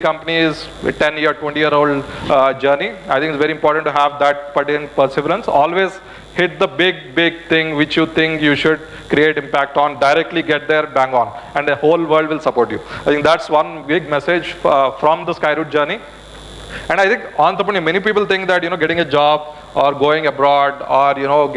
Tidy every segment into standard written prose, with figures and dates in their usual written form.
company is a 10-year, 20-year-old journey. I think it's very important to have that perseverance. Always hit the big thing which you think you should create impact on, directly get there, bang on, and the whole world will support you. I think that's one big message from the Skyroot journey. And I think entrepreneur, many people think that, you know, getting a job or going abroad or, you know,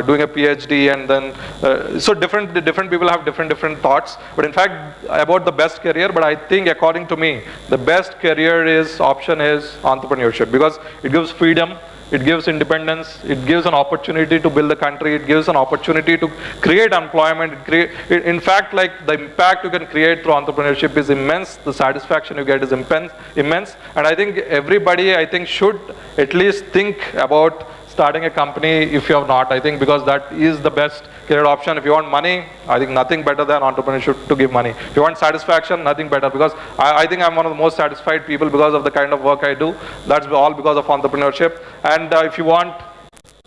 doing a PhD and then, so different people have different thoughts. But in fact, about the best career, but I think according to me, the best career option is entrepreneurship, because it gives freedom, it gives independence, it gives an opportunity to build the country, it gives an opportunity to create employment. In fact, like, the impact you can create through entrepreneurship is immense, the satisfaction you get is immense. And I think everybody, I think, should at least think about starting a company if you have not, I think, because that is the best career option. If you want money, I think nothing better than entrepreneurship to give money. If you want satisfaction, nothing better, because I think I'm one of the most satisfied people because of the kind of work I do. That's all because of entrepreneurship. And if you want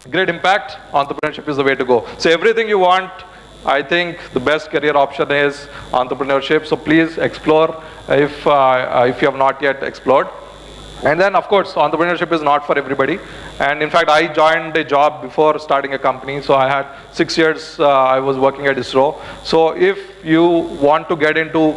great impact, entrepreneurship is the way to go. So everything you want, I think the best career option is entrepreneurship. So please explore if you have not yet explored. And then, of course, entrepreneurship is not for everybody. And in fact, I joined a job before starting a company. So I had 6 years, I was working at ISRO. So if you want to get into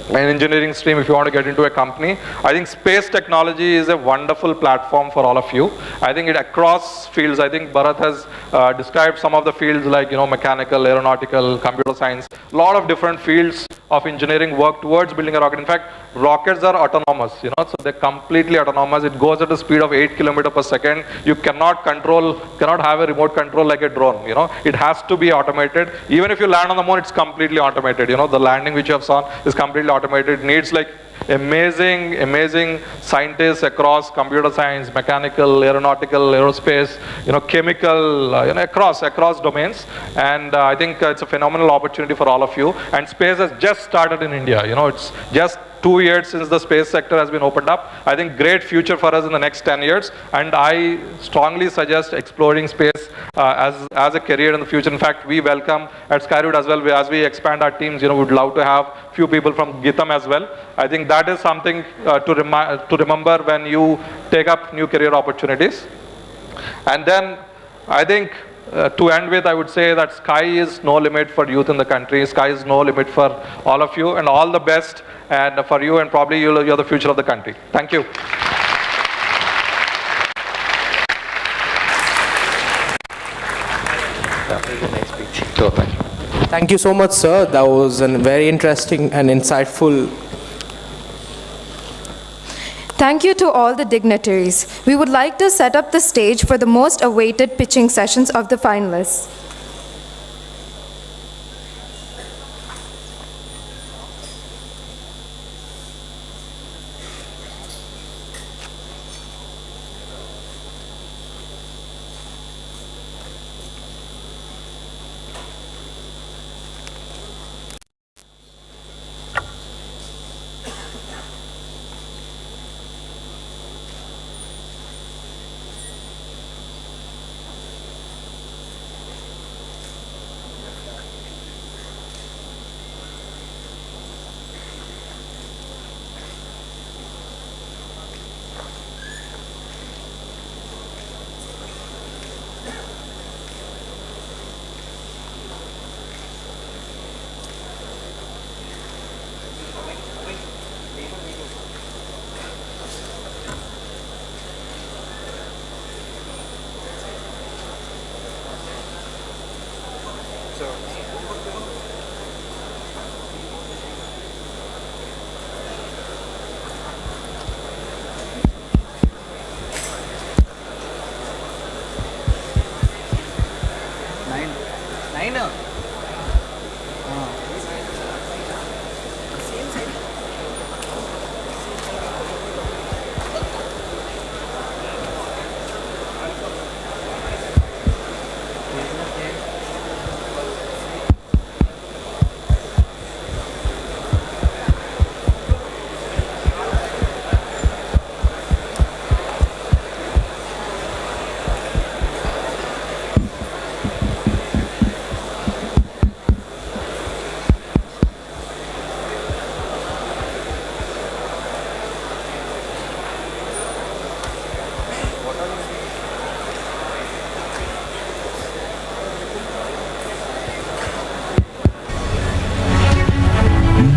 an engineering stream, if you want to get into a company, I think space technology is a wonderful platform for all of you. I think it across fields. I think Bharat has described some of the fields, like, you know, mechanical, aeronautical, computer science. A lot of different fields of engineering work towards building a rocket. In fact, rockets are autonomous, you know, so they're completely autonomous. It goes at a speed of 8 kilometers per second. You cannot have a remote control like a drone, you know. It has to be automated. Even if you land on the moon, it's completely automated, you know. The landing which you have seen is completely automated. It needs like amazing scientists across computer science, mechanical, aeronautical, aerospace, you know, chemical, you know, across domains. And I think it's a phenomenal opportunity for all of you. And space has just started in India. You know, it's just 2 years since the space sector has been opened up. I think great future for us in the next 10 years. And I strongly suggest exploring space as a career in the future. In fact, we welcome at Skyroot as well, as we expand our teams, you know, we'd love to have few people from GITAM as well. I think that is something to remember when you take up new career opportunities. And then I think to end with, I would say that sky is no limit for youth in the country. Sky is no limit for all of you, and all the best and for you, and probably you're the future of the country. Thank you. Thank you so much, sir. That was a very interesting and insightful. Thank you to all the dignitaries. We would like to set up the stage for the most awaited pitching sessions of the finalists.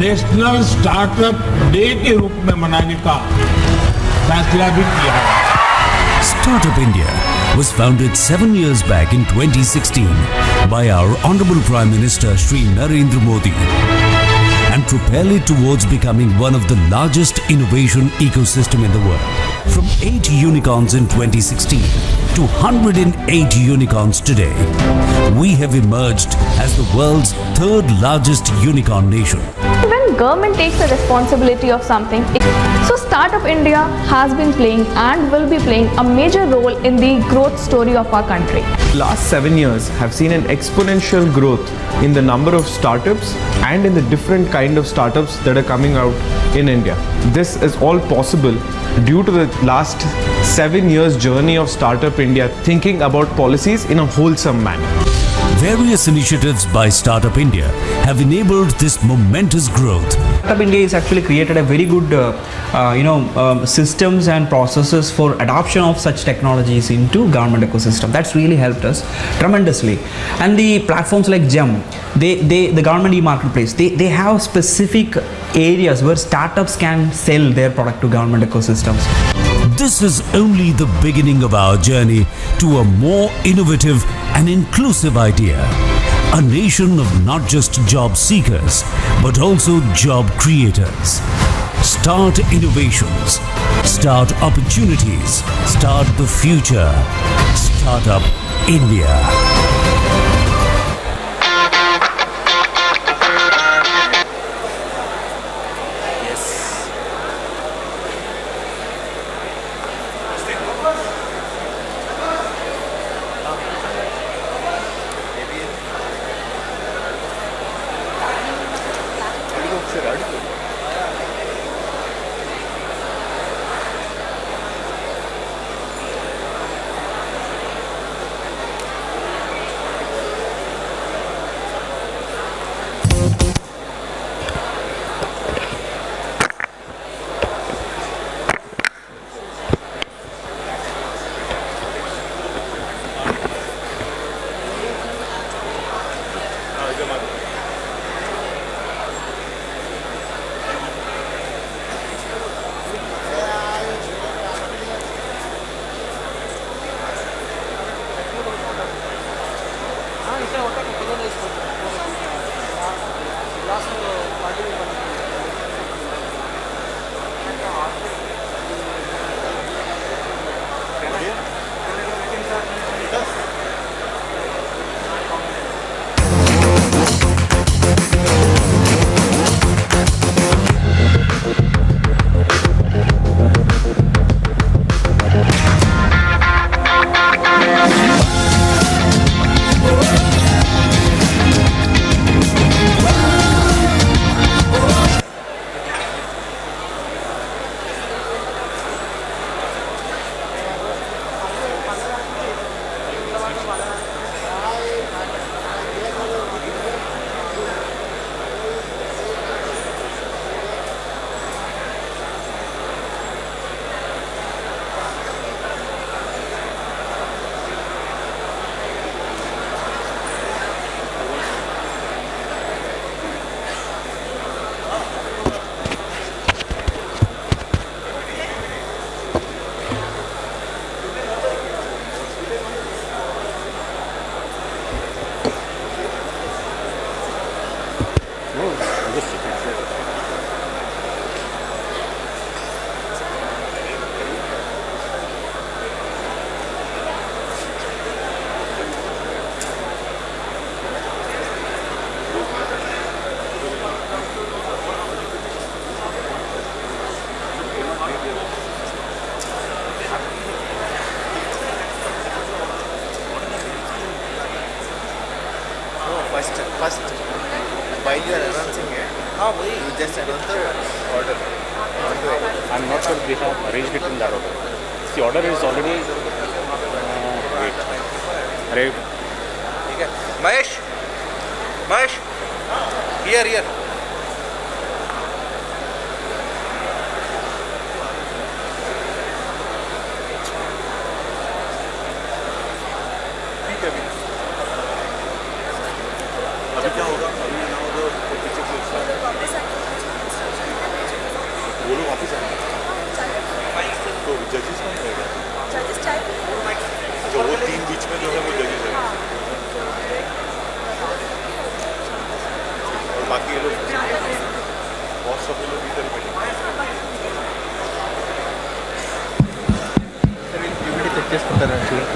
National startup day के रूप में मनाने का फैसला भी किया है। Startup India was founded 7 years back in 2016 by our Honorable Prime Minister Shri Narendra Modi and propel it towards becoming one of the largest innovation ecosystem in the world. From 8 unicorns in 2016 to 108 unicorns today, we have emerged as the world's third largest unicorn nation. When government takes the responsibility of something, so Startup India has been playing and will be playing a major role in the growth story of our country. Last 7 years have seen an exponential growth in the number of startups and in the different kind of startups that are coming out in India. This is all possible due to the last 7 years journey of Startup India thinking about policies in a wholesome manner. Various initiatives by Startup India have enabled this momentous growth. Startup India has actually created a very good systems and processes for adoption of such technologies into government ecosystem. That's really helped us tremendously. And the platforms like GEM, the government e-marketplace, they have specific areas where startups can sell their product to government ecosystems. This is only the beginning of our journey to a more innovative and inclusive idea. A nation of not just job seekers, but also job creators. Start innovations. Start opportunities. Start the future. Startup India. First, while you are announcing it, you just announce the order. I'm not sure we have arranged it in that order. The order is already. Wait. Okay. Mahesh, here. तो जजेस कौन रहेगा? जो वो 3 बीच में जो है वो जजेस है और बाकी ये लोग बहुत सब लोग इधर बैठे చెక్ చేసుకుంటారు actually.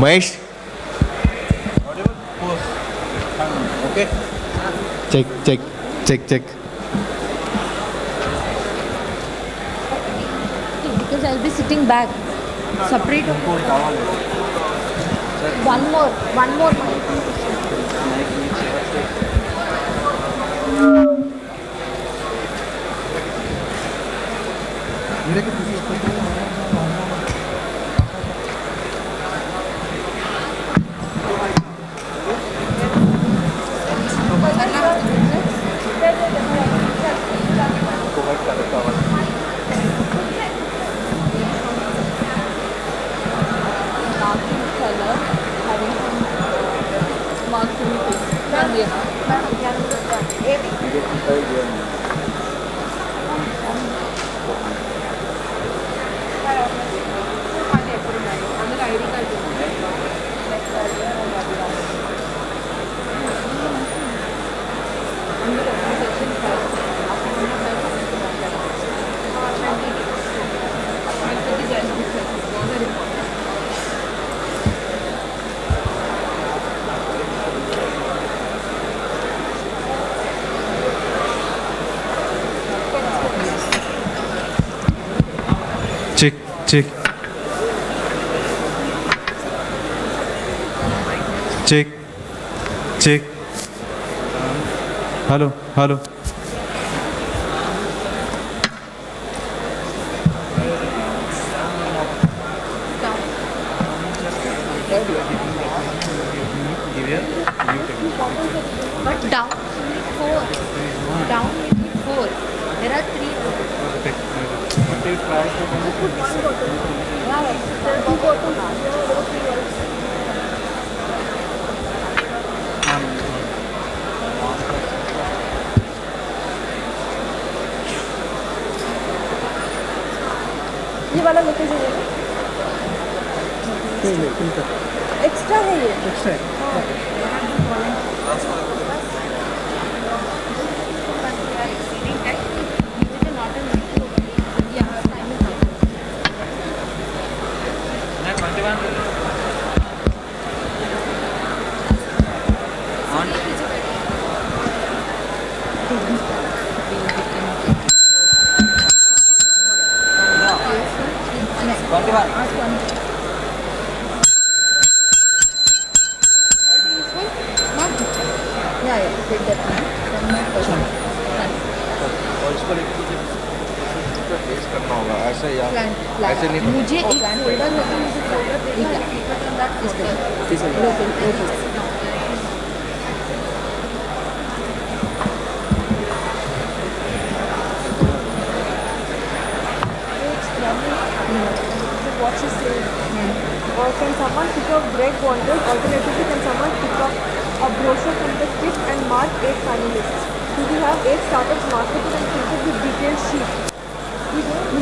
Mahesh okay check check check check. Because I'll be sitting back. Separate. One more. Check, check. Check, check. Hello, hello. But down 4. Down 4. There are 3. ये वाला लेके जाइए. एक्स्ट्रा है ये. एक्स्ट्रा है. ऐसे नहीं मुझे एक फोल्डर लगा मुझे folder What she said. Or can someone pick up bread bundles? Alternatively, can someone pick up a brochure from the kit and mark 8 finalists? Do we have 8 startups marketed and printed with detailed sheet? We don't.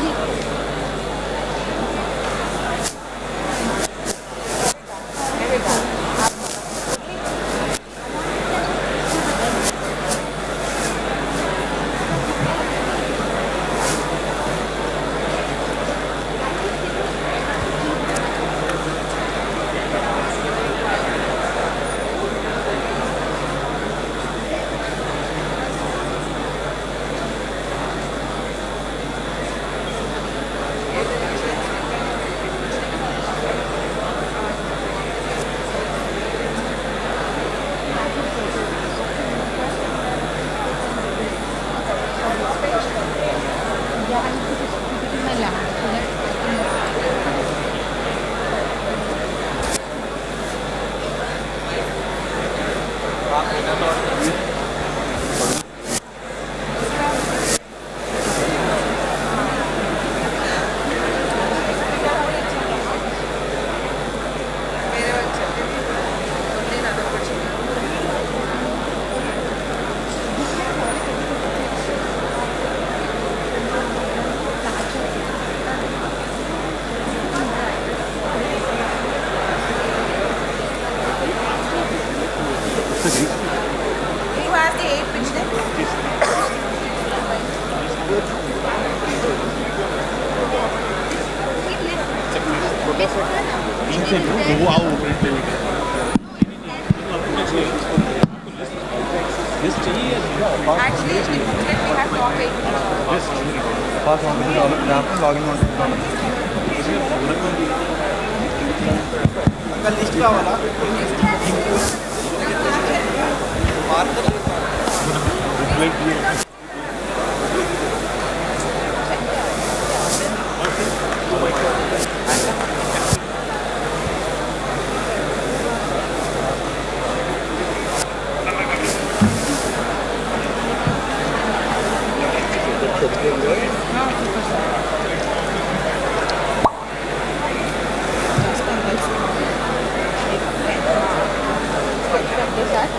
List కావాలా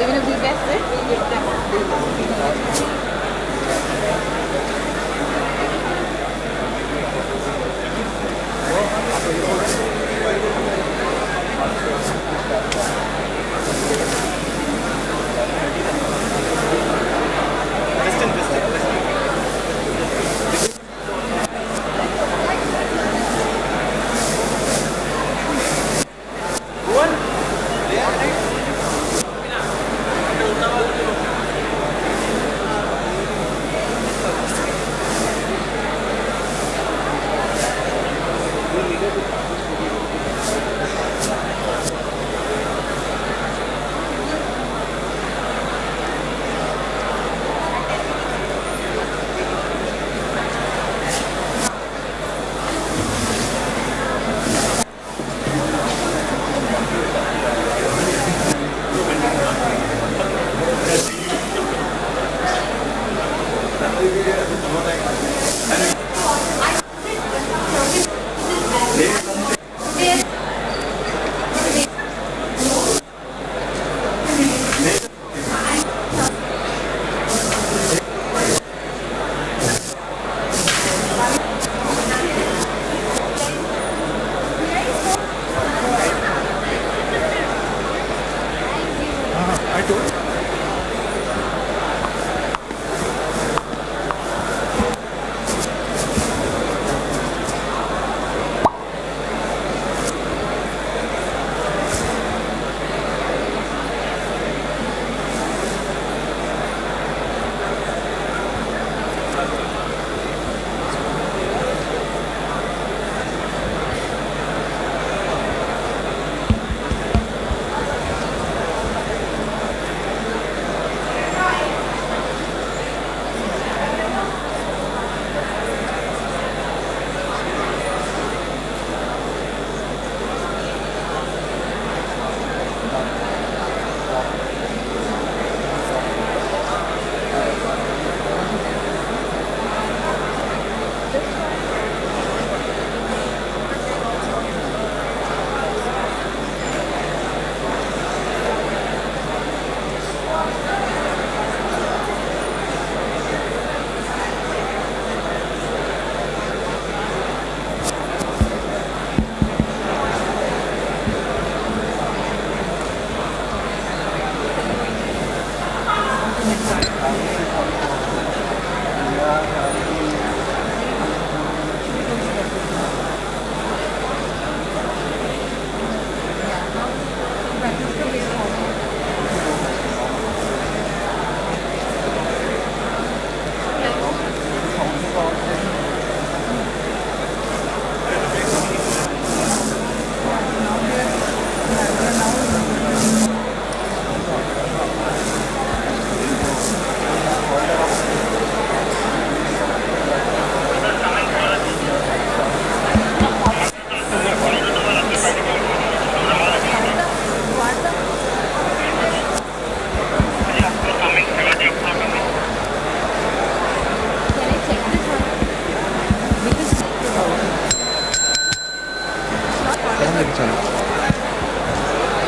Even if we guess it, we get them.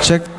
Check.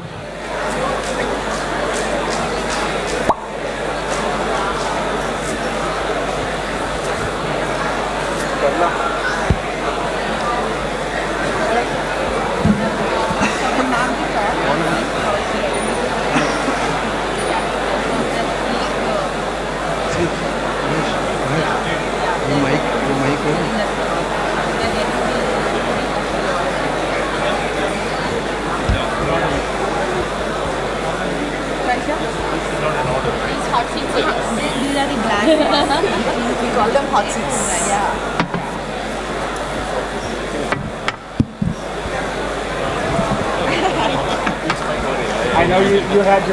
I know you had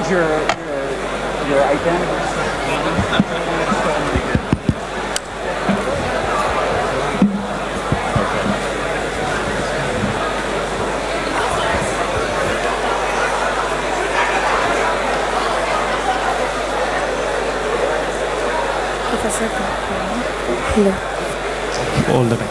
your identity. All the time.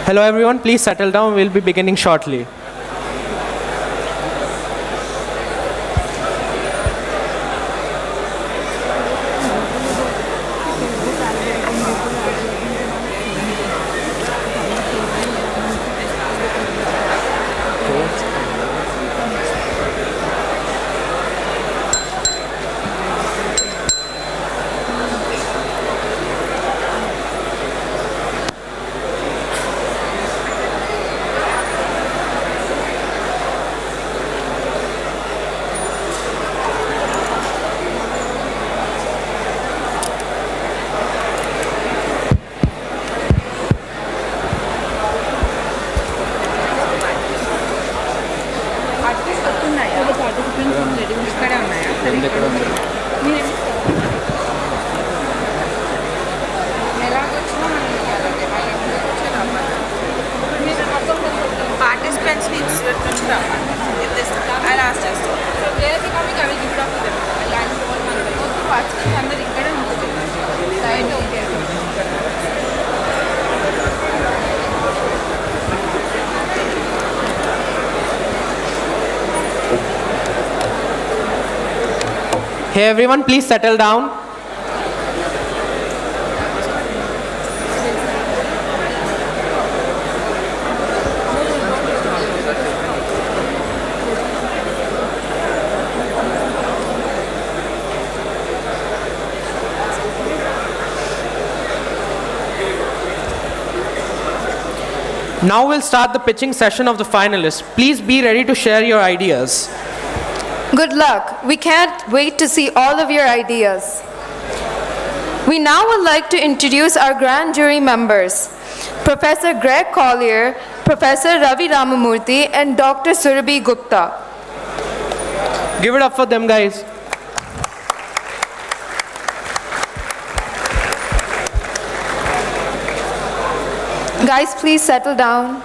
Hello everyone, please settle down. We'll be beginning shortly. Participants need to if this I'll ask this. So where are they coming? I will give it up to them. I'll add all one. Participants under ఇక్కడ ఉంటుంది. Right, okay. Hey everyone, please settle down. Now we'll start the pitching session of the finalists. Please be ready to share your ideas. Good luck. We can't wait to see all of your ideas. We now would like to introduce our grand jury members, Professor Greg Collier, Professor Ravi Ramamurthy, and Dr. Surabhi Gupta. Give it up for them, guys. Guys, please settle down.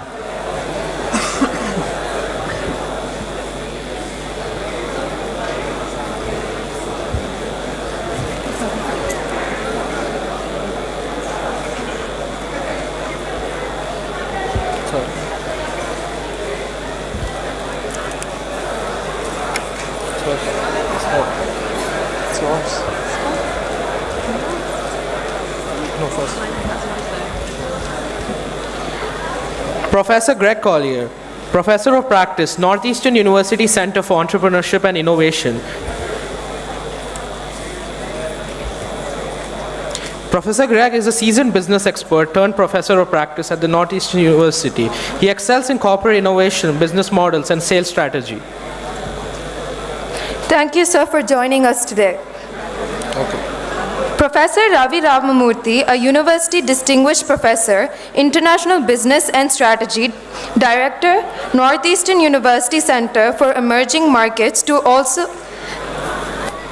Professor Greg Collier, Professor of Practice, Northeastern University Center for Entrepreneurship and Innovation. Professor Greg is a seasoned business expert turned professor of practice at the Northeastern University. He excels in corporate innovation, business models, and sales strategy. Thank you, sir, for joining us today. Okay. Professor Ravi Ramamurthy, a University Distinguished Professor, International Business and Strategy, Director, Northeastern University Center for Emerging Markets, to also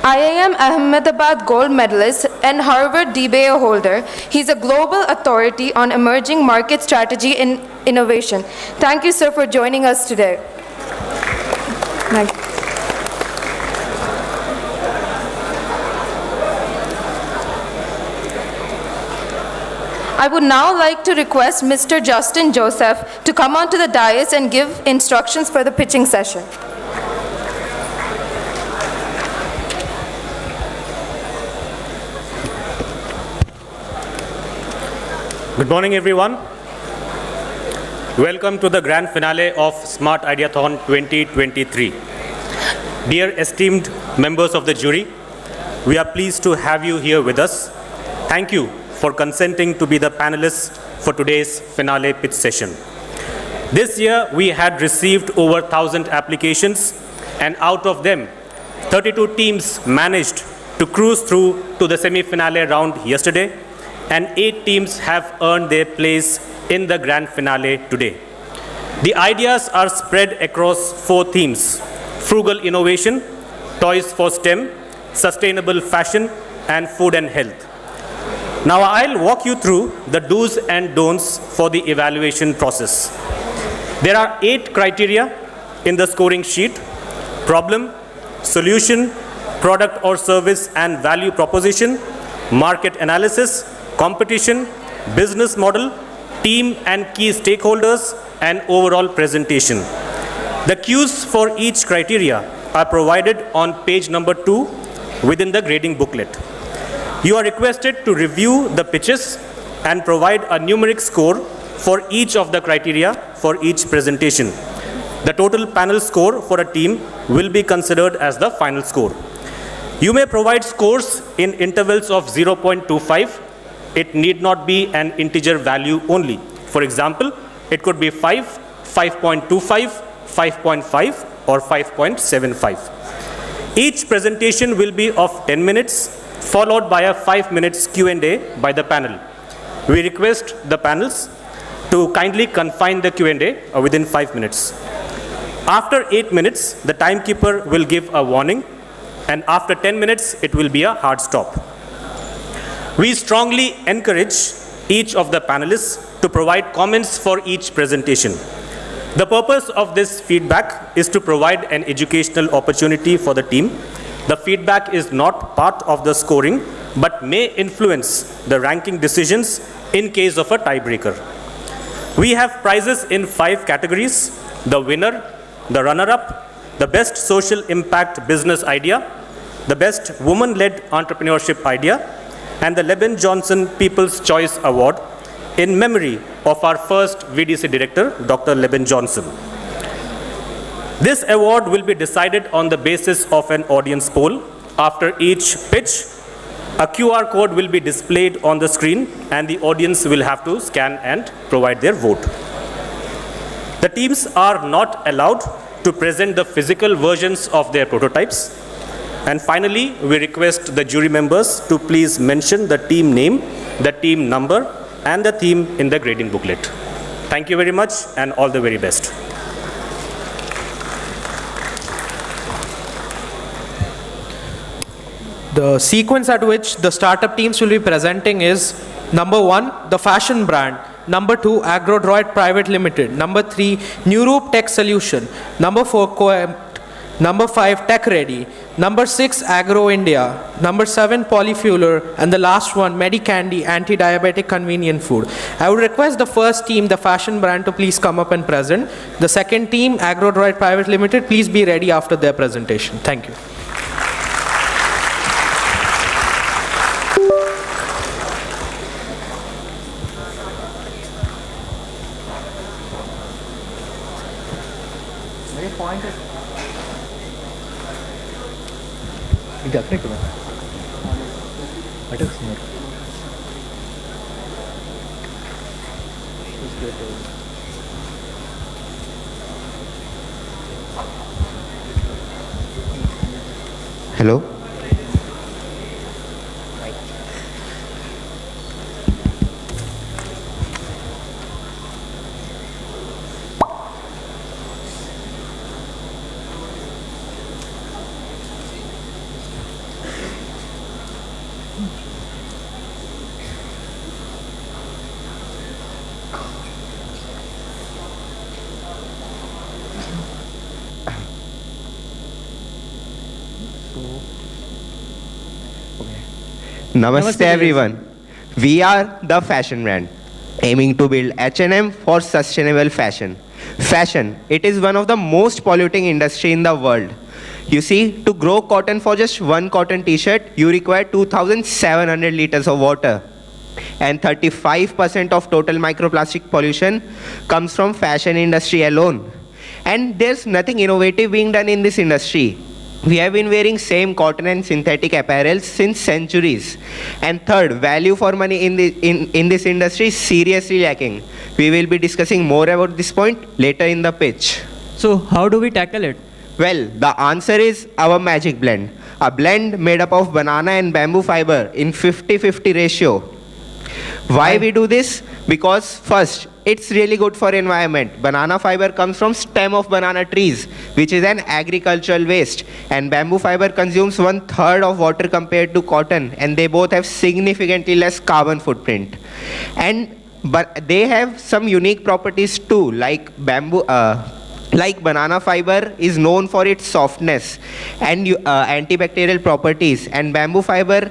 IIM Ahmedabad Gold Medalist and Harvard DBA holder. He's a global authority on emerging market strategy and innovation. Thank you, sir, for joining us today. Thank you. I would now like to request Mr. Justin Joseph to come onto the dais and give instructions for the pitching session. Good morning, everyone. Welcome to the grand finale of smartIDEAthon 2023. Dear esteemed members of the jury, we are pleased to have you here with us. Thank you for consenting to be the panelists for today's finale pitch session. This year, we had received over 1,000 applications, and out of them, 32 teams managed to cruise through to the semi-finale round yesterday, and 8 teams have earned their place in the grand finale today. The ideas are spread across 4 themes: frugal innovation, toys for STEM, sustainable fashion, and food and health. Now I'll walk you through the do's and don'ts for the evaluation process. There are 8 criteria in the scoring sheet: problem, solution, product or service and value proposition, market analysis, competition, business model, team and key stakeholders, and overall presentation. The cues for each criteria are provided on page number 2 within the grading booklet. You are requested to review the pitches and provide a numeric score for each of the criteria for each presentation. The total panel score for a team will be considered as the final score. You may provide scores in intervals of 0.25. It need not be an integer value only. For example, it could be 5, 5.25, 5.5, or 5.75. Each presentation will be of 10 minutes, followed by a 5 minutes Q&A by the panel. We request the panels to kindly confine the Q&A within 5 minutes. After 8 minutes, the timekeeper will give a warning, and after 10 minutes, it will be a hard stop. We strongly encourage each of the panelists to provide comments for each presentation. The purpose of this feedback is to provide an educational opportunity for the team. The feedback is not part of the scoring, but may influence the ranking decisions in case of a tiebreaker. We have prizes in 5 categories: the winner, the runner-up, the best social impact business idea, the best woman-led entrepreneurship idea, and the Leben Johnson People's Choice Award in memory of our first VDC director, Dr. Leben Johnson. This award will be decided on the basis of an audience poll. After each pitch, a QR code will be displayed on the screen, and the audience will have to scan and provide their vote. The teams are not allowed to present the physical versions of their prototypes. And finally, we request the jury members to please mention the team name, the team number, and the theme in the grading booklet. Thank you very much, and all the very best. The sequence at which the startup teams will be presenting is: number 1, the fashion brand; number 2, Agro Droid Private Limited; number 3, Neuro Tech Solution; number 4, Coact; number 5, Tech Ready; number 6, Agro India; number 7, Polyfuer; and the last one, Medicandy Anti-Diabetic Convenient Food. I would request the first team, the fashion brand, to please come up and present. The second team, Agro Droid Private Limited, please be ready after their presentation. Thank you. Hello? Namaste everyone. We are the fashion brand, aiming to build H&M for sustainable fashion. Fashion, it is one of the most polluting industry in the world. You see, to grow cotton for just one cotton t-shirt, you require 2,700 liters of water. And 35% of total microplastic pollution comes from fashion industry alone. And there's nothing innovative being done in this industry. We have been wearing same cotton and synthetic apparel since centuries. And third, value for money in this industry is seriously lacking. We will be discussing more about this point later in the pitch. So how do we tackle it? Well, the answer is our magic blend. A blend made up of banana and bamboo fiber in 50-50 ratio. Why we do this? Because first, it's really good for environment. Banana fiber comes from stem of banana trees, which is an agricultural waste. And bamboo fiber consumes 1/3 of water compared to cotton. And they both have significantly less carbon footprint. But they have some unique properties too, like banana fiber is known for its softness and antibacterial properties, and bamboo fiber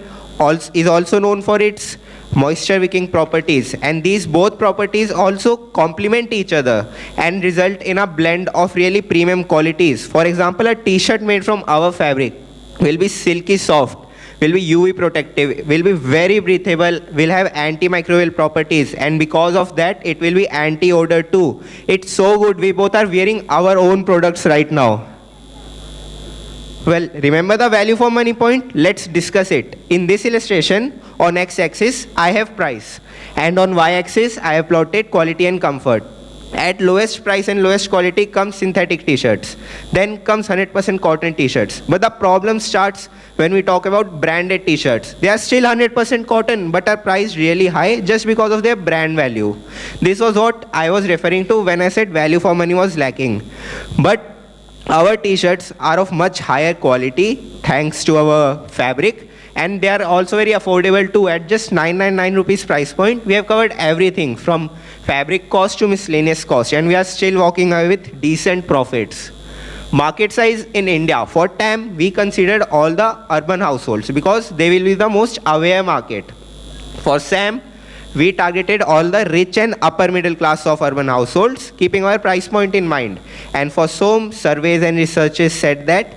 is also known for its moisture wicking properties, and these both properties also complement each other and result in a blend of really premium qualities. For example, a t-shirt made from our fabric will be silky soft, will be UV protective, will be very breathable, will have antimicrobial properties, and because of that it will be anti-odor too. It's so good. We both are wearing our own products right now. Well, remember the value for money point? Let's discuss it. In this illustration, on x-axis I have price, and on y-axis I have plotted quality and comfort. At lowest price and lowest quality comes synthetic t-shirts. Then comes 100% cotton t-shirts. But the problem starts when we talk about branded t-shirts. They are still 100% cotton but are priced really high just because of their brand value. This was what I was referring to when I said value for money was lacking. But our t-shirts are of much higher quality thanks to our fabric, and they are also very affordable too. At just 999 rupees price point, we have covered everything from fabric cost to miscellaneous cost, and we are still walking away with decent profits. Market size in India, for TAM, we considered all the urban households because they will be the most aware market. For SAM, we targeted all the rich and upper middle class of urban households, keeping our price point in mind. And for SOM, surveys and researches said that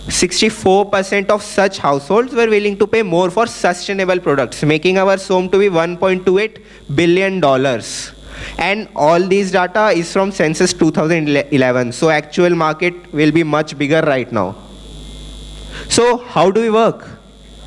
64% of such households were willing to pay more for sustainable products, making our SOM to be $1.28 billion. And all these data is from census 2011, so actual market will be much bigger right now. So how do we work?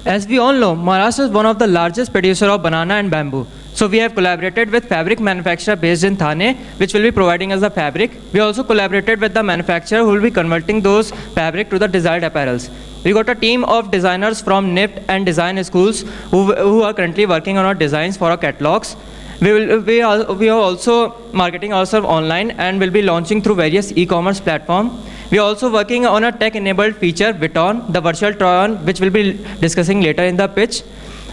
As we all know, Maharashtra is one of the largest producers of banana and bamboo. So we have collaborated with fabric manufacturer based in Thane, which will be providing us the fabric. We also collaborated with the manufacturer who will be converting those fabric to the desired apparels. We got a team of designers from NIPT and design schools who are currently working on our designs for our catalogs. We are also marketing ourselves online and will be launching through various e-commerce platforms. We are also working on a tech-enabled feature, GITAM, the virtual try-on, which we'll be discussing later in the pitch.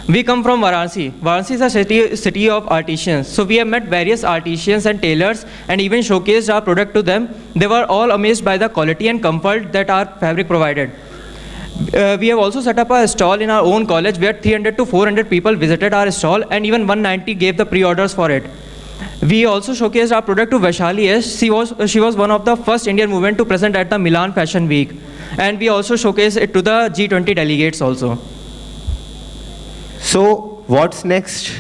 We come from Varanasi. Varanasi is a city of artisans. So we have met various artisans and tailors and even showcased our product to them. They were all amazed by the quality and comfort that our fabric provided. We have also set up a stall in our own college where 300 to 400 people visited our stall, and even 190 gave the pre-orders for it. We also showcased our product to Vaishali S. She was one of the first Indian women to present at the Milan Fashion Week. And we also showcased it to the G20 delegates also. So what's next?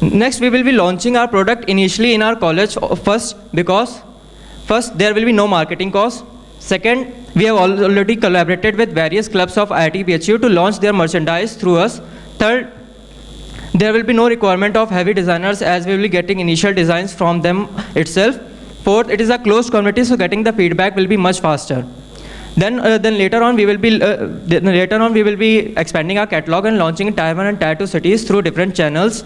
Next, we will be launching our product initially in our college first, because first, there will be no marketing cost. Second, we have already collaborated with various clubs of IIT BHU to launch their merchandise through us. Third, there will be no requirement of heavy designers as we will be getting initial designs from them itself. Fourth, it is a closed community, so getting the feedback will be much faster. Then later on we will be expanding our catalog and launching in Tier 1 and Tier 2 cities through different channels.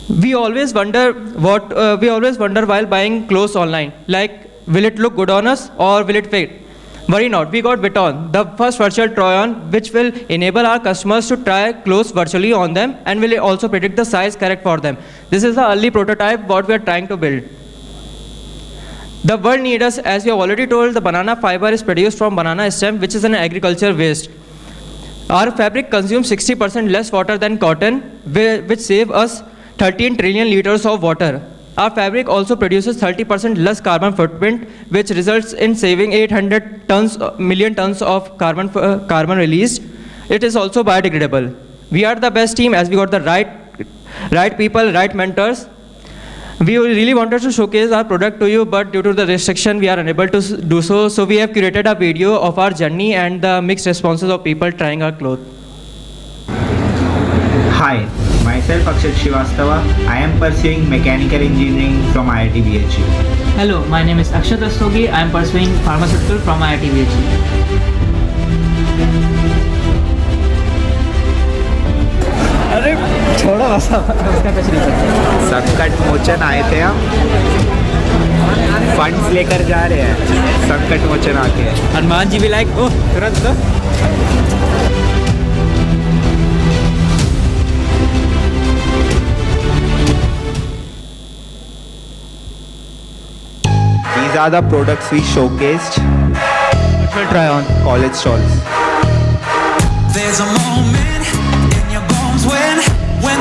We always wonder while buying clothes online, like, will it look good on us or will it fit? Worry not, we got Vuitton, the first virtual try-on, which will enable our customers to try clothes virtually on them and will also predict the size correct for them. This is the early prototype what we are trying to build. The world needs us. As we have already told, the banana fiber is produced from banana stem, which is an agriculture waste. Our fabric consumes 60% less water than cotton, which save us 13 trillion liters of water. Our fabric also produces 30% less carbon footprint, which results in saving 800 million tons of carbon released. It is also biodegradable. We are the best team as we got the right people, right mentors. We really wanted to showcase our product to you, but due to the restriction, we are unable to do so. So we have curated a video of our journey and the mixed responses of people trying our clothes. Hi, myself Akshat Srivastava. I am pursuing mechanical engineering from IIT BHU. Hello, my name is Akshat Rastogi. I am pursuing pharmaceutical from IIT BHU. अरे थोड़ा वैसा उसका कुछ नहीं करते। संकट मोचन आए थे हम, फंड्स लेकर जा रहे हैं, संकट मोचन आके। हनुमान जी भी लाइक ओह तुरंत दो। These are the products we showcased. Which will try on college stalls. There's a moment in your bones when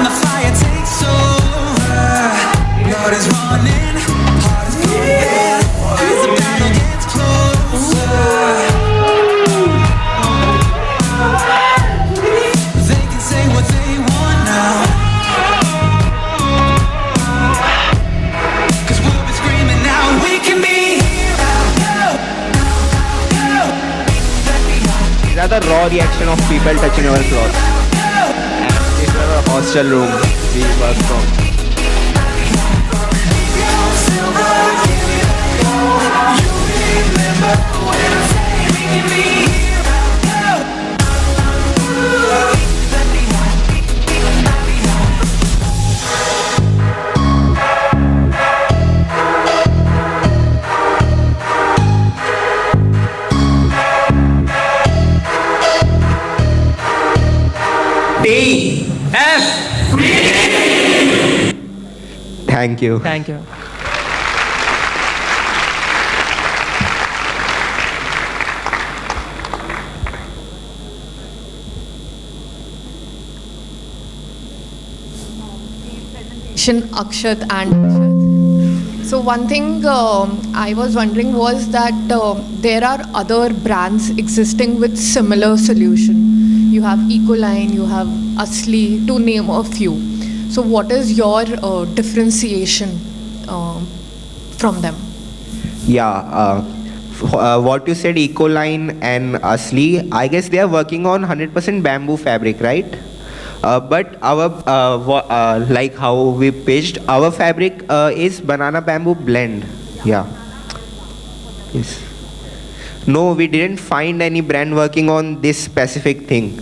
the fire takes over. Blood is running, heart is beating as the battle gets closer. They can say what they want now, 'cause we'll be screaming now. We can be These are the raw reaction of people touching our clothes. And this is our hostel room we work from. Thank you. Thank you. Akshat and Akshat. So one thing I was wondering was that there are other brands existing with similar solution. You have Ecoline, you have Asli, to name a few. So what is your differentiation from them? Yeah, what you said, Ecoline and Asli, I guess they are working on 100% bamboo fabric, right? But our, like how we pitched, our fabric is banana bamboo blend. Yeah. Yes. No, we didn't find any brand working on this specific thing.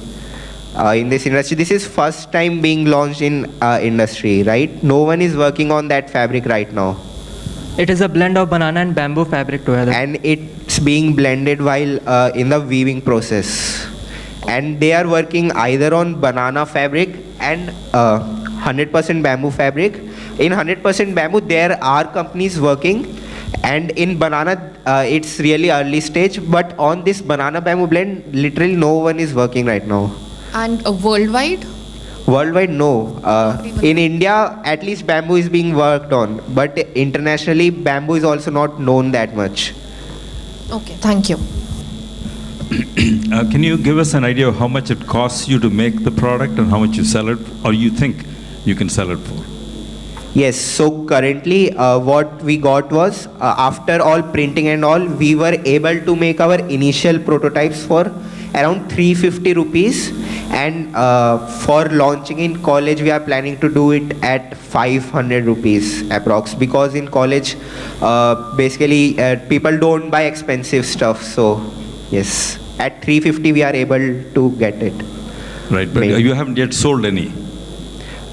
In this industry, this is first time being launched in industry, right? No one is working on that fabric right now. It is a blend of banana and bamboo fabric together. And it's being blended while in the weaving process. And they are working either on banana fabric and 100% bamboo fabric. In 100% bamboo, there are companies working. And in banana, it's really early stage. But on this banana bamboo blend, literally no one is working right now. And worldwide? Worldwide, no. In India, at least bamboo is being worked on. But internationally, bamboo is also not known that much. Okay, thank you. Can you give us an idea of how much it costs you to make the product and how much you sell it, or you think you can sell it for? Yes, so currently what we got was, after all printing and all, we were able to make our initial prototypes for around 350 rupees. And for launching in college, we are planning to do it at 500 rupees approx. Because in college, basically people don't buy expensive stuff. So yes, at 350 we are able to get it. Right, but you haven't yet sold any.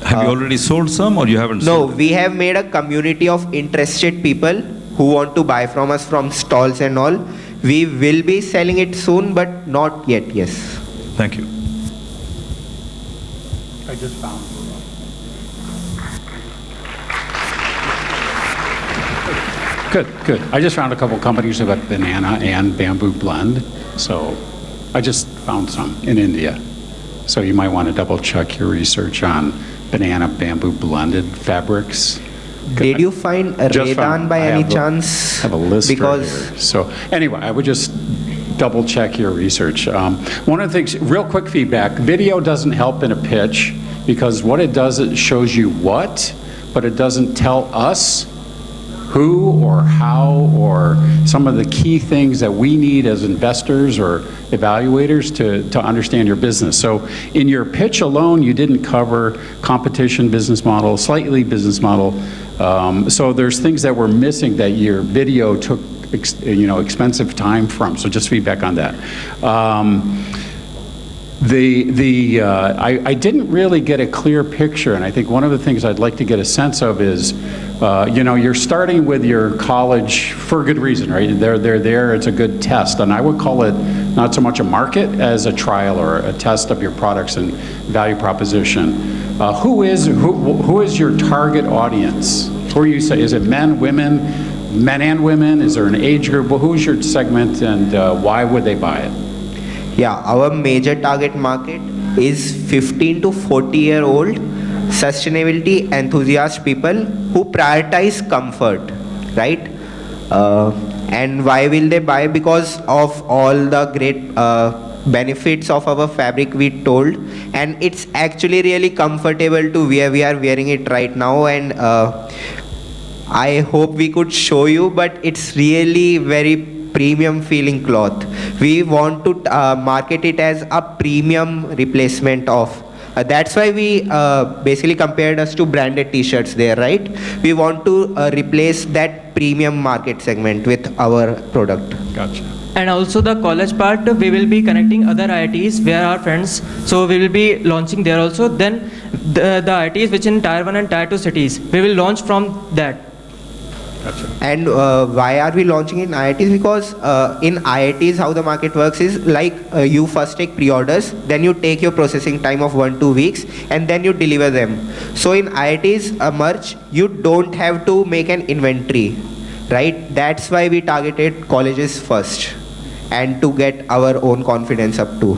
Have you already sold some, or you haven't sold? No, we have made a community of interested people who want to buy from us from stalls and all. We will be selling it soon, but not yet, yes. Thank you. I just found. Good. I just found a couple companies about banana and bamboo blend. So I just found some in India. So you might want to double check your research on banana bamboo blended fabrics. Did you find a Just Redan found- by I any have a- chance? I have a list Because right here. So anyway, I would just double check your research. One of the things, real quick feedback, video doesn't help in a pitch because what it does, it shows you what, but it doesn't tell us who or how or some of the key things that we need as investors or evaluators to understand your business. So in your pitch alone, you didn't cover competition business model, slightly business model. So there's things that were missing that your video took expensive time from. So just feedback on that. I didn't really get a clear picture, and I think one of the things I'd like to get a sense of is, you're starting with your college for a good reason, right? They're there, it's a good test, and I would call it not so much a market as a trial or a test of your products and value proposition. Who is your target audience? Who are you say? Is it men, women, men and women? Is there an age group? Well, who's your segment, and why would they buy it? Yeah, our major target market is 15 to 40-year-old sustainability enthusiast people who prioritize comfort, right? And why will they buy? Because of all the great benefits of our fabric we told, and it's actually really comfortable to wear. We are wearing it right now, and I hope we could show you, but it's really very premium feeling cloth. We want to market it as a premium replacement of. That's why we basically compared us to branded t-shirts there, right? We want to replace that premium market segment with our product. Gotcha. And also the college part, we will be connecting other IITs where our friends, so we will be launching there also. Then the IITs which in tier 1 and tier 2 cities, we will launch from that. Gotcha. And why are we launching in IITs? Because in IITs, how the market works is like you first take pre-orders, then you take your processing time of 1-2 weeks, and then you deliver them. So in IITs merch, you don't have to make an inventory, right? That's why we targeted colleges first, and to get our own confidence up too.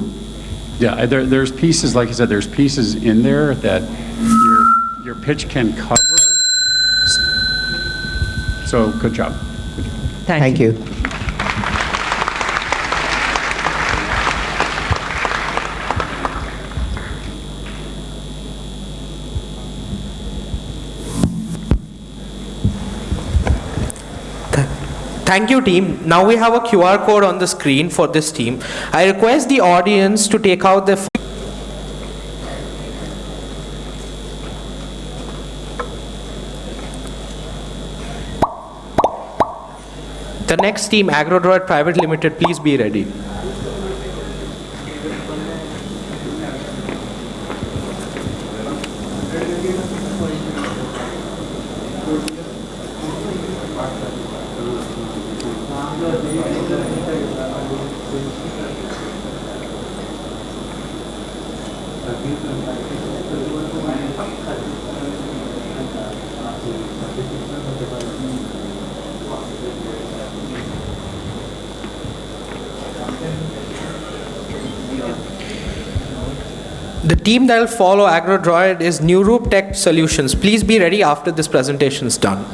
Yeah, there's pieces, like I said, there's pieces in there that your pitch can cover. So good job. Thank you. Thank you, team. Now we have a QR code on the screen for this team. I request the audience to take out their The next team, Agro Droid Private Limited, please be ready. The team that will follow Agro Droid is Neuro Tech Solutions. Please be ready after this presentation is done.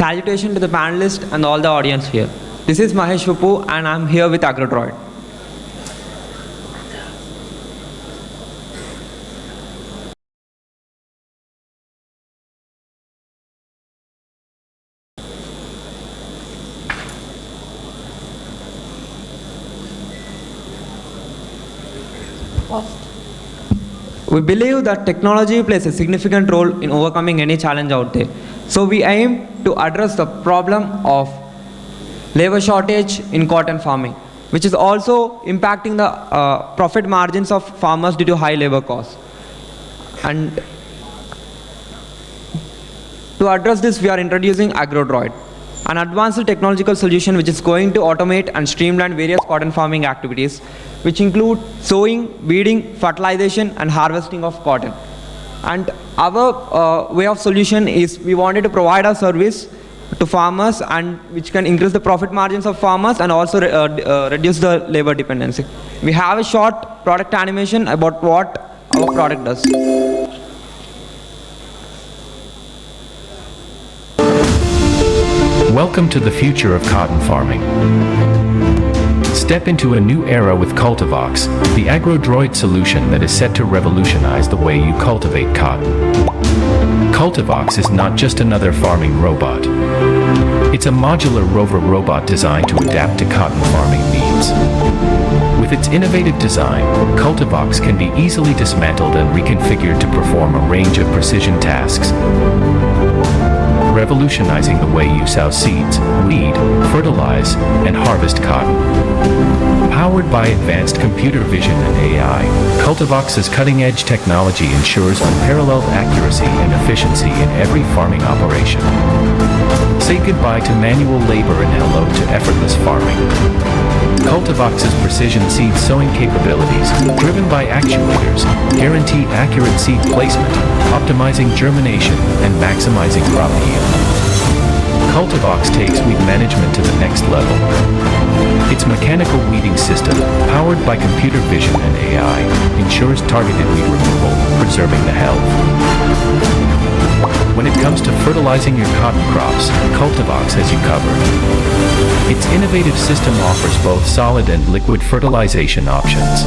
Salutation to the panelists and all the audience here. This is Mahesh Vuppu and I'm here with Agro Droid. cost? We believe that technology plays a significant role in overcoming any challenge out there. So we aim to address the problem of labor shortage in cotton farming, which is also impacting the profit margins of farmers due to high labor costs. And to address this, we are introducing Agro Droid, an advanced technological solution which is going to automate and streamline various cotton farming activities, which include sowing, weeding, fertilization, and harvesting of cotton. And our way of solution is we wanted to provide a service to farmers and which can increase the profit margins of farmers and also reduce the labor dependency. We have a short product animation about what our product does. Welcome to the future of cotton farming. Step into a new era with Cultivox, the Agro Droid solution that is set to revolutionize the way you cultivate cotton. Cultivox is not just another farming robot. It's a modular rover robot designed to adapt to cotton farming needs. With its innovative design, Cultivox can be easily dismantled and reconfigured to perform a range of precision tasks, revolutionizing the way you sow seeds, weed, fertilize, and harvest cotton. Powered by advanced computer vision and AI, Cultivox's cutting-edge technology ensures unparalleled accuracy and efficiency in every farming operation. Say goodbye to manual labor and hello to effortless farming. Cultivox's precision seed sowing capabilities, driven by actuators, guarantee accurate seed placement, optimizing germination, and maximizing crop yield. Cultivox takes weed management to the next level. Its mechanical weeding system, powered by computer vision and AI, ensures targeted weed removal, preserving the health. When it comes to fertilizing your cotton crops, Cultivox has you covered. Its innovative system offers both solid and liquid fertilization options.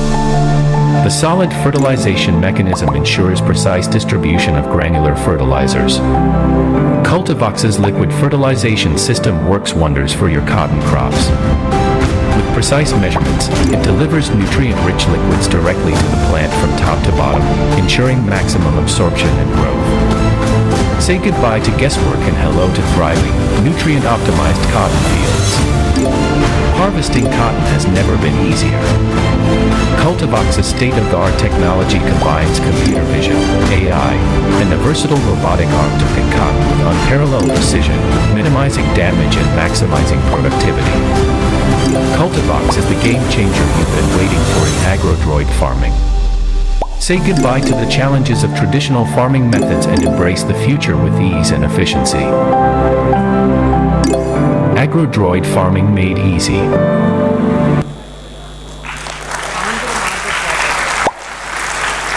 The solid fertilization mechanism ensures precise distribution of granular fertilizers. Cultivox's liquid fertilization system works wonders for your cotton crops. With precise measurements, it delivers nutrient-rich liquids directly to the plant from top to bottom, ensuring maximum absorption and growth. Say goodbye to guesswork and hello to thriving, nutrient-optimized cotton fields. Harvesting cotton has never been easier. Cultivox's state-of-the-art technology combines computer vision, AI, and a versatile robotic arm to pick cotton with unparalleled precision, minimizing damage and maximizing productivity. Cultivox is the game changer you've been waiting for in Agro Droid farming. Say goodbye to the challenges of traditional farming methods and embrace the future with ease and efficiency. Agro Droid farming made easy.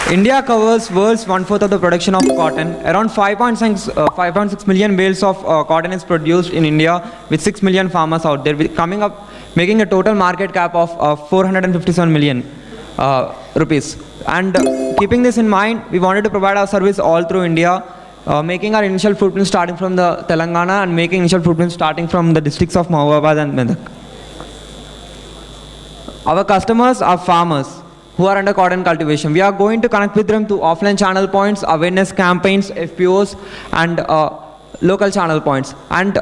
India covers world's 1/4 of the production of cotton. Around 5.6 million bales of cotton is produced in India, with 6 million farmers out there, making a total market cap of 457 million rupees. And keeping this in mind, we wanted to provide our service all through India, making our initial footprint starting from the Telangana and making initial footprint starting from the districts of Mahabubad and Medak. Our customers are farmers who are under cotton cultivation. We are going to connect with them to offline channel points, awareness campaigns, FPOs, and local channel points, and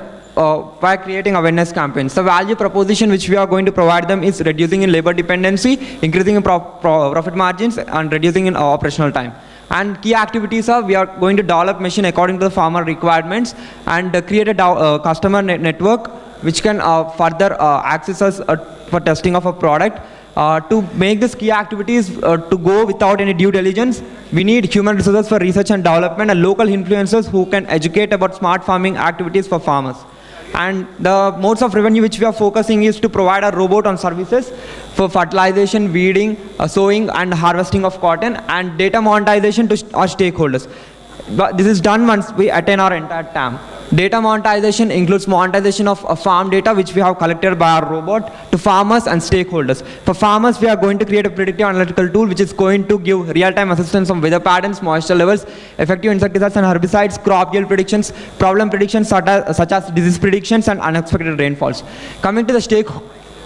by creating awareness campaigns. The value proposition which we are going to provide them is reducing in labor dependency, increasing in profit margins, and reducing in operational time. And key activities are, we are going to develop machine according to the farmer requirements and create a customer network which can further access us for testing of a product. To make these key activities to go without any due diligence, we need human resources for research and development and local influencers who can educate about smart farming activities for farmers. And the modes of revenue which we are focusing is to provide a robot on services for fertilization, weeding, sowing and harvesting of cotton, and data monetization to our stakeholders. But this is done once we attain our entire TAM. Data monetization includes monetization of farm data which we have collected by our robot to farmers and stakeholders. For farmers, we are going to create a predictive analytical tool which is going to give real-time assistance on weather patterns, moisture levels, effective insecticides and herbicides, crop yield predictions, problem predictions such as disease predictions and unexpected rainfalls. Coming to the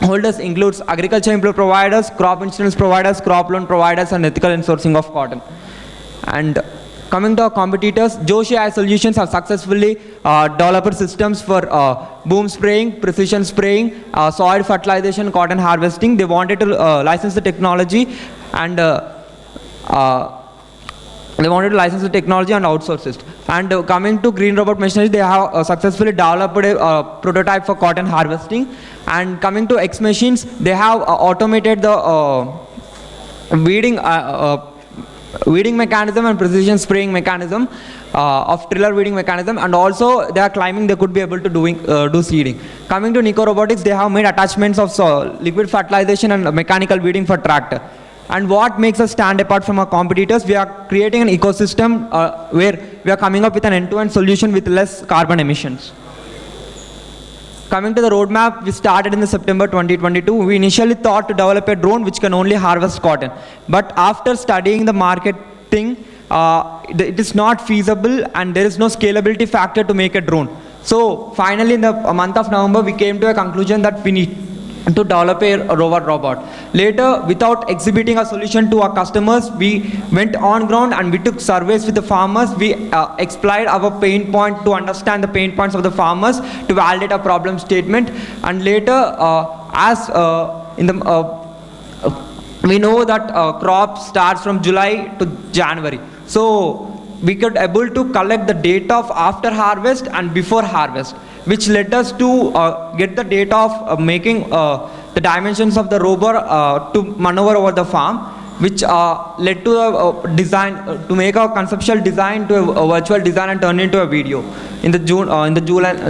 holders includes agriculture input providers, crop insurance providers, crop loan providers, and ethical insourcing of cotton. And coming to our competitors, Joshi AI Solutions have successfully developed systems for boom spraying, precision spraying, soil fertilization, cotton harvesting. They wanted to license the technology and outsource it. And coming to Green Robot Machinery, they have successfully developed a prototype for cotton harvesting. And coming to X Machines, they have automated the weeding mechanism and precision spraying mechanism of trailer weeding mechanism, and also they are claiming they could be able to do seeding. Coming to Nico Robotics, they have made attachments of liquid fertilization and mechanical weeding for tractor. And what makes us stand apart from our competitors, we are creating an ecosystem where we are coming up with an end-to-end solution with less carbon emissions. Coming to the roadmap, we started in the September 2022. We initially thought to develop a drone which can only harvest cotton. But after studying the market thing, it is not feasible and there is no scalability factor to make a drone. So finally in the month of November, we came to a conclusion that we need to develop a rover robot. Later, without exhibiting a solution to our customers, we went on ground and we took surveys with the farmers. We explored our pain point to understand the pain points of the farmers, to validate a problem statement. And later, we know that crop starts from July to January. So we could able to collect the data of after harvest and before harvest, which led us to get the data of making the dimensions of the rover to maneuver over the farm, which led to a design, to make a conceptual design to a virtual design and turn it into a video in the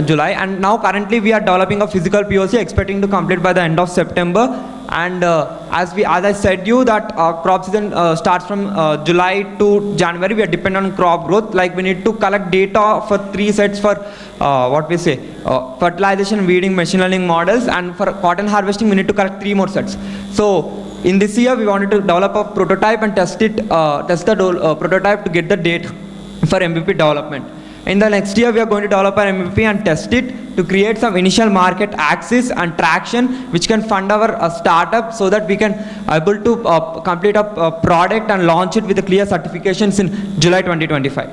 July. And now currently we are developing a physical POC, expecting to complete by the end of September. And as I said you that crop season starts from July to January, we are dependent on crop growth. Like we need to collect data for 3 sets for fertilization, weeding, machine learning models, and for cotton harvesting we need to collect 3 more sets. So in this year we wanted to develop a prototype and test the prototype to get the data for MVP development. In the next year, we are going to develop an MVP and test it to create some initial market access and traction, which can fund our startup so that we can able to complete a product and launch it with the clear certifications in July 2025.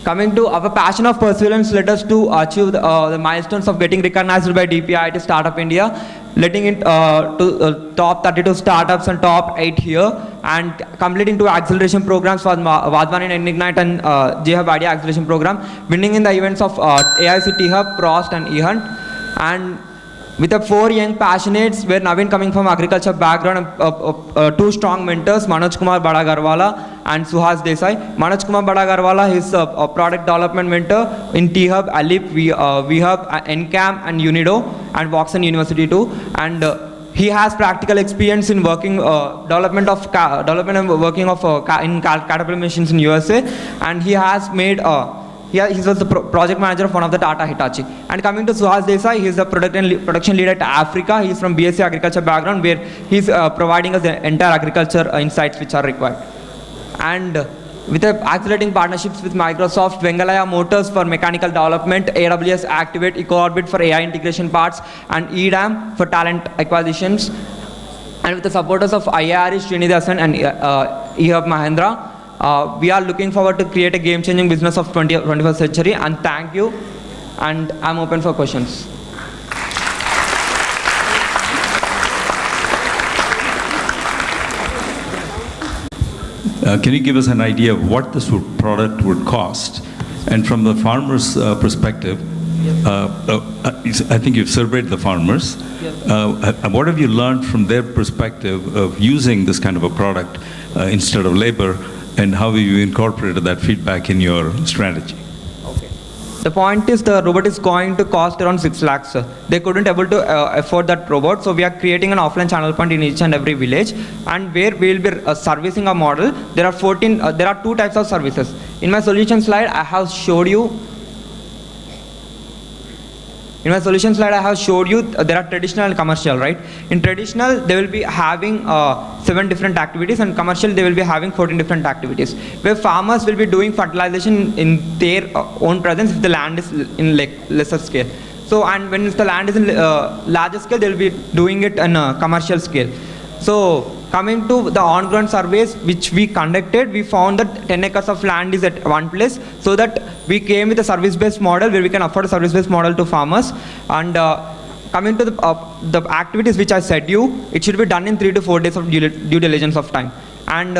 Coming to our passion of perseverance led us to achieve the milestones of getting recognized by DPIIT Startup India, letting it to top 32 startups and top 8 here, and completing 2 acceleration programs for Vadvan and Ignite and J-Hub Idea Acceleration Program, winning in the events of AIC T-Hub, Prost and eHunt, and with the 4 young passionates, where Naveen coming from agriculture background, and 2 strong mentors, Manoj Kumar Badagarwala and Suhas Desai. Manoj Kumar Badagarwala is a product development mentor in T-Hub, Alip, VHub, NCAM and Unido, and Voxen University too. And he has practical experience in working development and working of in Caterpillar machines in USA, and he has made he was the project manager of one of the Tata Hitachi. And coming to Suhas Desai, he is the production leader at Africa. He is from BSc Agriculture background, where he is providing us the entire agriculture insights which are required. And with the accelerating partnerships with Microsoft, Vengalaya Motors for mechanical development, AWS Activate, EcoOrbit for AI integration parts, and EDAM for talent acquisitions. And with the supporters of IARE, Srinidasan and eHub Mahendra, we are looking forward to create a game-changing business of 21st century. And thank you, and I'm open for questions. Can you give us an idea of what this product would cost? And from the farmer's perspective, I think you've surveyed the farmers. What have you learned from their perspective of using this kind of a product instead of labor? And how have you incorporated that feedback in your strategy? Okay. The point is the robot is going to cost around 6 lakhs. They couldn't able to afford that robot, so we are creating an offline channel point in each and every village, and where we will be servicing a model. There are 2 types of services. In my solution slide, I have showed you. In my solution slide, I have showed you there are traditional and commercial, right? In traditional, they will be having 7 different activities, and commercial, they will be having 14 different activities, where farmers will be doing fertilization in their own presence if the land is in lesser scale. So, and when the land is in larger scale, they'll be doing it on a commercial scale. So, coming to the on-ground surveys which we conducted, we found that 10 acres of land is at one place, so that we came with a service-based model where we can afford a service-based model to farmers. And coming to the activities which I said you, it should be done in 3 to 4 days of due diligence of time. And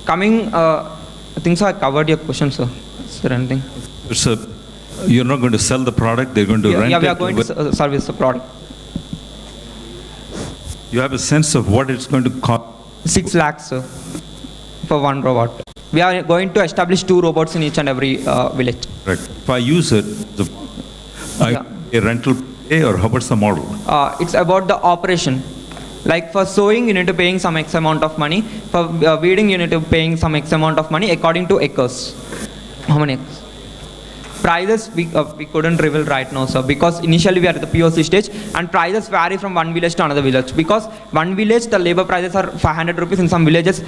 coming, I think so I covered your question, sir. Is there anything? So, you're not going to sell the product, they're going to rent it? Yeah, we are going to service the product. You have a sense of what it's going to cost? 6 lakhs, sir, for one robot. We are going to establish 2 robots in each and every village. Right. If I use it, a rental pay, or how what's the model? It's about the operation. Like for sowing, you need to paying some X amount of money. For weeding, you need to paying some X amount of money according to acres. How many acres? Prices we couldn't reveal right now, sir, because initially we are at the POC stage, and prices vary from one village to another village. Because one village, the labor prices are 500 rupees. In some villages,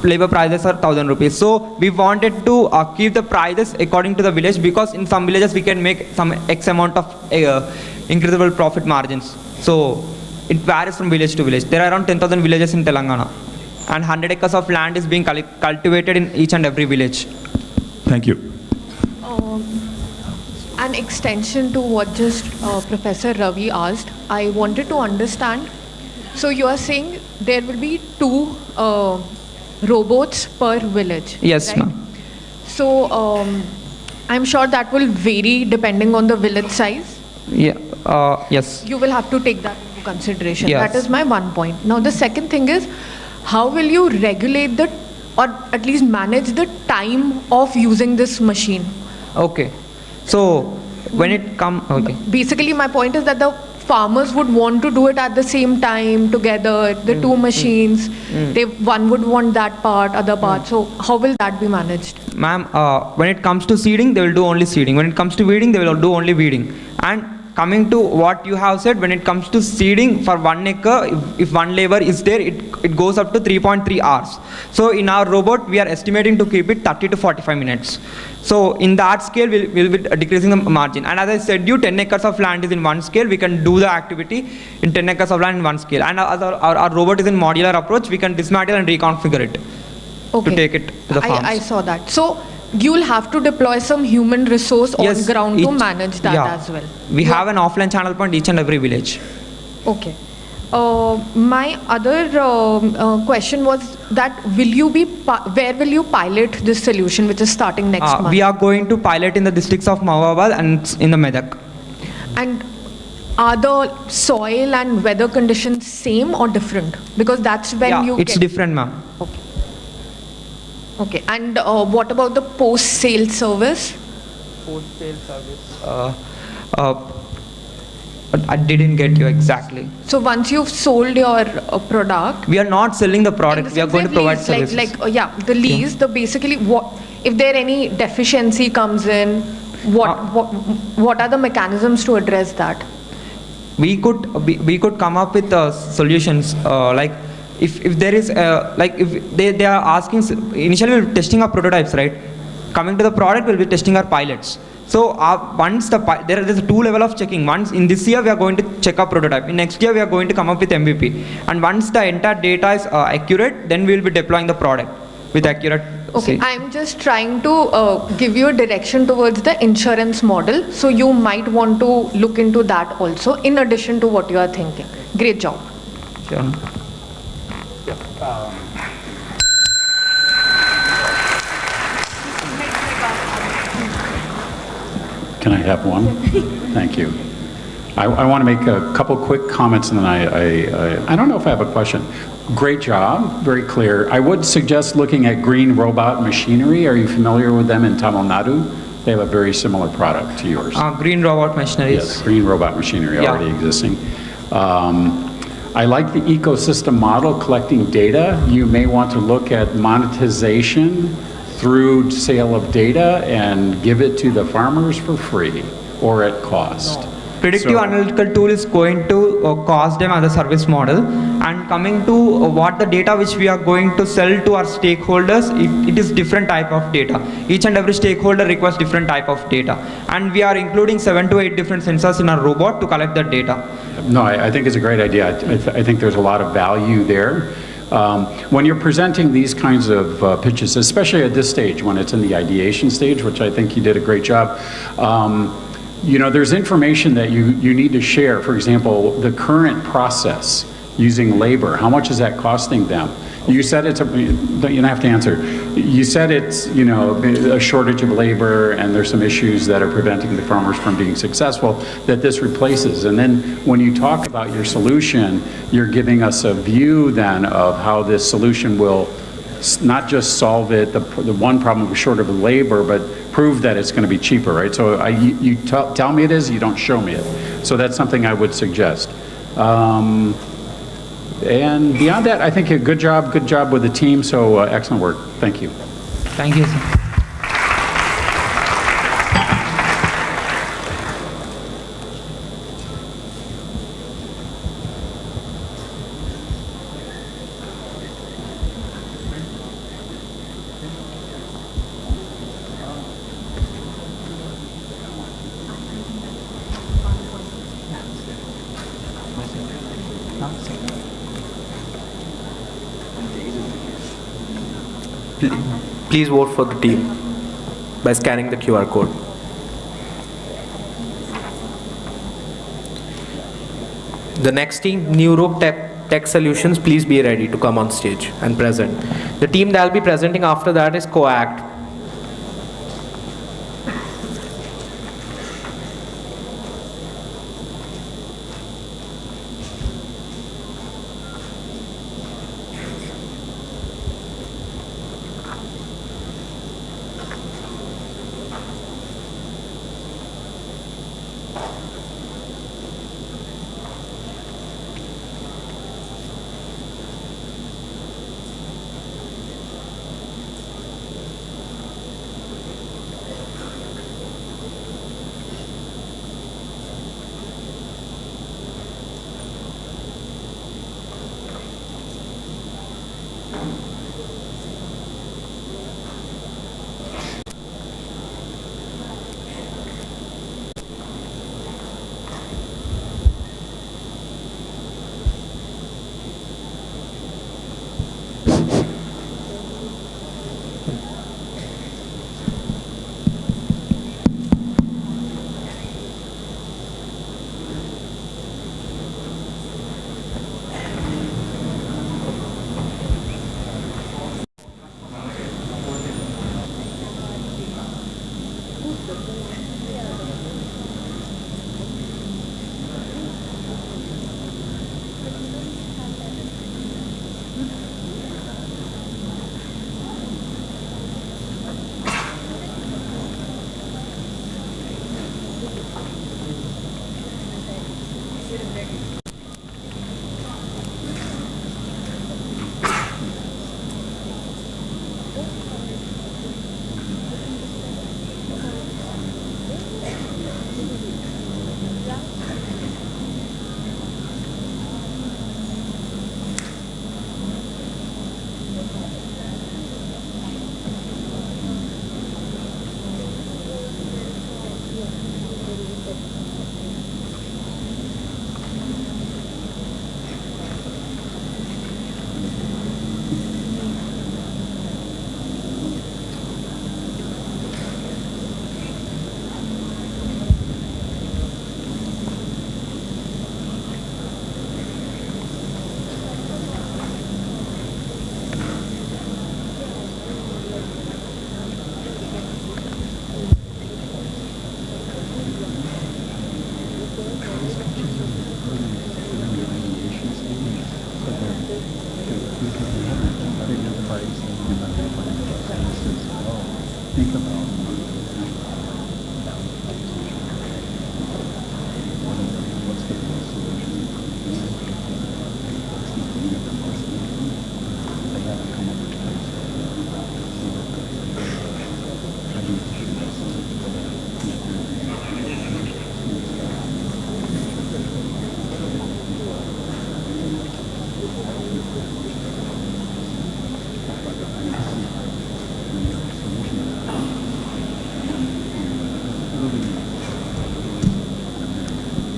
labor prices are 1,000 rupees. So we wanted to keep the prices according to the village, because in some villages we can make some X amount of incredible profit margins. So it varies from village to village. There are around 10,000 villages in Telangana, and 100 acres of land is being cultivated in each and every village. Thank you. An extension to what just Professor Ravi asked, I wanted to understand. So you are saying there will be 2 robots per village. Yes, right? ma'am. So I'm sure that will vary depending on the village size. Yeah. Yes. You will have to take that into consideration. Yes. That is my one point. Now the second thing is, how will you regulate the, or at least manage the time of using this machine? Okay. So when it comes, okay. Basically, my point is that the farmers would want to do it at the same time together, the 2 machines. One would want that part, other part. So how will that be managed? Ma'am, when it comes to seeding, they will do only seeding. When it comes to weeding, they will do only weeding. And coming to what you have said, when it comes to seeding for 1 acre, if one labor is there, it goes up to 3.3 hours. So in our robot, we are estimating to keep it 30 to 45 minutes. So in that scale, we'll be decreasing the margin. And as I said, 10 acres of land is in one scale. We can do the activity in 10 acres of land in one scale. And our robot is in modular approach. We can dismantle and reconfigure it to take it to the farms. I saw that. So you'll have to deploy some human resource on ground to manage that as well. We have an offline channel point each and every village. Okay. My other question was that where will you pilot this solution, which is starting next month? We are going to pilot in the districts of Mahbubabad and in the Medak. And are the soil and weather conditions same or different? Because that's when it's different, ma'am. Okay. Okay. And what about the post-sale service? Post-sale service. I didn't get you exactly. So once you've sold your product, we are not selling the product. We are going to provide services. The lease. The basically, what if there any deficiency comes in? What are the mechanisms to address that? We could come up with solutions like if there is like if they are asking initially we're testing our prototypes, right? Coming to the product, we'll be testing our pilots. So once there is a 2 level of checking. Once in this year we are going to check our prototype. In next year we are going to come up with MVP. And once the entire data is accurate, then we will be deploying the product with accurate. Okay, I'm just trying to give you a direction towards the insurance model. So you might want to look into that also, in addition to what you are thinking. Great job. Sure. Can I have one? Thank you. I want to make a couple quick comments, and then I don't know if I have a question. Great job, very clear. I would suggest looking at Green Robot Machinery. Are you familiar with them in Tamil Nadu? They have a very similar product to yours. Green Robot Machinery. Yes, Green Robot Machinery, already existing. I like the ecosystem model, collecting data. You may want to look at monetization through sale of data and give it to the farmers for free or at cost. Predictive analytical tool is going to cost them as a service model, and coming to what the data which we are going to sell to our stakeholders, it is different type of data. Each and every stakeholder requires different type of data, and we are including 7 to 8 different sensors in our robot to collect that data. No, I think it's a great idea. I think there's a lot of value there. When you're presenting these kinds of pitches, especially at this stage, when it's in the ideation stage, which I think you did a great job, you know, there's information that you need to share. For example, the current process using labor, how much is that costing them? You said it's you don't have to answer. You said it's, you know, a shortage of labor and there's some issues that are preventing the farmers from being successful that this replaces. And then when you talk about your solution, you're giving us a view then of how this solution will not just solve it, the one problem of shortage of labor, but prove that it's going to be cheaper, right? So you tell me it is, you don't show me it. So that's something I would suggest. And beyond that, I think a good job with the team. So excellent work. Thank you. Thank you, sir. Please vote for the team by scanning the QR code. The next team, Neuro Tech Solutions, please be ready to come on stage and present. The team that will be presenting after that is Coact.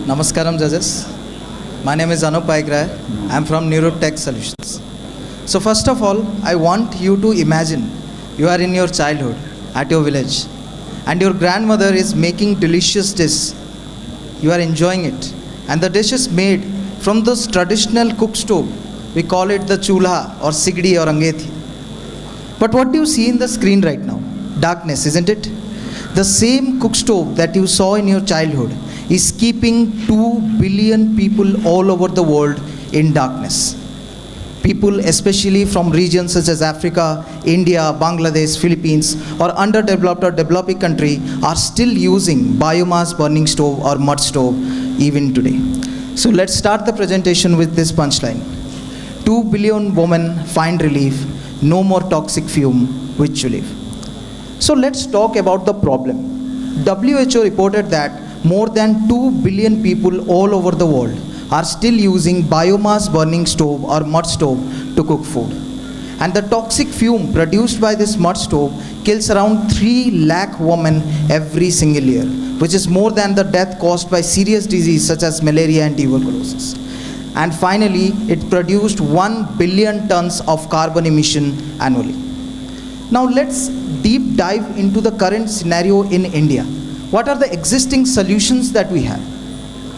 Namaskaram judges. My name is Anup Paikra. I am from Neuro Tech Solutions. So first of all, I want you to imagine you are in your childhood at your village and your grandmother is making delicious dish. You are enjoying it and the dish is made from this traditional cook stove. We call it the chulha or sigdi or angethi. But what do you see in the screen right now? Darkness, isn't it? The same cook stove that you saw in your childhood is keeping 2 billion people all over the world in darkness. People especially from regions such as Africa, India, Bangladesh, Philippines or underdeveloped or developing country are still using biomass burning stove or mud stove even today. So let's start the presentation with this punchline. 2 billion women find relief, no more toxic fume with Chuliv. So let's talk about the problem. WHO reported that more than 2 billion people all over the world are still using biomass burning stove or mud stove to cook food. And the toxic fume produced by this mud stove kills around 3 lakh women every single year, which is more than the death caused by serious disease such as malaria and tuberculosis. And finally, it produced 1 billion tons of carbon emission annually. Now let's deep dive into the current scenario in India. What are the existing solutions that we have?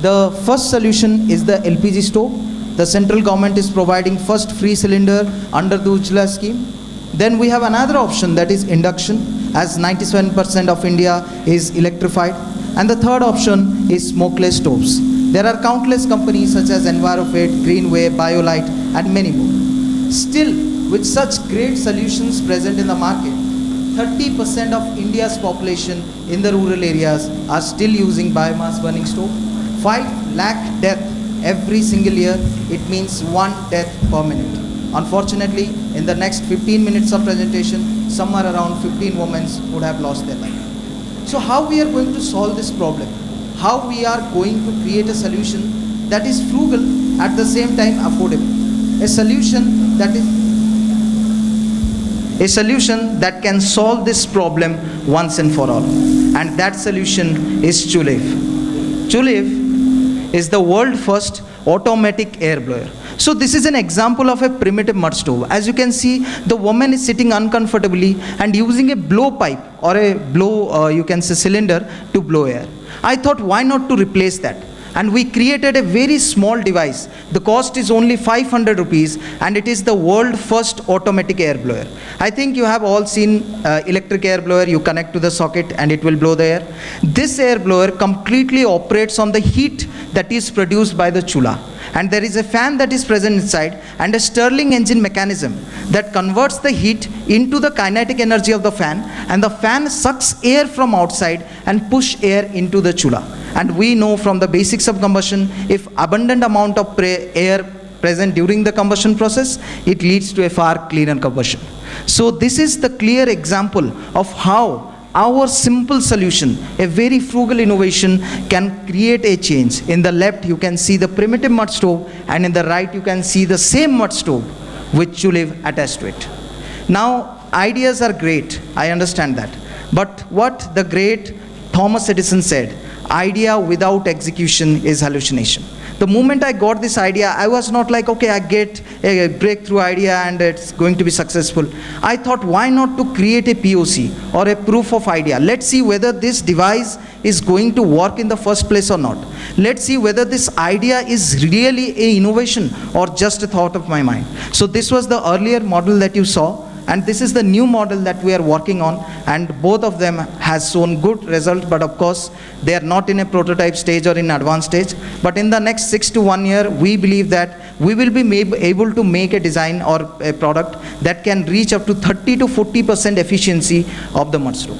The first solution is the LPG stove. The central government is providing first free cylinder under the Ujjwala scheme. Then we have another option, that is induction, as 97% of India is electrified. And the third option is smokeless stoves. There are countless companies such as EnviroFit, Greenway, BioLite and many more. Still, with such great solutions present in the market, 30% of India's population in the rural areas are still using biomass burning stove. 5 lakh death every single year, it means 1 death per minute. Unfortunately, in the next 15 minutes of presentation, somewhere around 15 women would have lost their life. So how we are going to solve this problem? How we are going to create a solution that is frugal at the same time affordable? A solution that can solve this problem once and for all. And that solution is Chuliv. Chuliv is the world first automatic air blower. So this is an example of a primitive mud stove. As you can see, the woman is sitting uncomfortably and using a blow pipe or a blow, you can say cylinder to blow air. I thought why not to replace that? And we created a very small device. The cost is only 500 rupees and it is the world first automatic air blower. I think you have all seen electric air blower. You connect to the socket and it will blow the air. This air blower completely operates on the heat that is produced by the chula. And there is a fan that is present inside and a Stirling engine mechanism that converts the heat into the kinetic energy of the fan, and the fan sucks air from outside and push air into the chula. And we know from the basics of combustion, if abundant amount of air present during the combustion process, it leads to a far cleaner combustion. So this is the clear example of how our simple solution, a very frugal innovation, can create a change. In the left you can see the primitive mud stove, and in the right you can see the same mud stove with Chuliv attached to it. Now ideas are great, I understand that. But what the great Thomas Edison said, idea without execution is hallucination. The moment I got this idea, I was not like, okay, I get a breakthrough idea and it's going to be successful. I thought, why not to create a POC or a proof of idea? Let's see whether this device is going to work in the first place or not. Let's see whether this idea is really an innovation or just a thought of my mind. So this was the earlier model that you saw. And this is the new model that we are working on, and both of them has shown good result, but of course they are not in a prototype stage or in advanced stage. But in the next 6 to 1 year, we believe that we will be able to make a design or a product that can reach up to 30 to 40% efficiency of the mud stove.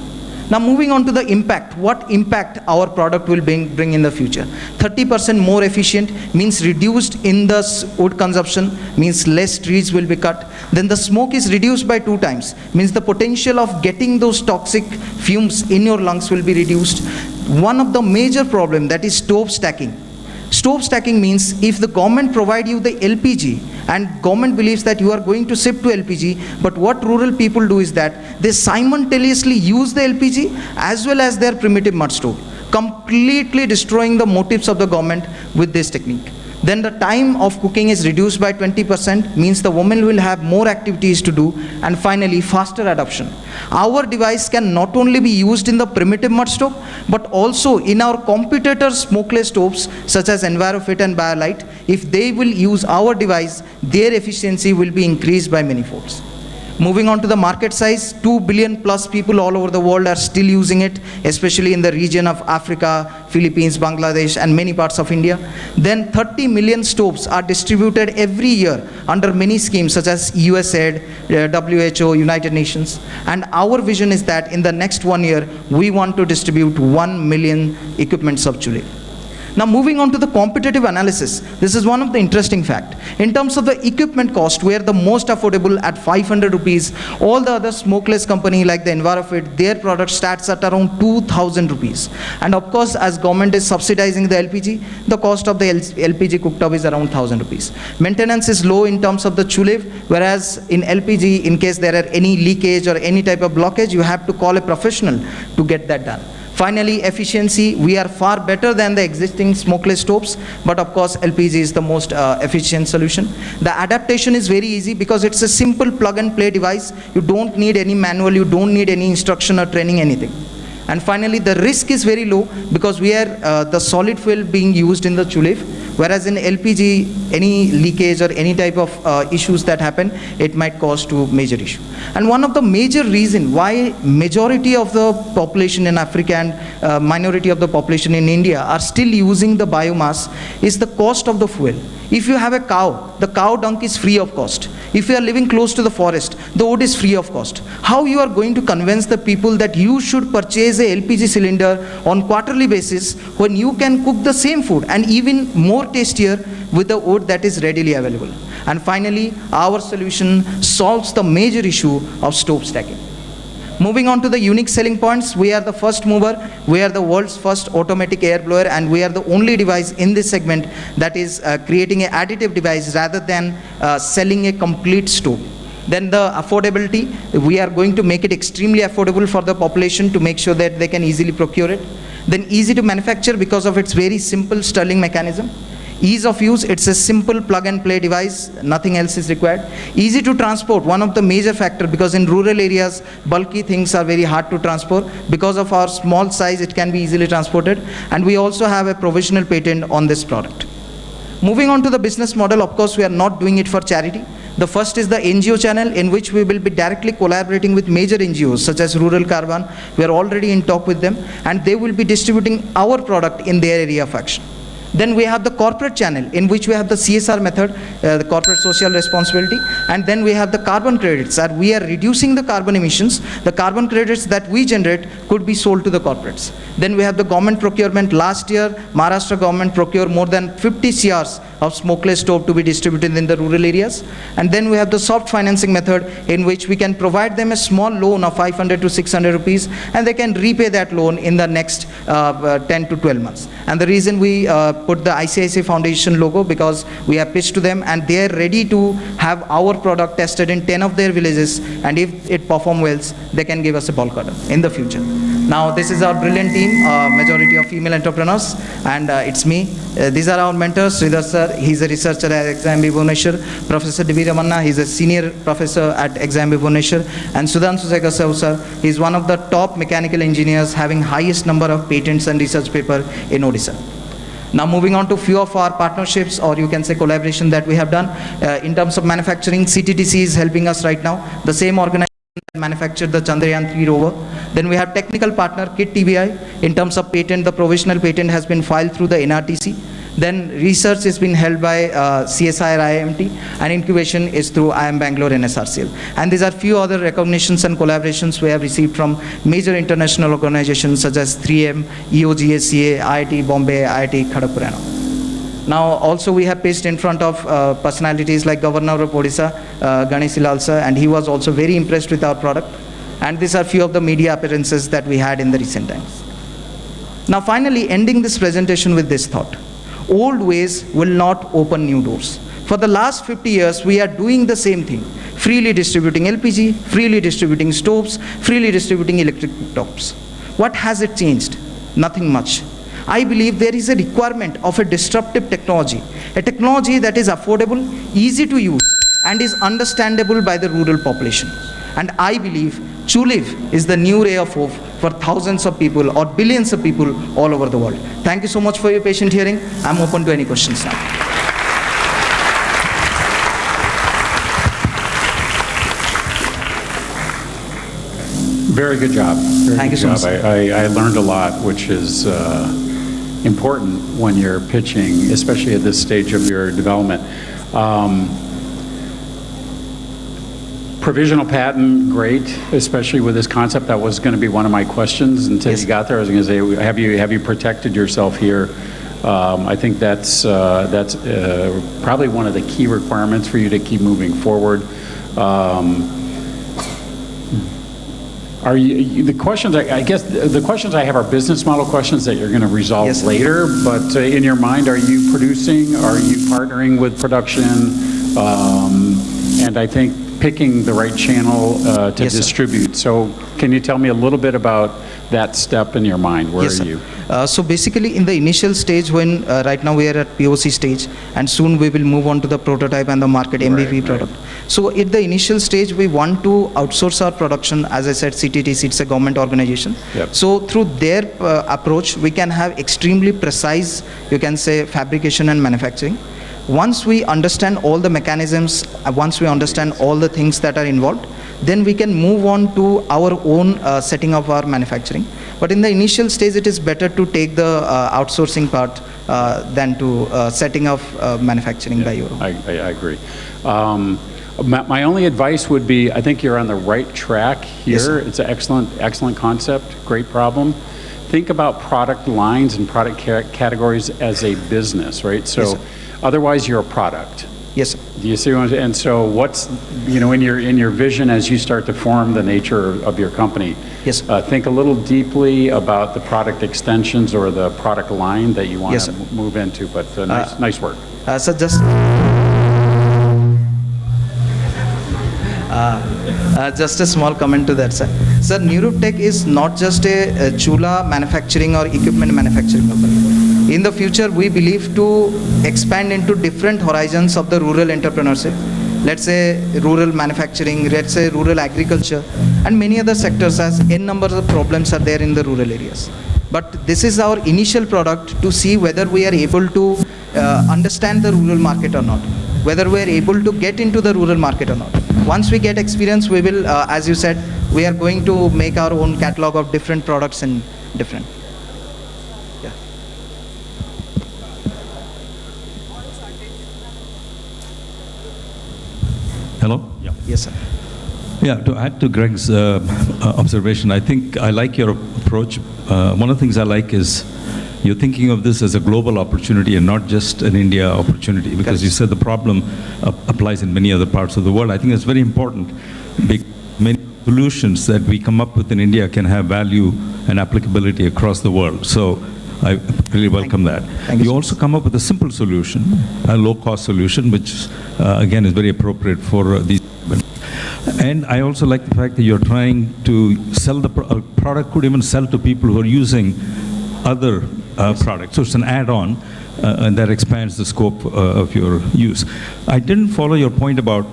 Now moving on to the impact, what impact our product will bring in the future. 30% more efficient means reduced in the wood consumption, means less trees will be cut. Then the smoke is reduced by 2 times, means the potential of getting those toxic fumes in your lungs will be reduced. One of the major problem, that is stove stacking. Stove stacking means if the government provide you the LPG and government believes that you are going to shift to LPG, but what rural people do is that they simultaneously use the LPG as well as their primitive mud stove. completely destroying the motives of the government with this technique. Then the time of cooking is reduced by 20%, means the woman will have more activities to do, and finally faster adoption. Our device can not only be used in the primitive mud stove, but also in our competitors' smokeless stoves such as EnviroFit and BioLite. If they will use our device, their efficiency will be increased by many folds. Moving on to the market size, 2 billion plus people all over the world are still using it, especially in the region of Africa, Philippines, Bangladesh, and many parts of India. Then 30 million stoves are distributed every year under many schemes such as USAID, WHO, United Nations. And our vision is that in the next 1 year, we want to distribute 1 million equipments of Chule. Now moving on to the competitive analysis, this is one of the interesting fact. In terms of the equipment cost, we are the most affordable at 500 rupees. All the other smokeless company like the EnviroFit, their product starts at around 2000 rupees. And of course, as government is subsidizing the LPG, the cost of the LPG cooktop is around 1000 rupees. Maintenance is low in terms of the Chule, whereas in LPG, in case there are any leakage or any type of blockage, you have to call a professional to get that done. Finally, efficiency, we are far better than the existing smokeless stoves, but of course LPG is the most efficient solution. The adaptation is very easy because it's a simple plug and play device. You don't need any manual, you don't need any instruction or training, anything. And finally, the risk is very low because we are the solid fuel being used in the Chule, whereas in LPG, any leakage or any type of issues that happen, it might cause to major issue. And one of the major reason why majority of the population in Africa and minority of the population in India are still using the biomass is the cost of the fuel. If you have a cow, the cow dung is free of cost. If you are living close to the forest, the wood is free of cost. How you are going to convince the people that you should purchase a LPG cylinder on quarterly basis when you can cook the same food and even more tastier with the wood that is readily available? And finally, our solution solves the major issue of stove stacking. Moving on to the unique selling points, we are the first mover, we are the world's first automatic air blower, and we are the only device in this segment that is creating an additive device rather than selling a complete stove. Then the affordability, we are going to make it extremely affordable for the population to make sure that they can easily procure it. Then easy to manufacture because of its very simple Stirling mechanism. Ease of use, it's a simple plug and play device, nothing else is required. Easy to transport, one of the major factor, because in rural areas, bulky things are very hard to transport. Because of our small size, it can be easily transported. And we also have a provisional patent on this product. Moving on to the business model, of course, we are not doing it for charity. The first is the NGO channel, in which we will be directly collaborating with major NGOs such as Rural Carbon. We are already in talk with them, and they will be distributing our product in their area of action. Then we have the corporate channel, in which we have the CSR method, the corporate social responsibility, and then we have the carbon credits, that we are reducing the carbon emissions. The carbon credits that we generate could be sold to the corporates. Then we have the government procurement. Last year, Maharashtra government procured more than 50 CRs of smokeless stove to be distributed in the rural areas. And then we have the soft financing method, in which we can provide them a small loan of 500 to 600 rupees, and they can repay that loan in the next 10 to 12 months. And the reason we put the ICICI Foundation logo, because we have pitched to them and they are ready to have our product tested in 10 of their villages, and if it performs well, they can give us a bulk order in the future. Now this is our brilliant team, majority of female entrepreneurs, and it's me. These are our mentors. Sridhar sir, he's a researcher at XIMB Bhubaneswar. Professor D.V. Ramanna, he's a senior professor at XIMB Bhubaneswar. And Sudhanshu Sekhar sir, he's one of the top mechanical engineers having highest number of patents and research paper in Odisha. Now moving on to few of our partnerships, or you can say collaboration, that we have done. In terms of manufacturing, CTTC is helping us right now. The same organization that manufactured the Chandrayaan 3 rover. Then we have technical partner KIT TBI. In terms of patent, the provisional patent has been filed through the NRTC. Then research is being held by CSIR IIMT, and incubation is through IIM Bangalore and SRCL. And these are few other recognitions and collaborations we have received from major international organizations such as 3M, EOGSCA, IIT Bombay, IIT Kharagpur. Now also we have placed in front of personalities like Governor of Odisha, Ganesh Lal sir, and he was also very impressed with our product. And these are few of the media appearances that we had in the recent times. Now finally, ending this presentation with this thought. Old ways will not open new doors. For the last 50 years, we are doing the same thing. Freely distributing LPG, freely distributing stoves, freely distributing electric cooktops. What has it changed? Nothing much. I believe there is a requirement of a disruptive technology, a technology that is affordable, easy to use, and is understandable by the rural population. And I believe Chuliv is the new ray of hope for thousands of people or billions of people all over the world. Thank you so much for your patient hearing. I'm open to any questions now. Very good job. Thank you so much. I learned a lot, which is important when you're pitching, especially at this stage of your development. Provisional patent, great, especially with this concept. That was going to be one of my questions until you got there. I was going to say, have you protected yourself here? I think that's probably one of the key requirements for you to keep moving forward. Are you, the questions, I guess, the questions I have are business model questions that you're going to resolve later, but in your mind, are you producing, are you partnering with production, and I think picking the right channel to distribute. So can you tell me a little bit about that step in your mind? Where are you? So basically in the initial stage, when right now we are at POC stage, and soon we will move on to the prototype and the market MVP product. So at the initial stage, we want to outsource our production. As I said, CTTC, it's a government organization. So through their approach, we can have extremely precise, you can say, fabrication and manufacturing. Once we understand all the mechanisms, once we understand all the things that are involved, then we can move on to our own setting of our manufacturing. But in the initial stage, it is better to take the outsourcing part than to setting of manufacturing by your own. I agree. My only advice would be, I think you're on the right track here. It's an excellent concept, great problem. Think about product lines and product categories as a business, right? So otherwise you're a product. Yes, sir. Do you see what I'm saying? And so what's, you know, in your vision as you start to form the nature of your company, think a little deeply about the product extensions or the product line that you want to move into, but nice work. So just just a small comment to that, sir. Sir, Neuro Tech is not just a chula manufacturing or equipment manufacturing company. In the future, we believe to expand into different horizons of the rural entrepreneurship. Let's say rural manufacturing, let's say rural agriculture, and many other sectors, as n number of problems are there in the rural areas. But this is our initial product to see whether we are able to understand the rural market or not, whether we are able to get into the rural market or not. Once we get experience, we will, as you said, we are going to make our own catalog of different products and different. Hello? Yeah. Yes, sir. Yeah, to add to Greg's observation, I think I like your approach. One of the things I like is you're thinking of this as a global opportunity and not just an India opportunity, because you said the problem applies in many other parts of the world. I think it's very important. Many solutions that we come up with in India can have value and applicability across the world. So I really welcome that. You also come up with a simple solution, a low-cost solution, which again is very appropriate for these. And I also like the fact that you're trying to sell the product could even sell to people who are using other products. So it's an add-on and that expands the scope of your use. I didn't follow your point about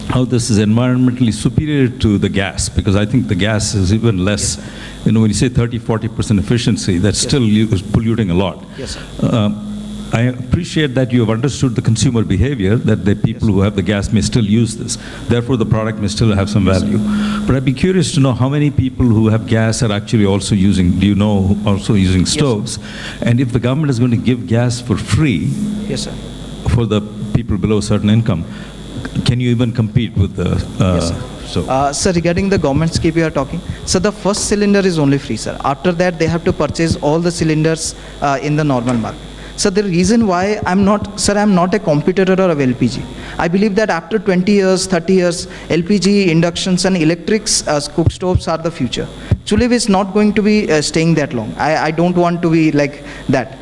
how this is environmentally superior to the gas, because I think the gas is even less. You know, when you say 30-40% efficiency, that's still polluting a lot. Yes, sir. I appreciate that you have understood the consumer behavior, that the people who have the gas may still use this. Therefore, the product may still have some value. But I'd be curious to know how many people who have gas are actually also using, do you know, also using stoves? And if the government is going to give gas for free for the people below a certain income, can you even compete with the Sir, regarding the government scheme you are talking, so the first cylinder is only free, sir. After that, they have to purchase all the cylinders in the normal market. So the reason why I'm not a competitor of LPG. I believe that after 20 years, 30 years, LPG, inductions and electrics cook stoves are the future. Chuliv is not going to be staying that long. I don't want to be like that.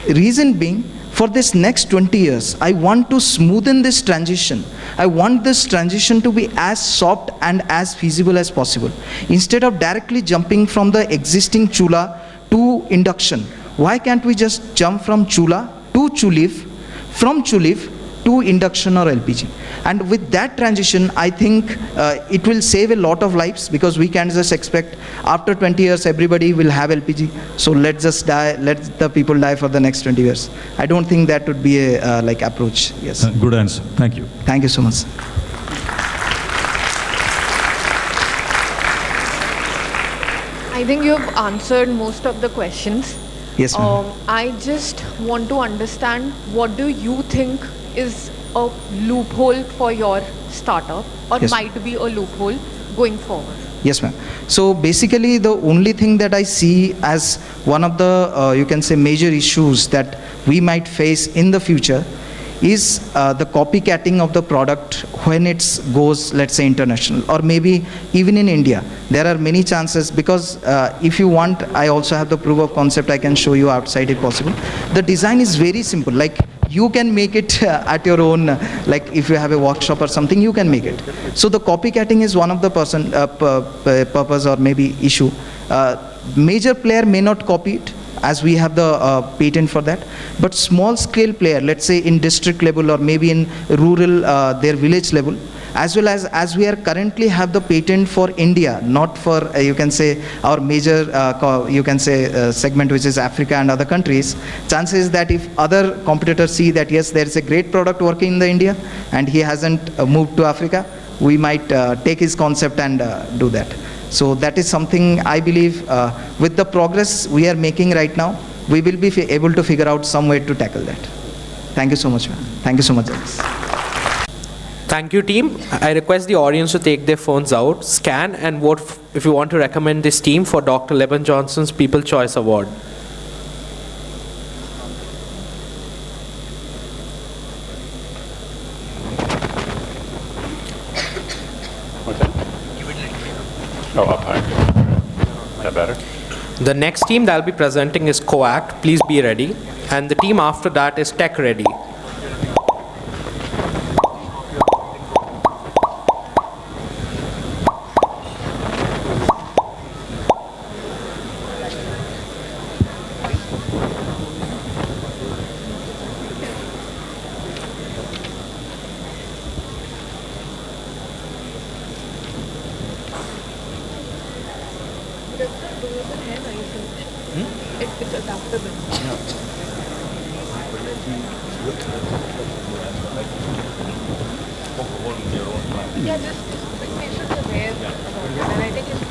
Reason being, for this next 20 years, I want to smoothen this transition. I want this transition to be as soft and as feasible as possible. Instead of directly jumping from the existing chula to induction. Why can't we just jump from chula to chulif, from chulif to induction or LPG? And with that transition, I think it will save a lot of lives, because we can't just expect after 20 years everybody will have LPG. So let's just die, let the people die for the next 20 years. I don't think that would be a like approach. Yes. Good answer. Thank you. Thank you so much. I think you've answered most of the questions. Yes, ma'am. I just want to understand, what do you think is a loophole for your startup, or Yes. might be a loophole going forward? Yes, ma'am. So basically, the only thing that I see as one of the, you can say, major issues that we might face in the future is the copycatting of the product when it goes, let's say, international, or maybe even in India. There are many chances, because if you want, I also have the proof of concept I can show you outside if possible. The design is very simple. Like, you can make it at your own, like if you have a workshop or something, you can make it. So the copycatting is one of the purpose or maybe issue. Major player may not copy it, as we have the patent for that. But small scale player, let's say in district level or maybe in rural, their village level, as well as we are currently have the patent for India, not for, you can say, our major, you can say, segment, which is Africa and other countries. Chances that if other competitors see that, yes, there is a great product working in the India and he hasn't moved to Africa, we might take his concept and do that. So that is something I believe with the progress we are making right now, we will be able to figure out some way to tackle that. Thank you so much, ma'am. Thank you so much, Alex. Thank you, team. I request the audience to take their phones out, scan, and vote if you want to recommend this team for Dr. Leben Johnson's People Choice Award. Oh, up high. Is that better? The next team that I'll be presenting is Coact. Please be ready. And the team after that is Tech Ready. It's adaptable. Yeah, just patients are aware about it, and I think it's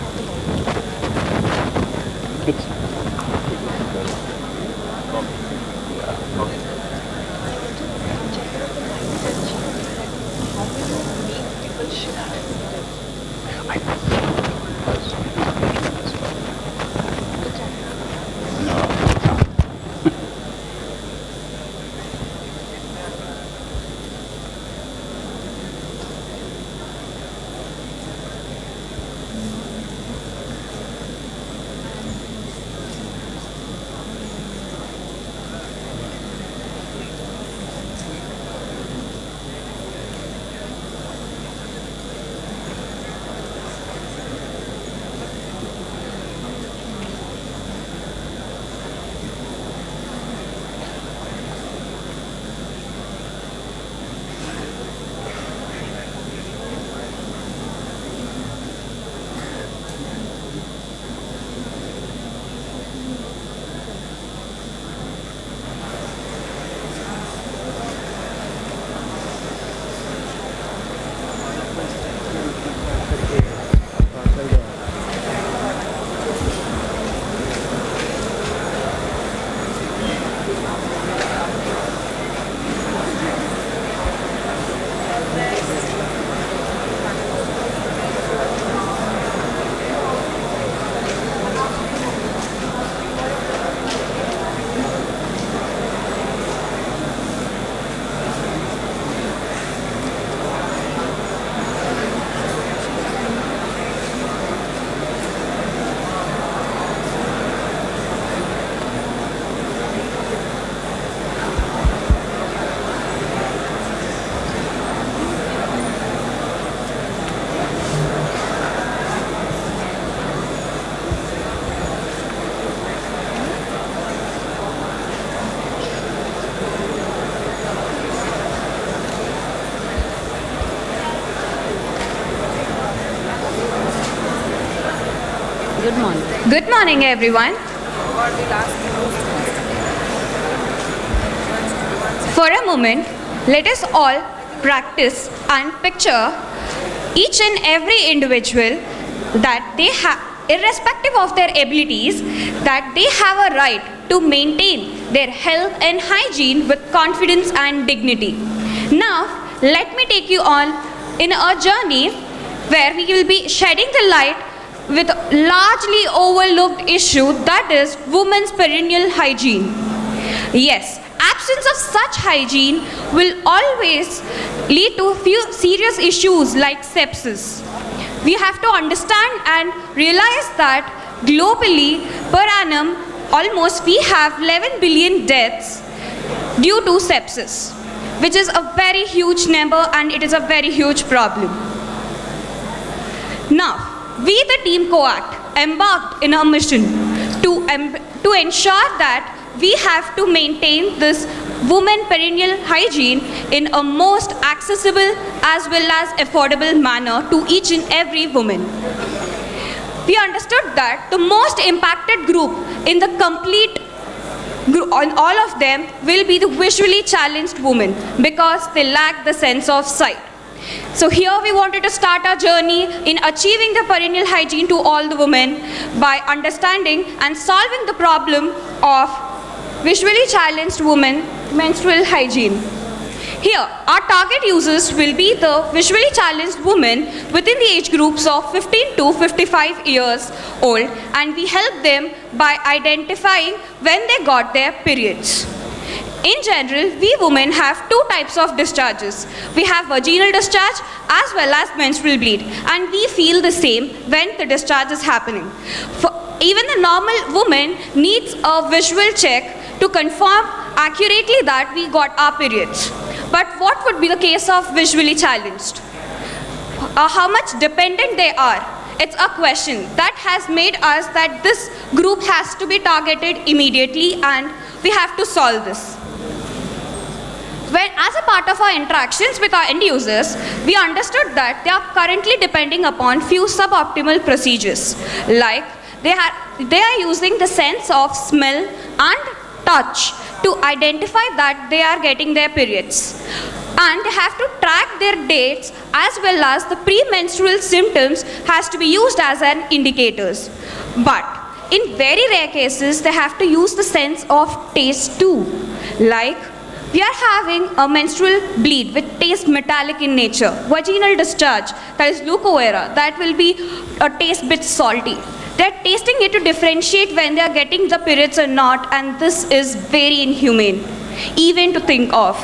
morning, everyone. For a moment, let us all practice and picture each and every individual that they have, irrespective of their abilities, that they have a right to maintain their health and hygiene with confidence and dignity. Now, let me take you on in a journey where we will be shedding the light with a largely overlooked issue, that is women's perennial hygiene. Yes, absence of such hygiene will always lead to few serious issues like sepsis. We have to understand and realize that globally per annum almost we have 11 billion deaths due to sepsis, which is a very huge number and it is a very huge problem. Now, we the team Coact embarked in a mission to ensure that we have to maintain this women perennial hygiene in a most accessible as well as affordable manner to each and every woman. We understood that the most impacted group in the complete group, on all of them, will be the visually challenged women because they lack the sense of sight. So here we wanted to start our journey in achieving the perennial hygiene to all the women by understanding and solving the problem of visually challenged women menstrual hygiene. Here, our target users will be the visually challenged women within the age groups of 15 to 55 years old, and we help them by identifying when they got their periods. In general, we women have two types of discharges. We have vaginal discharge as well as menstrual bleed, and we feel the same when the discharge is happening. Even the normal woman needs a visual check to confirm accurately that we got our periods. But what would be the case of visually challenged? How much dependent they are? It's a question that has made us that this group has to be targeted immediately and we have to solve this. When, as a part of our interactions with our end users, we understood that they are currently depending upon few suboptimal procedures, like they are using the sense of smell and touch to identify that they are getting their periods, and they have to track their dates as well as the premenstrual symptoms has to be used as an indicators. But in very rare cases, they have to use the sense of taste too, like we are having a menstrual bleed which tastes metallic in nature, vaginal discharge, that is leucovera, that will be a taste bit salty. They're tasting it to differentiate when they are getting the periods or not, and this is very inhumane, even to think of.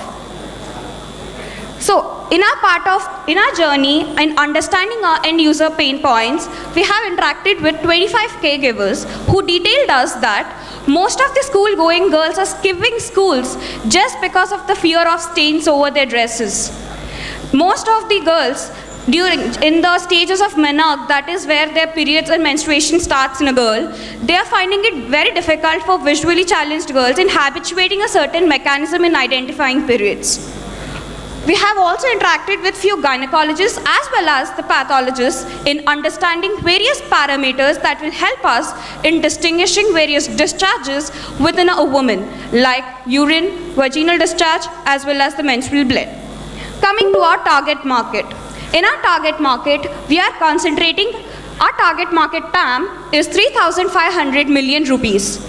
So, in our journey in understanding our end user pain points, we have interacted with 25 caregivers who detailed us that most of the school-going girls are skipping schools just because of the fear of stains over their dresses. Most of the girls in the stages of menarche, that is where their periods and menstruation starts in a girl, they are finding it very difficult for visually challenged girls in habituating a certain mechanism in identifying periods. We have also interacted with few gynecologists as well as the pathologists in understanding various parameters that will help us in distinguishing various discharges within a woman, like urine, vaginal discharge, as well as the menstrual bleed. Coming to our target market. In our target market, we are concentrating, our target market TAM is 3,500 million rupees.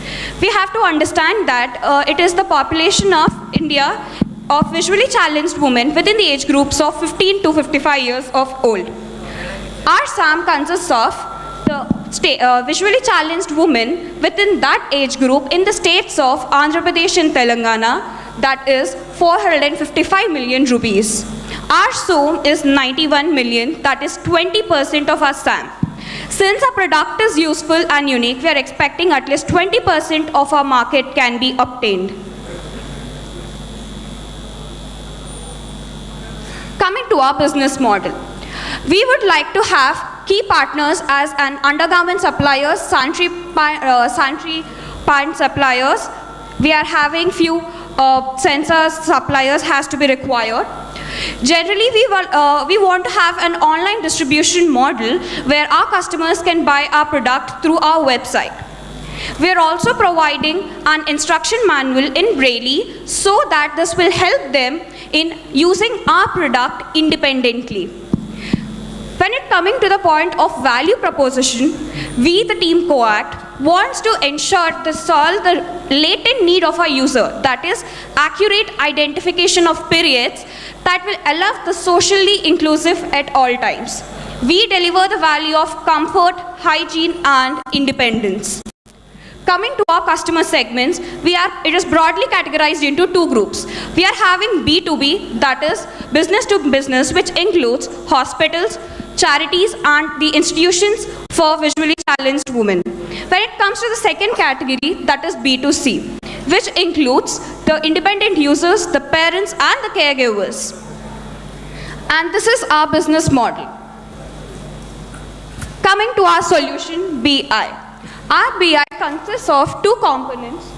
We have to understand that it is the population of India of visually challenged women within the age groups of 15 to 55 years of old. Our SAM consists of the visually challenged women within that age group in the states of Andhra Pradesh and Telangana, that is 455 million rupees. Our SOM is 91 million, that is 20% of our SAM. Since our product is useful and unique, we are expecting at least 20% of our market can be obtained. Coming to our business model. We would like to have key partners as an undergarment suppliers, sanitary pant suppliers. We are having few sensor suppliers has to be required. Generally, we want to have an online distribution model where our customers can buy our product through our website. We are also providing an instruction manual in Braille so that this will help them in using our product independently. When it coming to the point of value proposition, we, the team Coact, wants to ensure to solve the latent need of our user, that is accurate identification of periods that will allow the socially inclusive at all times. We deliver the value of comfort, hygiene and independence. Coming to our customer segments, it is broadly categorized into two groups. We are having B2B, that is business to business, which includes hospitals, charities and the institutions for visually challenged women. When it comes to the second category, that is B2C, which includes the independent users, the parents and the caregivers. And this is our business model. Coming to our solution, BI. Our BI consists of two components.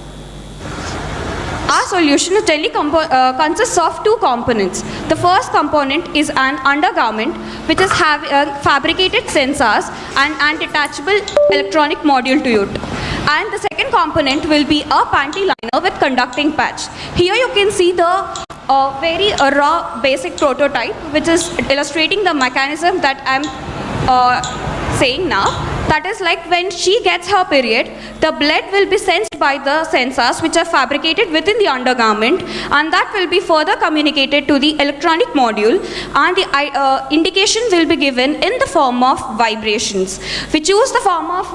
Our solution consists of two components. The first component is an undergarment, which is fabricated sensors and an detachable electronic module to it. And the second component will be a panty liner with conducting patch. Here you can see the very raw basic prototype, which is illustrating the mechanism that I'm saying now. That is like when she gets her period, the blood will be sensed by the sensors which are fabricated within the undergarment, and that will be further communicated to the electronic module, and the indication will be given in the form of vibrations. We choose the form of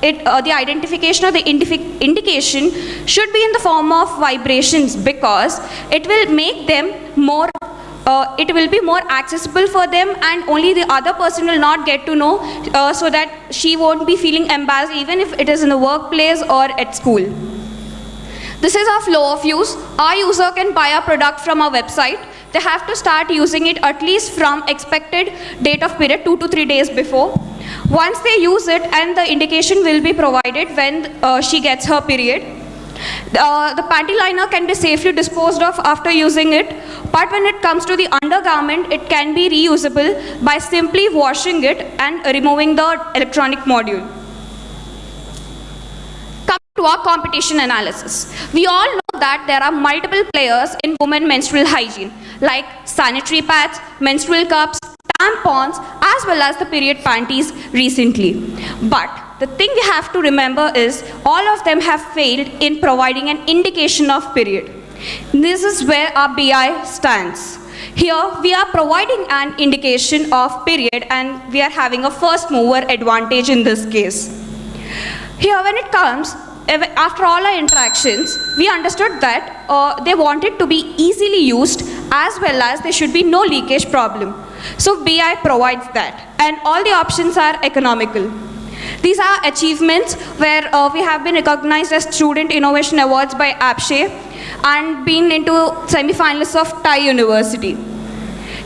the identification or the indication should be in the form of vibrations, because it will make them more it will be more accessible for them, and only the other person will not get to know, so that she won't be feeling embarrassed even if it is in the workplace or at school. This is our flow of use. Our user can buy a product from our website. They have to start using it at least from expected date of period 2 to 3 days before. Once they use it, and the indication will be provided when she gets her period. The panty liner can be safely disposed of after using it, but when it comes to the undergarment, it can be reusable by simply washing it and removing the electronic module. Coming to our competition analysis. We all know that there are multiple players in women menstrual hygiene, like sanitary pads, menstrual cups, tampons, as well as the period panties recently. But the thing we have to remember is all of them have failed in providing an indication of period. This is where our BI stands. Here we are providing an indication of period, and we are having a first mover advantage in this case. Here when it comes, after all our interactions, we understood that they wanted to be easily used, as well as there should be no leakage problem. So BI provides that, and all the options are economical. These are achievements where we have been recognized as Student Innovation Awards by APSHE and been into semi-finalists of Thai University.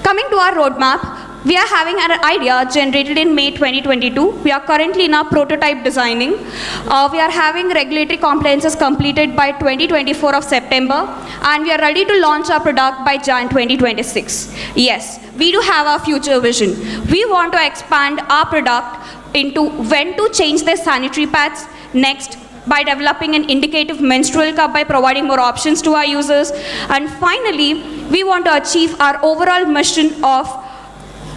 Coming to our roadmap, we are having an idea generated in May 2022. We are currently in our prototype designing. We are having regulatory compliances completed by 2024 of September, and we are ready to launch our product by Jan 2026. Yes, we do have our future vision. We want to expand our product into when to change their sanitary pads, next by developing an indicative menstrual cup by providing more options to our users, and finally we want to achieve our overall mission of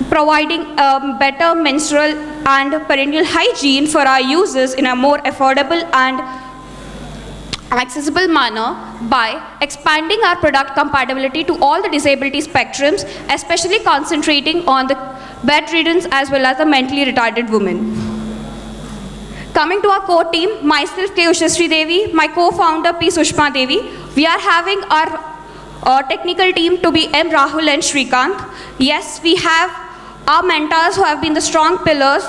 providing better menstrual and perennial hygiene for our users in a more affordable and accessible manner by expanding our product compatibility to all the disability spectrums, especially concentrating on the bedridden as well as the mentally retarded women. Coming to our core team, myself K. Ushasri Devi, my co-founder P. Sushma Devi. We are having our technical team to be M. Rahul and Shrikant. Yes, we have our mentors who have been the strong pillars,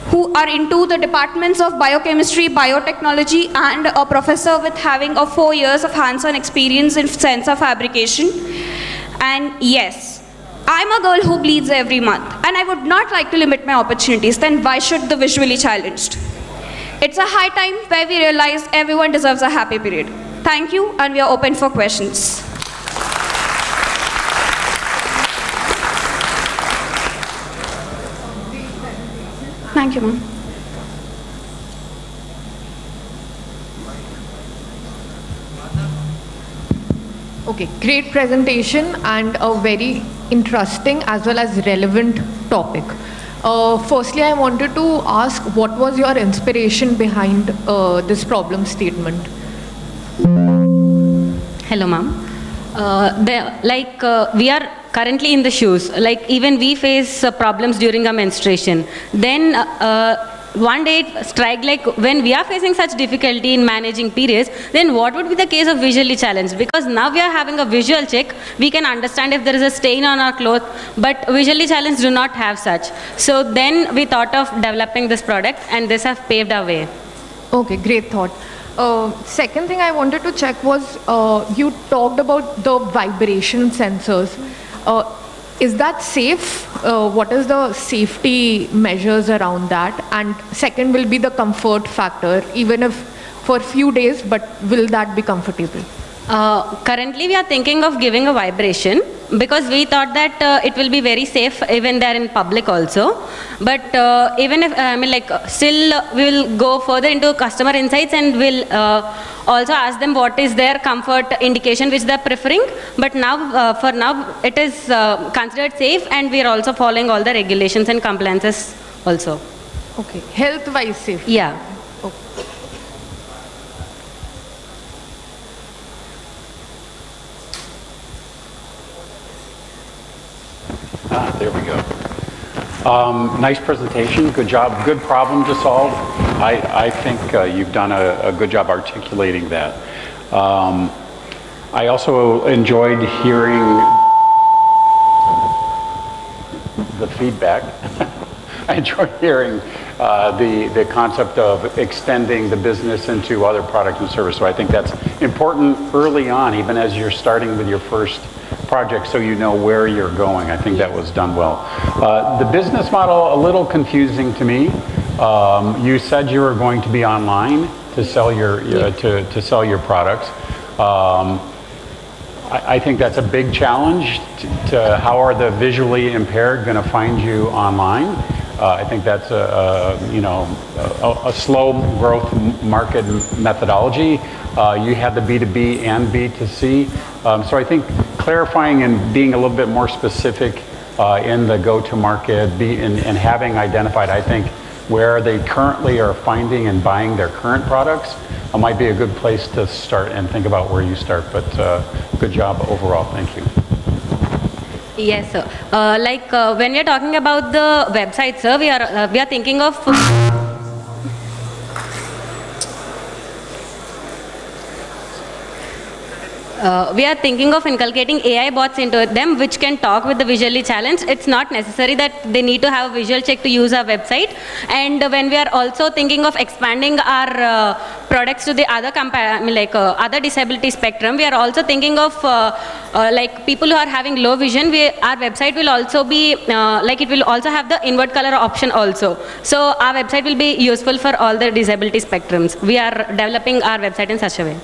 who are into the departments of biochemistry, biotechnology, and a professor with having 4 years of hands-on experience in sensor fabrication. And yes, I'm a girl who bleeds every month, and I would not like to limit my opportunities. Then why should the visually challenged? It's a high time where we realize everyone deserves a happy period. Thank you, and we are open for questions. Thank you, ma'am. Okay, great presentation and a very interesting as well as relevant topic. Firstly, I wanted to ask what was your inspiration behind this problem statement? Hello, ma'am. We are currently in the shoes. Like even we face problems during our menstruation. Then one day it strike like when we are facing such difficulty in managing periods, then what would be the case of visually challenged? Because now we are having a visual check, we can understand if there is a stain on our clothes, but visually challenged do not have such. So then we thought of developing this product and this has paved our way. Okay, great thought. Second thing I wanted to check was you talked about the vibration sensors. Is that safe? What is the safety measures around that? And second will be the comfort factor, even if for a few days, but will that be comfortable? Currently, we are thinking of giving a vibration because we thought that it will be very safe even there in public also. But even if, still we will go further into customer insights and we'll also ask them what is their comfort indication which they are preferring. But now, for now, it is considered safe and we are also following all the regulations and compliances also. Okay, health-wise safe? Yeah. Okay. There we go. Nice presentation. Good job. Good problem to solve. I think you've done a good job articulating that. I also enjoyed hearing the feedback. I enjoyed hearing the concept of extending the business into other products and services. So I think that's important early on, even as you're starting with your first project, so you know where you're going. I think that was done well. The business model, a little confusing to me. You said you were going to be online to sell your to sell your products. I think that's a big challenge. To how are the visually impaired going to find you online? I think that's a slow growth market methodology. You had the B2B and B2C. So I think clarifying and being a little bit more specific in the go-to-market and having identified, I think, where they currently are finding and buying their current products might be a good place to start and think about where you start. But good job overall. Thank you. Yes, sir. When we are talking about the website, sir, we are thinking of inculcating AI bots into them which can talk with the visually challenged. It's not necessary that they need to have a visual check to use our website. And when we are also thinking of expanding our products to the other other disability spectrum, we are also thinking of people who are having low vision. Our website will also be it will also have the invert color option also. So our website will be useful for all the disability spectrums. We are developing our website in such a way.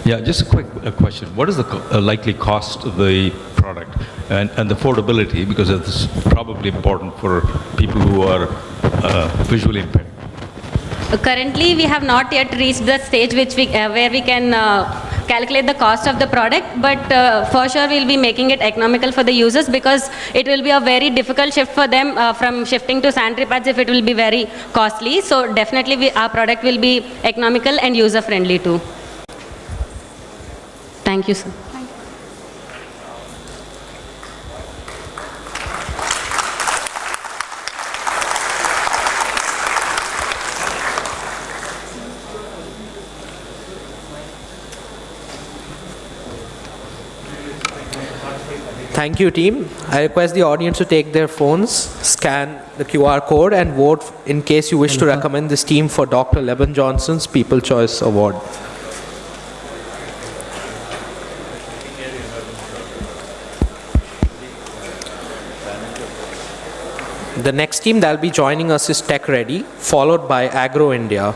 Yeah, just a quick question. What is the likely cost of the product and the affordability? Because it's probably important for people who are visually impaired. Currently, we have not yet reached the stage where we can calculate the cost of the product, but for sure we'll be making it economical for the users because it will be a very difficult shift for them from shifting to sanitary pads if it will be very costly. So definitely our product will be economical and user friendly too. Thank you, sir. Thank you, team. I request the audience to take their phones, scan the QR code, and vote in case you wish to recommend this team for Dr. Leben Johnson's People Choice Award. The next team that will be joining us is Tech Ready, followed by Agro India.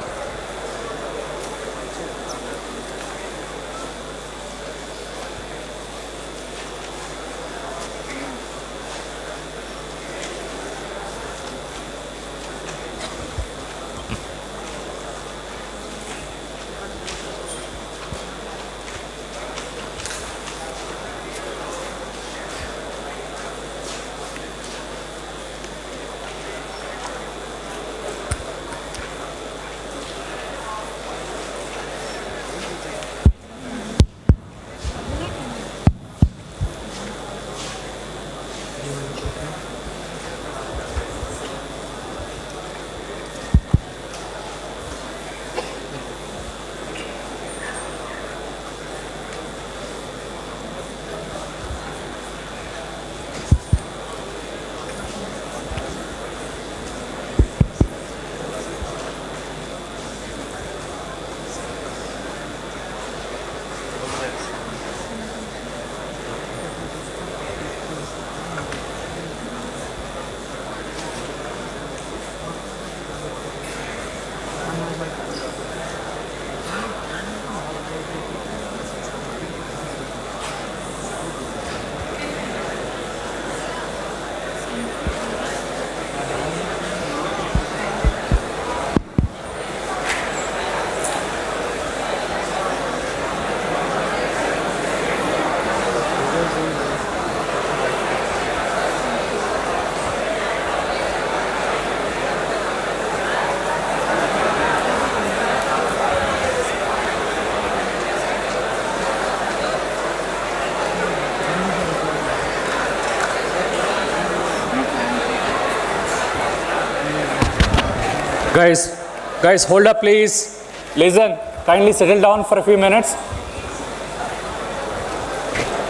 Guys, hold up please. Listen, kindly settle down for a few minutes.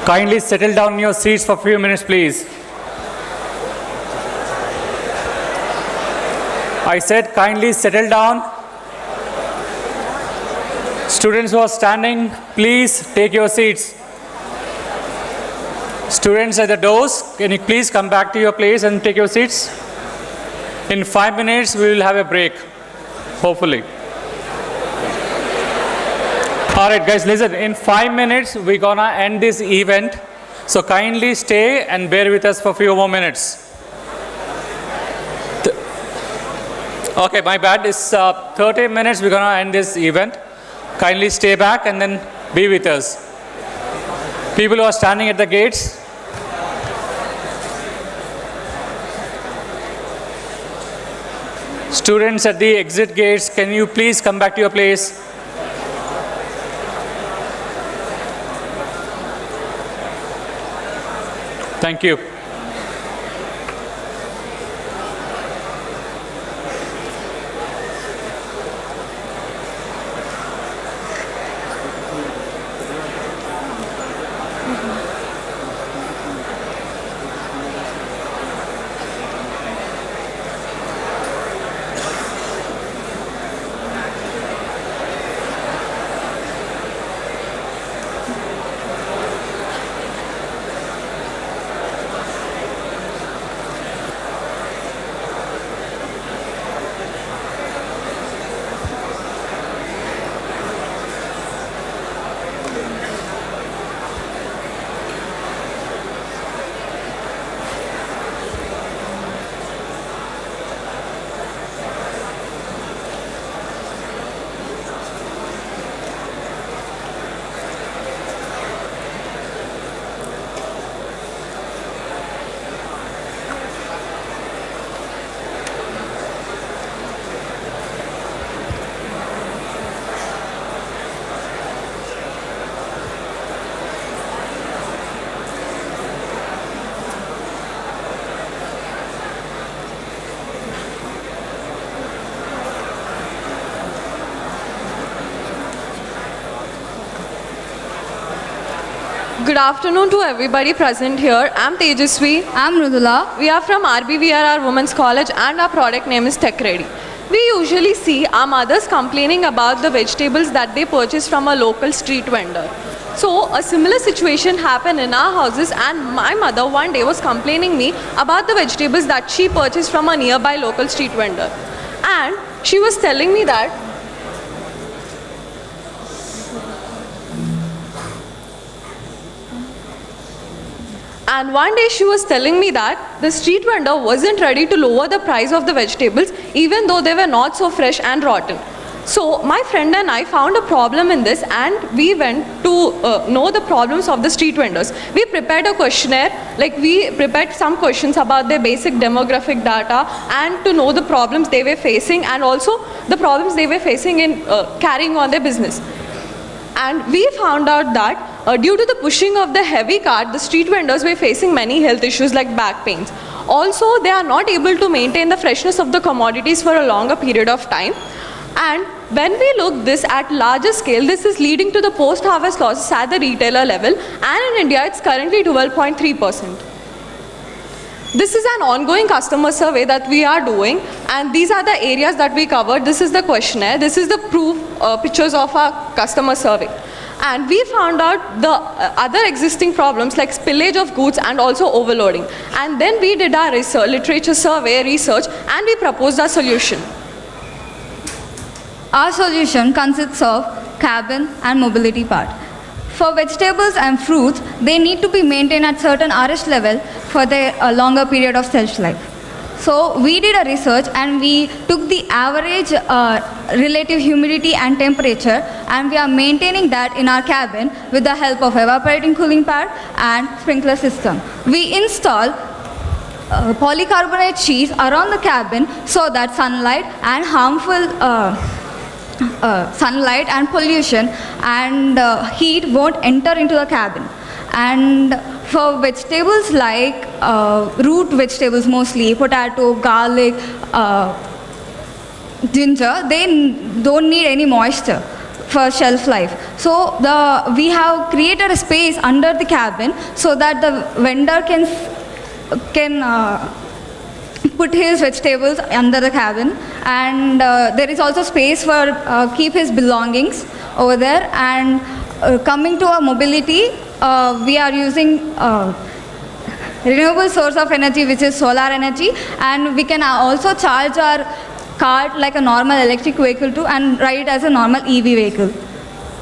Kindly settle down in your seats for a few minutes, please. I said kindly settle down. Students who are standing, please take your seats. Students at the doors, can you please come back to your place and take your seats? In 5 minutes, we will have a break, hopefully. All right, guys, listen. In 5 minutes, we're gonna end this event. So kindly stay and bear with us for a few more minutes. Okay, my bad. It's 30 minutes. We're gonna end this event. Kindly stay back and then be with us. People who are standing at the gates, students at the exit gates, can you please come back to your place? Thank you. Good afternoon to everybody present here. I'm Tejaswi. I'm Mrudula. We are from RBVRR Women's College and our product name is Tech Ready. We usually see our mothers complaining about the vegetables that they purchase from a local street vendor. So a similar situation happened in our houses and my mother one day was complaining me about the vegetables that she purchased from a nearby local street vendor. And she was telling me that And one day she was telling me that the street vendor wasn't ready to lower the price of the vegetables even though they were not so fresh and rotten. So my friend and I found a problem in this and we went to know the problems of the street vendors. We prepared a questionnaire, like we prepared some questions about their basic demographic data and to know the problems they were facing and also the problems they were facing in carrying on their business. And we found out that due to the pushing of the heavy cart, the street vendors were facing many health issues like back pains. Also, they are not able to maintain the freshness of the commodities for a longer period of time. And when we look this at larger scale, this is leading to the post-harvest losses at the retailer level. And in India, it's currently 12.3%. This is an ongoing customer survey that we are doing, and these are the areas that we covered. This is the questionnaire. This is the proof pictures of our customer survey. And we found out the other existing problems like spillage of goods and also overloading. And then we did our literature survey research and we proposed our solution. Our solution consists of cabin and mobility part. For vegetables and fruits, they need to be maintained at certain RH level for their longer period of shelf life. So we did a research and we took the average relative humidity and temperature and we are maintaining that in our cabin with the help of evaporating cooling pad and sprinkler system. We install polycarbonate sheets around the cabin so that sunlight and harmful sunlight and pollution and heat won't enter into the cabin. And for vegetables like root vegetables mostly, potato, garlic, ginger, they don't need any moisture for shelf life. So we have created a space under the cabin so that the vendor can put his vegetables under the cabin, and there is also space for keep his belongings over there. And coming to our mobility, we are using renewable source of energy, which is solar energy, and we can also charge our cart like a normal electric vehicle too and ride it as a normal EV vehicle.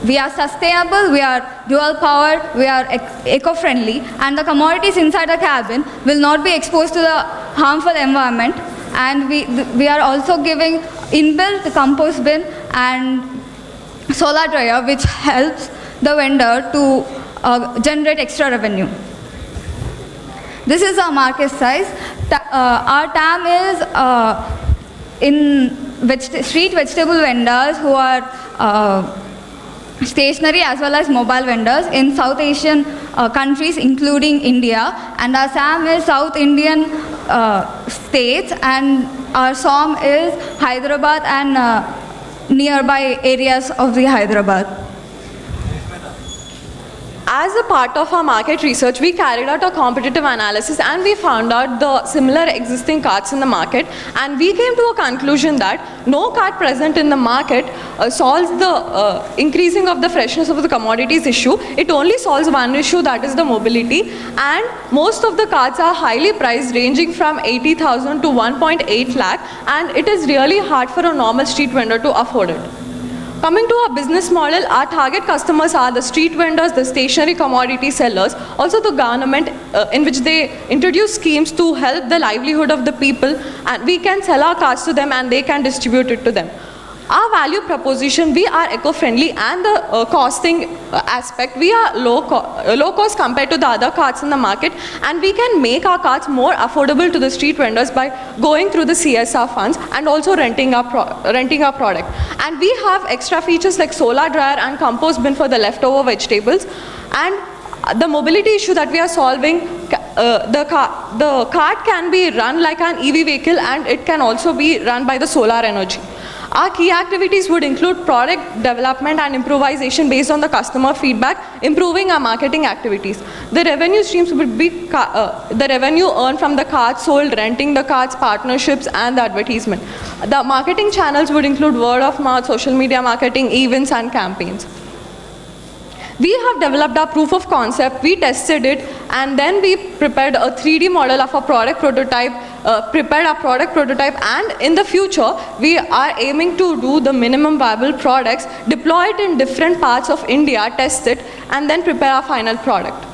We are sustainable, we are dual powered, we are eco-friendly, and the commodities inside the cabin will not be exposed to the harmful environment. And we are also giving inbuilt compost bin and solar dryer, which helps the vendor to generate extra revenue. This is our market size. Our TAM is in street vegetable vendors who are stationary as well as mobile vendors in South Asian countries including India, and our SAM is South Indian states, and our SOM is Hyderabad and nearby areas of the Hyderabad. As a part of our market research, we carried out a competitive analysis and we found out the similar existing carts in the market, and we came to a conclusion that no cart present in the market solves the increasing of the freshness of the commodities issue. It only solves one issue, that is the mobility, and most of the carts are highly priced, ranging from 80,000 to 1.8 lakh, and it is really hard for a normal street vendor to afford it. Coming to our business model, our target customers are the street vendors, the stationary commodity sellers, also the government, in which they introduce schemes to help the livelihood of the people, and we can sell our carts to them and they can distribute it to them. Our value proposition, we are eco-friendly, and the costing aspect, we are low cost compared to the other carts in the market, and we can make our carts more affordable to the street vendors by going through the CSR funds and also renting our product. And we have extra features like solar dryer and compost bin for the leftover vegetables. And the mobility issue that we are solving, the cart can be run like an EV vehicle, and it can also be run by the solar energy. Our key activities would include product development and improvisation based on the customer feedback, improving our marketing activities. The revenue streams would be the revenue earned from the cards sold, renting the cards, partnerships, and the advertisement. The marketing channels would include word of mouth, social media marketing, events, and campaigns. We have developed our proof of concept, we tested it, and then we prepared a 3D model of a product prototype, and in the future, we are aiming to do the minimum viable products, deploy it in different parts of India, test it, and then prepare our final product.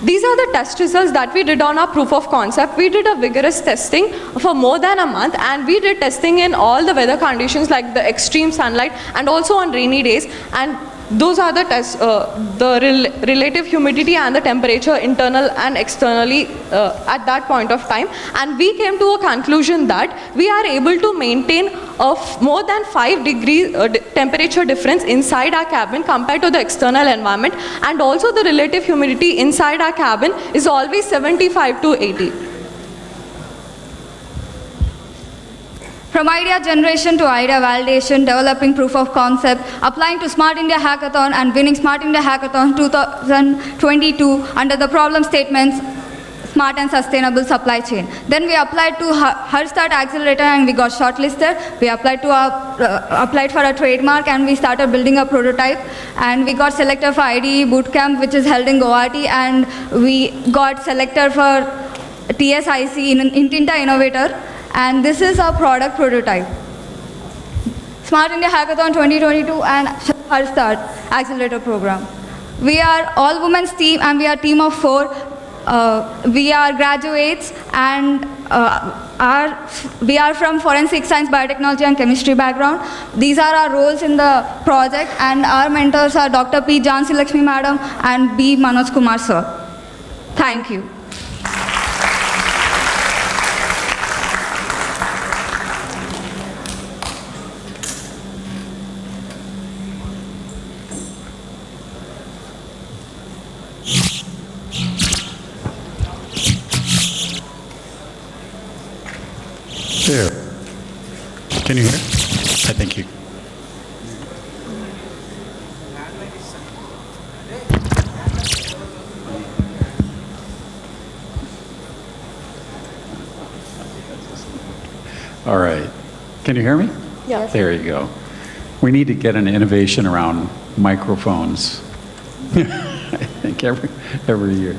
These are the test results that we did on our proof of concept. We did a vigorous testing for more than a month, and we did testing in all the weather conditions like the extreme sunlight and also on rainy days. And those are the tests, the relative humidity and the temperature internal and externally at that point of time. And we came to a conclusion that we are able to maintain a more than 5 degrees temperature difference inside our cabin compared to the external environment. And also the relative humidity inside our cabin is always 75 to 80. From idea generation to idea validation, developing proof of concept, applying to Smart India Hackathon and winning Smart India Hackathon 2022 under the problem statements, smart and sustainable supply chain. Then we applied to HeartStart Accelerator and we got shortlisted. We applied for a trademark and we started building a prototype. And we got selected for IDE bootcamp, which is held in Guwahati, and we got selected for TSIC in Tinta Innovator. And this is our product prototype. Smart India Hackathon 2022 and HeartStart Accelerator program. We are all women's team and we are a team of 4. We are graduates and we are from forensic science, biotechnology and chemistry background. These are our roles in the project, and our mentors are Dr. P. Jhansi Lakshmi Madam and B. Manoj Kumar Sir. Thank you. There. Can you hear? I thank you. All right. Can you hear me? Yes. There you go. We need to get an innovation around microphones. I think every year.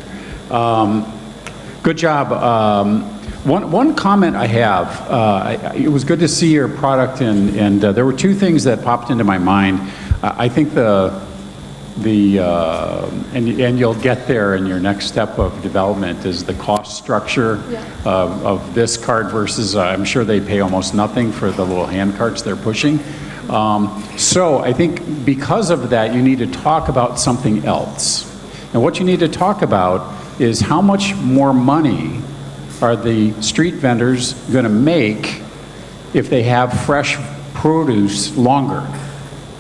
Good job. One comment I have, it was good to see your product, and there were 2 things that popped into my mind. I think and you'll get there in your next step of development, is the cost structure of this card versus, I'm sure they pay almost nothing for the little hand carts they're pushing. So I think because of that, you need to talk about something else. And what you need to talk about is how much more money are the street vendors going to make if they have fresh produce longer,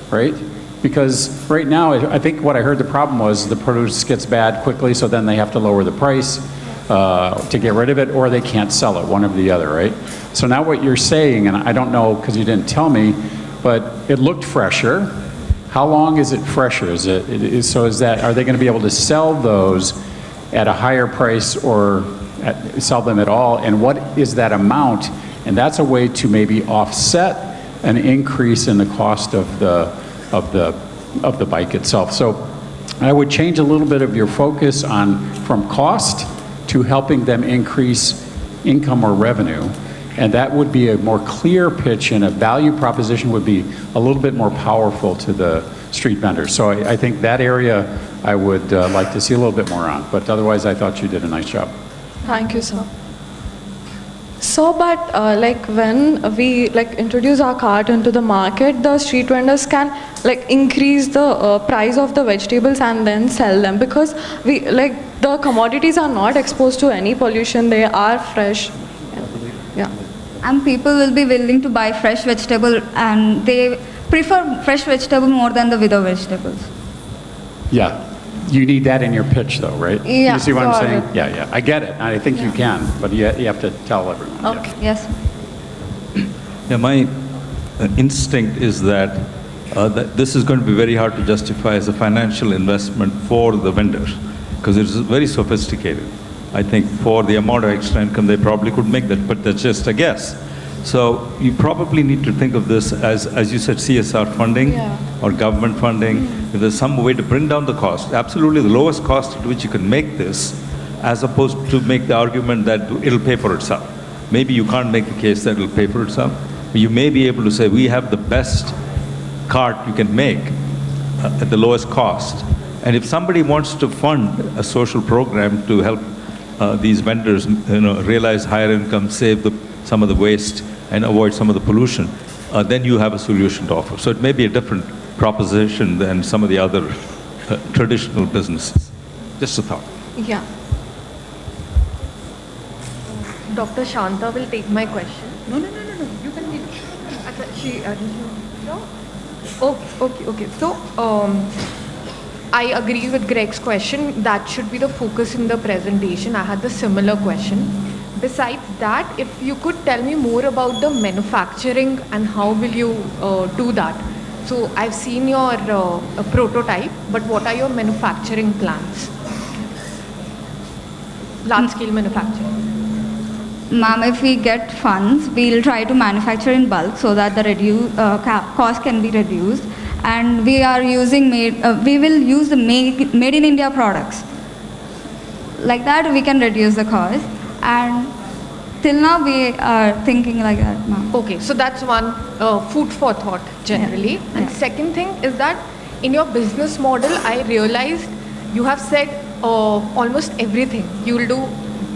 right? Because right now, I think what I heard the problem was the produce gets bad quickly, so then they have to lower the price to get rid of it, or they can't sell it, one or the other, right? So now what you're saying, and I don't know because you didn't tell me, but it looked fresher. How long is it fresher? Are they going to be able to sell those at a higher price or sell them at all, and what is that amount? And that's a way to maybe offset an increase in the cost of the bike itself. So I would change a little bit of your focus from cost to helping them increase income or revenue, and that would be a more clear pitch, and a value proposition would be a little bit more powerful to the street vendors. So I think that area I would like to see a little bit more on, but otherwise I thought you did a nice job. Thank you, sir. So, but when we introduce our cart into the market, the street vendors can increase the price of the vegetables and then sell them, because the commodities are not exposed to any pollution. They are fresh. Yeah. And people will be willing to buy fresh vegetable, and they prefer fresh vegetable more than the withered vegetables. Yeah. You need that in your pitch, though, right? Yeah. You see what I'm saying? Yeah. I get it. I think you can, but you have to tell everyone. Okay. Yes. Yeah, my instinct is that this is going to be very hard to justify as a financial investment for the vendors because it is very sophisticated. I think for the amount of extra income, they probably could make that, but that's just a guess. So you probably need to think of this as you said, CSR funding or government funding. If there's some way to bring down the cost, absolutely the lowest cost at which you can make this, as opposed to make the argument that it'll pay for itself. Maybe you can't make the case that it'll pay for itself, but you may be able to say, we have the best cart you can make at the lowest cost. And if somebody wants to fund a social program to help these vendors realize higher income, save some of the waste, and avoid some of the pollution, then you have a solution to offer. So it may be a different proposition than some of the other traditional businesses. Just a thought. Yeah. Dr. Shanta will take my question. No. You can take it. No? Okay. So, I agree with Greg's question. That should be the focus in the presentation. I had the similar question. Besides that, if you could tell me more about the manufacturing and how will you do that? So I've seen your prototype, but what are your manufacturing plans? Large scale manufacturing. Ma'am, if we get funds, we'll try to manufacture in bulk so that the cost can be reduced. And we are using we will use the made in India products. Like that, we can reduce the cost. And till now, we are thinking like that, ma'am. Okay, so that's one food for thought generally. Yeah. And second thing is that in your business model, I realized you have said almost everything. You will do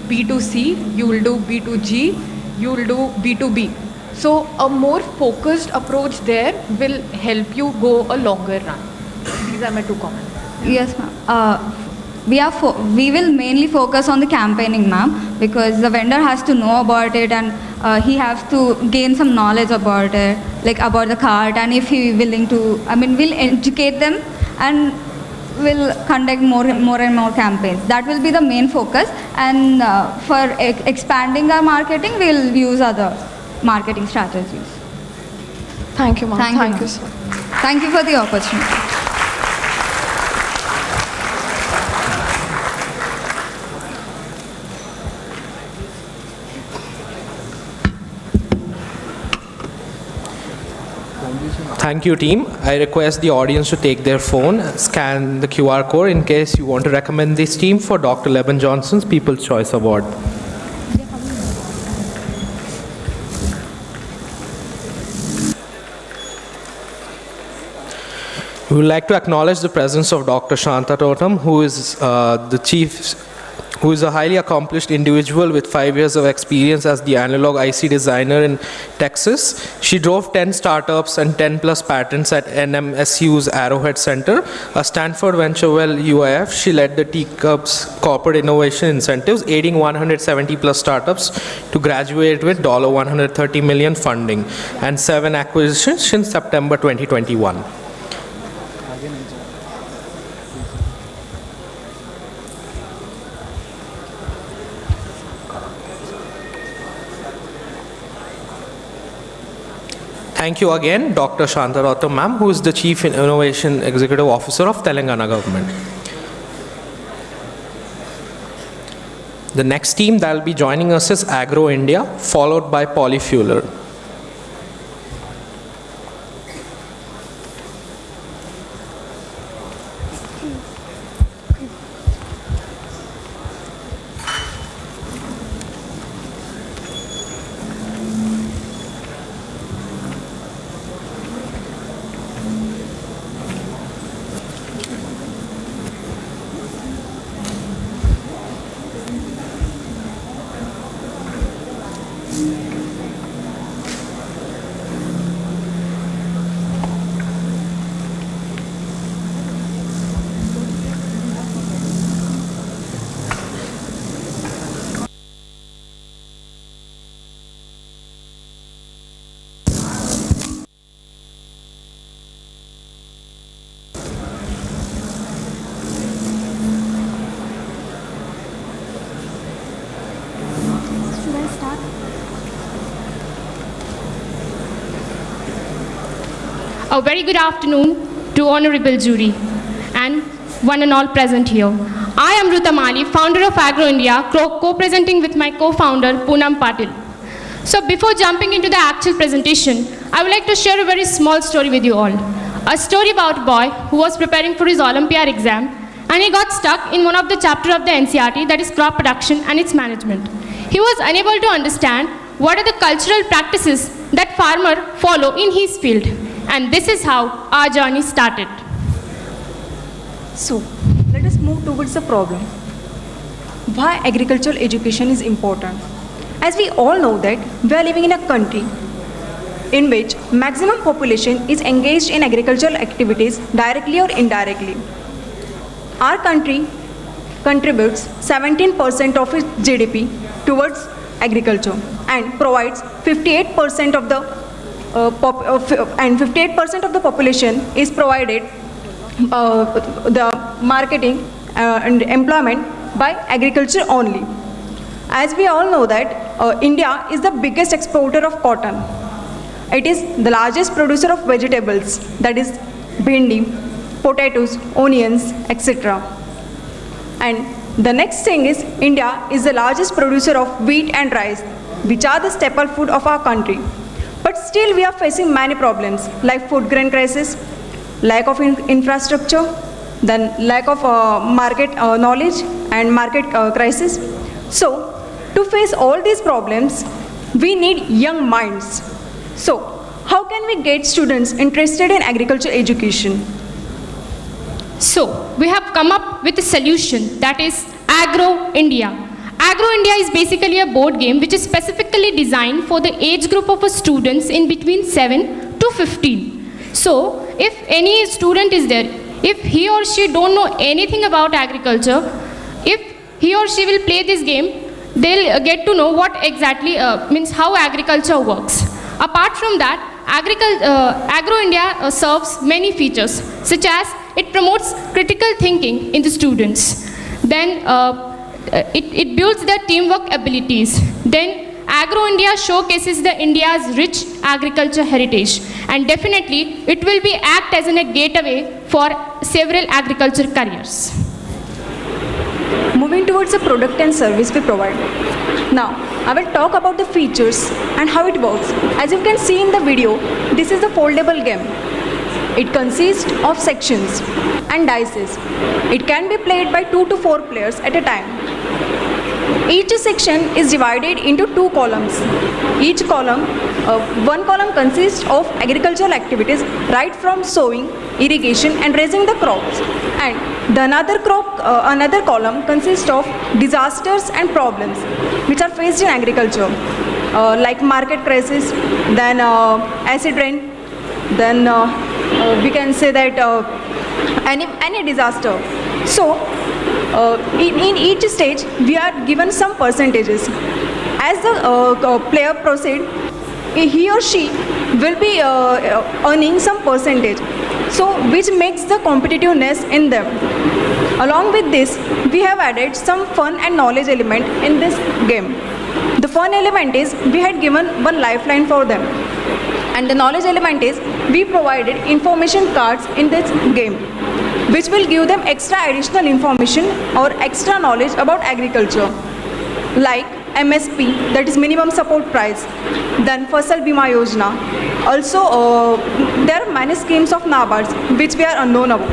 B2C, you will do B2G, you will do B2B. So a more focused approach there will help you go a longer run. These are my two comments. Yes, ma'am. We will mainly focus on the campaigning, ma'am, because the vendor has to know about it and he has to gain some knowledge about it, like about the cart, and if he is willing to, we'll educate them and we'll conduct more and more campaigns. That will be the main focus, and for expanding our marketing, we'll use other marketing strategies. Thank you, ma'am. Thank you, sir. Thank you for the opportunity. Thank you, team. I request the audience to take their phone, scan the QR code in case you want to recommend this team for Dr. Leben Johnson's People's Choice Award. We would like to acknowledge the presence of Dr. Shanta Totem, who is who is a highly accomplished individual with 5 years of experience as the analog IC designer in Texas. She drove 10 startups and 10 plus patents at NMSU's Arrowhead Center, a Stanford VentureWell UIF. She led the Teacups corporate innovation incentives, aiding 170 plus startups to graduate with $130 million funding and 7 acquisitions since September 2021. Thank you again, Dr. Shantarattam ma'am, who is the Chief Innovation Executive Officer of Telangana government. The next team that will be joining us is Agro India, followed by Polyfuer. A very good afternoon to honorable jury and one and all present here. I am Ruta Mali, founder of Agro India, co-presenting with my co-founder Poonam Patil. So before jumping into the actual presentation, I would like to share a very small story with you all. A story about a boy who was preparing for his Olympiad exam and he got stuck in one of the chapters of the NCERT, that is crop production and its management. He was unable to understand what are the cultural practices that farmers follow in his field. And this is how our journey started. So, let us move towards the problem. Why agricultural education is important? As we all know that we are living in a country in which maximum population is engaged in agricultural activities directly or indirectly. Our country contributes 17% of its GDP towards agriculture and provides 58% of the 58% of the population is provided the marketing and employment by agriculture only. As we all know that India is the biggest exporter of cotton. It is the largest producer of vegetables, that is bhindi, potatoes, onions, etc. And the next thing is India is the largest producer of wheat and rice, which are the staple food of our country. But still we are facing many problems like food grain crisis, lack of infrastructure, then lack of market knowledge and market crisis. So to face all these problems, we need young minds. So how can we get students interested in agriculture education? So we have come up with a solution, that is Agro India. Agro India is basically a board game which is specifically designed for the age group of students in between 7 to 15. So if any student is there, if he or she don't know anything about agriculture, if he or she will play this game, they'll get to know what exactly means how agriculture works. Apart from that, Agro India serves many features, such as it promotes critical thinking in the students. Then it builds their teamwork abilities. Then Agro India showcases the India's rich agriculture heritage, and definitely it will be act as a gateway for several agriculture careers. Moving towards the product and service we provide. Now, I will talk about the features and how it works. As you can see in the video, this is a foldable game. It consists of sections and dices. It can be played by 2 to 4 players at a time. Each section is divided into 2 columns. Each column, one column consists of agricultural activities right from sowing, irrigation and raising the crops. And the another column consists of disasters and problems which are faced in agriculture, like market crisis, then acid rain, then we can say that any disaster. So in each stage we are given some percentages. As the player proceeds, he or she will be earning some percentage, so which makes the competitiveness in them. Along with this, we have added some fun and knowledge element in this game. The fun element is we had given one lifeline for them, and the knowledge element is we provided information cards in this game, which will give them extra additional information or extra knowledge about agriculture, like MSP, that is minimum support price, then Fasal Bima Yojana. Also, there are many schemes of NABARDs which we are unknown about.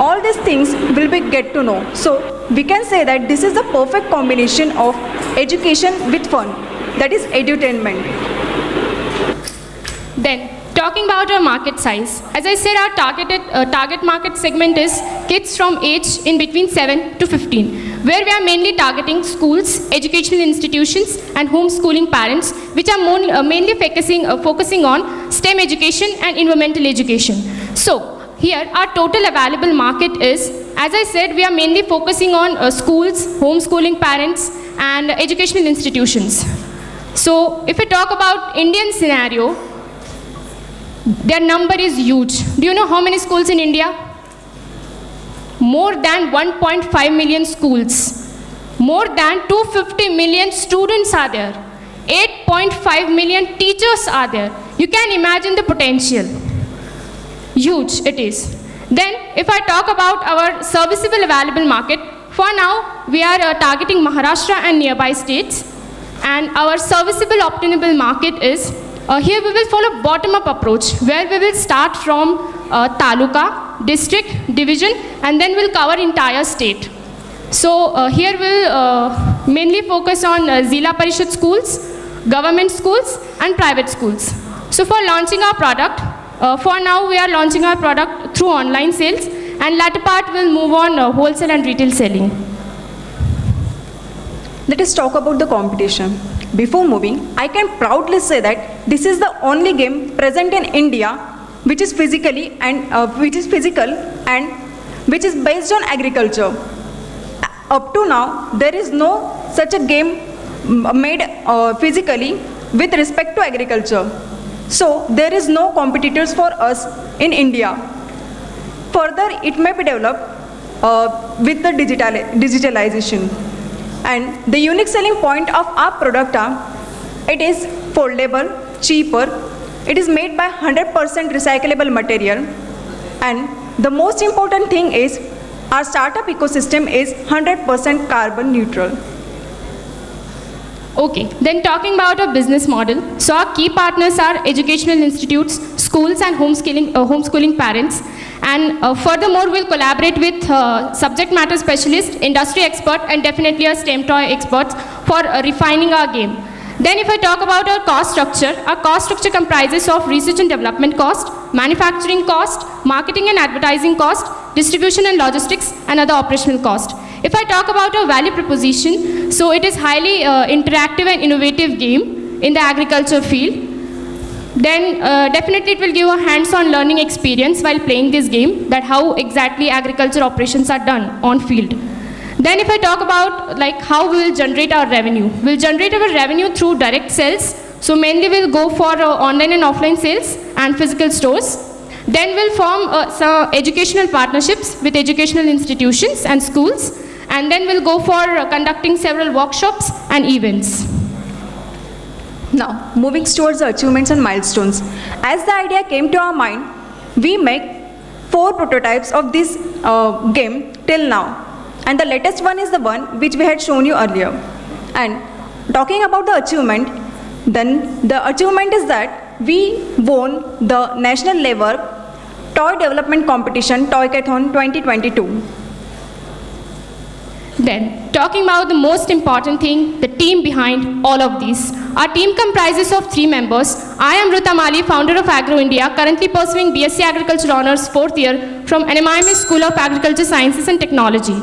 All these things will be get to know. So we can say that this is the perfect combination of education with fun, that is edutainment. Then, talking about our market size, as I said, our target market segment is kids from age in between 7 to 15, where we are mainly targeting schools, educational institutions and homeschooling parents, which are mainly focusing on STEM education and environmental education. So, here our total available market is, as I said, we are mainly focusing on schools, homeschooling parents and educational institutions. So, if we talk about Indian scenario, their number is huge. Do you know how many schools in India? More than 1.5 million schools. More than 250 million students are there. 8.5 million teachers are there. You can imagine the potential. Huge it is. Then if I talk about our serviceable available market, for now we are targeting Maharashtra and nearby states, and our serviceable obtainable market is, here we will follow bottom-up approach, where we will start from taluka, district, division, and then we'll cover entire state. So here we'll mainly focus on Zila Parishad schools, government schools, and private schools. So for launching our product, for now we are launching our product through online sales, and latter part will move on wholesale and retail selling. Let us talk about the competition. Before moving, I can proudly say that this is the only game present in India which is physical and which is based on agriculture. Up to now, there is no such a game made physically with respect to agriculture. So there is no competitors for us in India. Further, it may be developed with the digitalization. And the unique selling point of our product it is foldable, cheaper, it is made by 100% recyclable material, and the most important thing is our startup ecosystem is 100% carbon neutral. Okay, then talking about our business model. So our key partners are educational institutes, schools, and homeschooling parents. And furthermore, we'll collaborate with subject matter specialists, industry expert, and definitely our STEM toy experts for refining our game. Then if I talk about our cost structure comprises of research and development cost, manufacturing cost, marketing and advertising cost, distribution and logistics, and other operational cost. If I talk about our value proposition, so it is highly interactive and innovative game in the agriculture field. Then definitely it will give a hands-on learning experience while playing this game, that how exactly agriculture operations are done on field. Then if I talk about like how we will generate our revenue, we'll generate our revenue through direct sales. So mainly we'll go for online and offline sales and physical stores. Then we'll form some educational partnerships with educational institutions and schools. And then we'll go for conducting several workshops and events. Now, moving towards the achievements and milestones. As the idea came to our mind, we make 4 prototypes of this game till now. And the latest one is the one which we had shown you earlier. And talking about the achievement, then the achievement is that we won the national level toy development competition, Toycathon 2022. Then, talking about the most important thing, the team behind all of these. Our team comprises of 3 members. I am Ruta Mali, founder of Agro India, currently pursuing BSc Agriculture Honours 4th year from NMIMS School of Agriculture Sciences and Technology.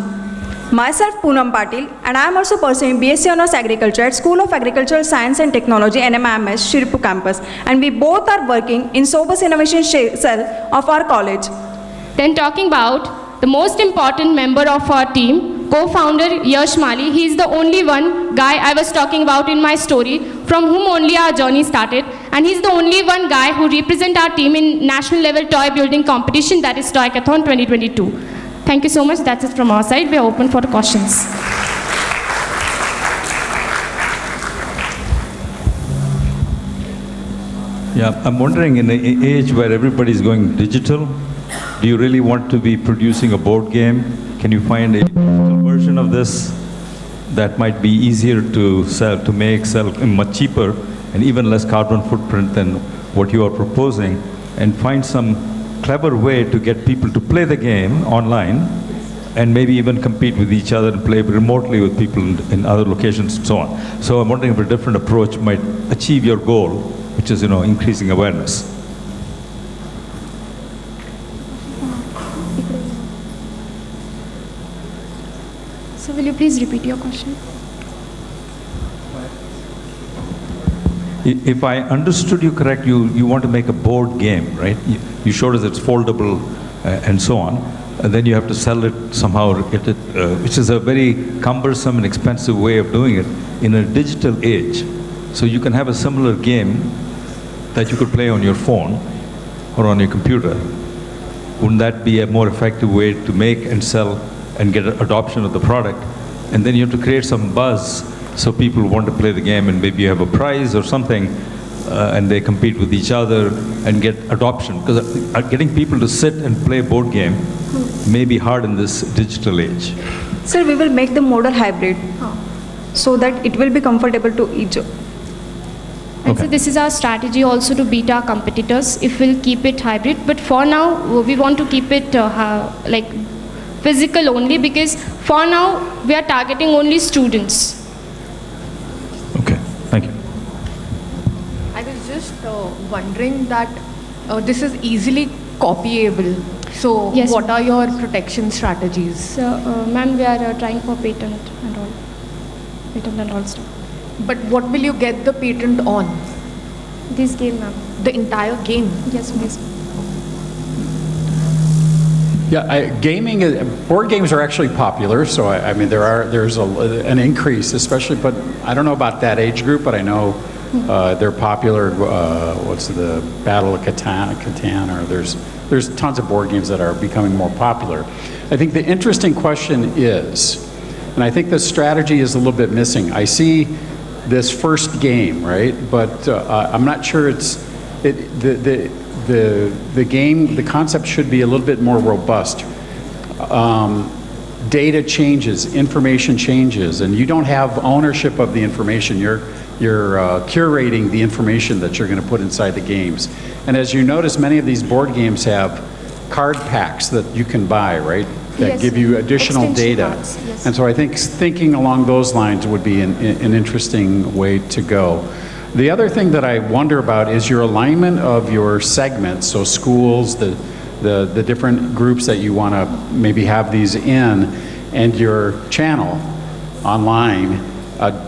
Myself, Poonam Patil, and I am also pursuing BSc Honours Agriculture at School of Agricultural Science and Technology, NMIMS, Shiripur campus. And we both are working in Sobus Innovation Cell of our college. Then talking about the most important member of our team, co-founder Yash Mali. He is the only one guy I was talking about in my story, from whom only our journey started. And he's the only one guy who represents our team in national level toy building competition, that is Toycathon 2022. Thank you so much. That's it from our side. We are open for questions. Yeah, I'm wondering, in an age where everybody's going digital, do you really want to be producing a board game? Can you find a digital version of this that might be easier to sell, sell much cheaper, and even less carbon footprint than what you are proposing, and find some clever way to get people to play the game online and maybe even compete with each other and play remotely with people in other locations and so on. So I'm wondering if a different approach might achieve your goal, which is, increasing awareness. So will you please repeat your question? If I understood you correct, you want to make a board game, right? You showed us it's foldable and so on. And then you have to sell it somehow, which is a very cumbersome and expensive way of doing it in a digital age. So you can have a similar game that you could play on your phone or on your computer. Wouldn't that be a more effective way to make and sell and get adoption of the product? And then you have to create some buzz so people want to play the game, and maybe you have a prize or something and they compete with each other and get adoption. Because getting people to sit and play board game may be hard in this digital age. Sir, we will make the model hybrid so that it will be comfortable to each. And so this is our strategy also to beat our competitors if we'll keep it hybrid. But for now, we want to keep it like physical only, because for now we are targeting only students. Okay, thank you. I was just wondering that this is easily copyable. So Yes. what are your protection strategies? So, ma'am, we are trying for patent and all. Patent and all stuff. But what will you get the patent on? This game, ma'am. The entire game? Yes, please. Yeah, board games are actually popular, so I mean there's an increase, especially, but I don't know about that age group, but I know they're popular. What's the Battle of Catan, or there's tons of board games that are becoming more popular. I think the interesting question is, and I think the strategy is a little bit missing. I see this first game, right? But I'm not sure the game, the concept should be a little bit more robust. Data changes, information changes, and you don't have ownership of the information. You're curating the information that you're going to put inside the games. And as you notice, many of these board games have card packs that you can buy, right? That Yes. give you additional Extension data. cards, yes. And so I think thinking along those lines would be an interesting way to go. The other thing that I wonder about is your alignment of your segments, so schools, the different groups that you want to maybe have these in, and your channel online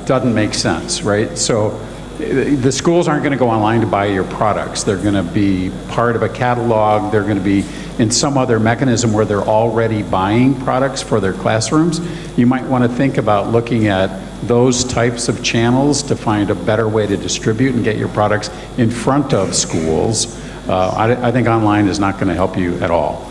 doesn't make sense, right? So the schools aren't going to go online to buy your products. They're going to be part of a catalog. They're going to be in some other mechanism where they're already buying products for their classrooms. You might want to think about looking at those types of channels to find a better way to distribute and get your products in front of schools. I think online is not going to help you at all.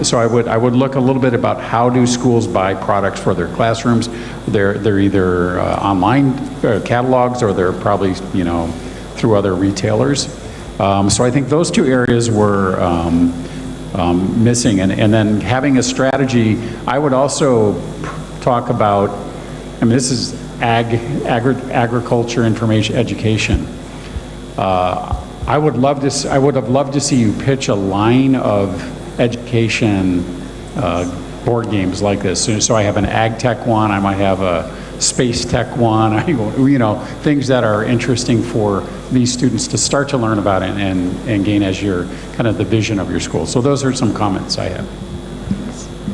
So I would look a little bit about how do schools buy products for their classrooms. They're either online catalogs, or they're probably through other retailers. So I think those two areas were missing, and then having a strategy. I would also talk about, I mean, this is agriculture information education. I would have loved to see you pitch a line of education board games like this. So I have an ag tech one, I might have a space tech one, things that are interesting for these students to start to learn about and gain as your kind of the vision of your school. So those are some comments I have.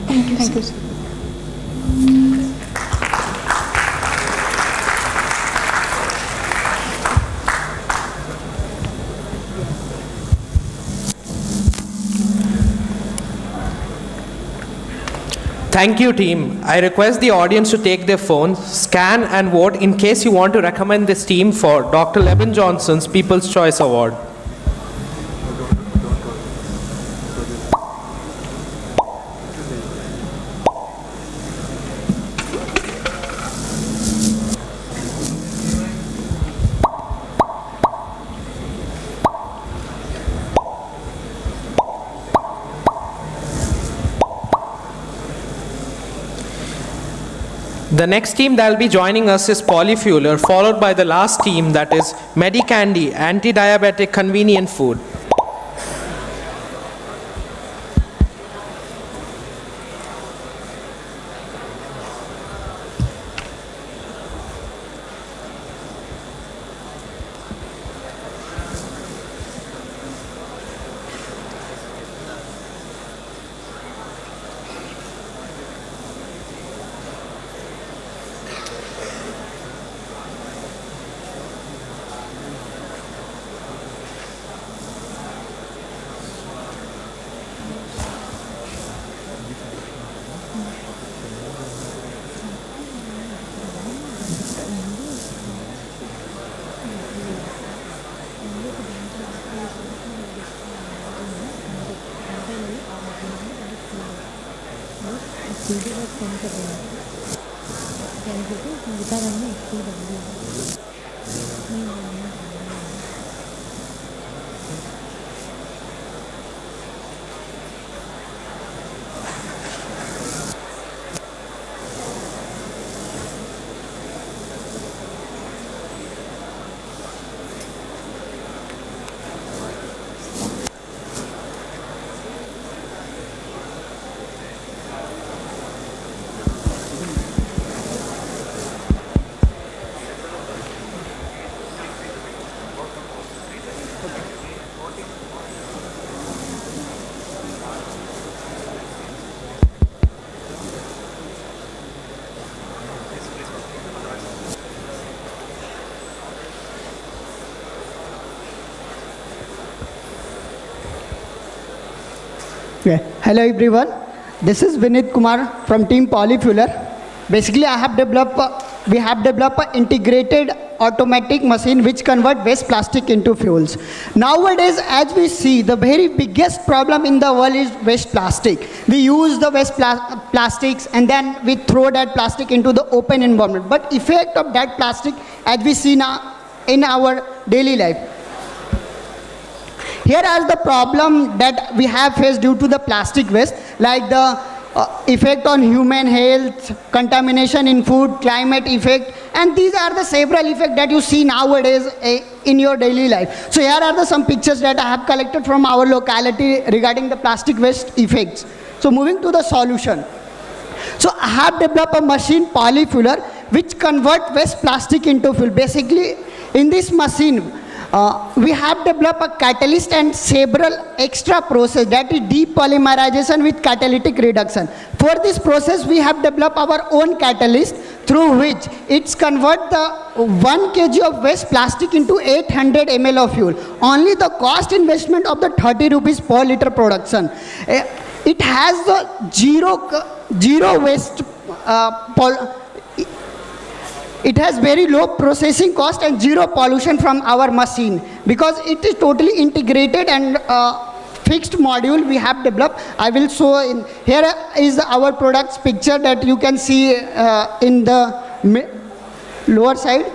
Thank you. Thank you, sir. Thank you, team. I request the audience to take their phones, scan and vote in case you want to recommend this team for Dr. Levin Johnson's People's Choice Award. The next team that will be joining us is Polyfuer, followed by the last team, that is Medicandy, anti-diabetic convenient food. Okay. Hello everyone. This is Vinit Kumar from team Polyfuer. Basically, we have developed an integrated automatic machine which convert waste plastic into fuels. Nowadays, as we see, the very biggest problem in the world is waste plastic. We use the waste plastics and then we throw that plastic into the open environment. But effect of that plastic, as we see now in our daily life. Here are the problem that we have faced due to the plastic waste, like the effect on human health, contamination in food, climate effect, and these are the several effects that you see nowadays in your daily life. So here are some pictures that I have collected from our locality regarding the plastic waste effects. So moving to the solution. So I have developed a machine, Polyfuer, which convert waste plastic into fuel. Basically, in this machine, we have developed a catalyst and several extra process, that is depolymerization with catalytic reduction. For this process, we have developed our own catalyst through which it's convert the 1 kg of waste plastic into 800 ml of fuel. Only the cost investment of the 30 rupees per liter production. It has the zero waste it has very low processing cost and zero pollution from our machine because it is totally integrated and fixed module we have developed. I will show in here is our products picture that you can see in the lower side.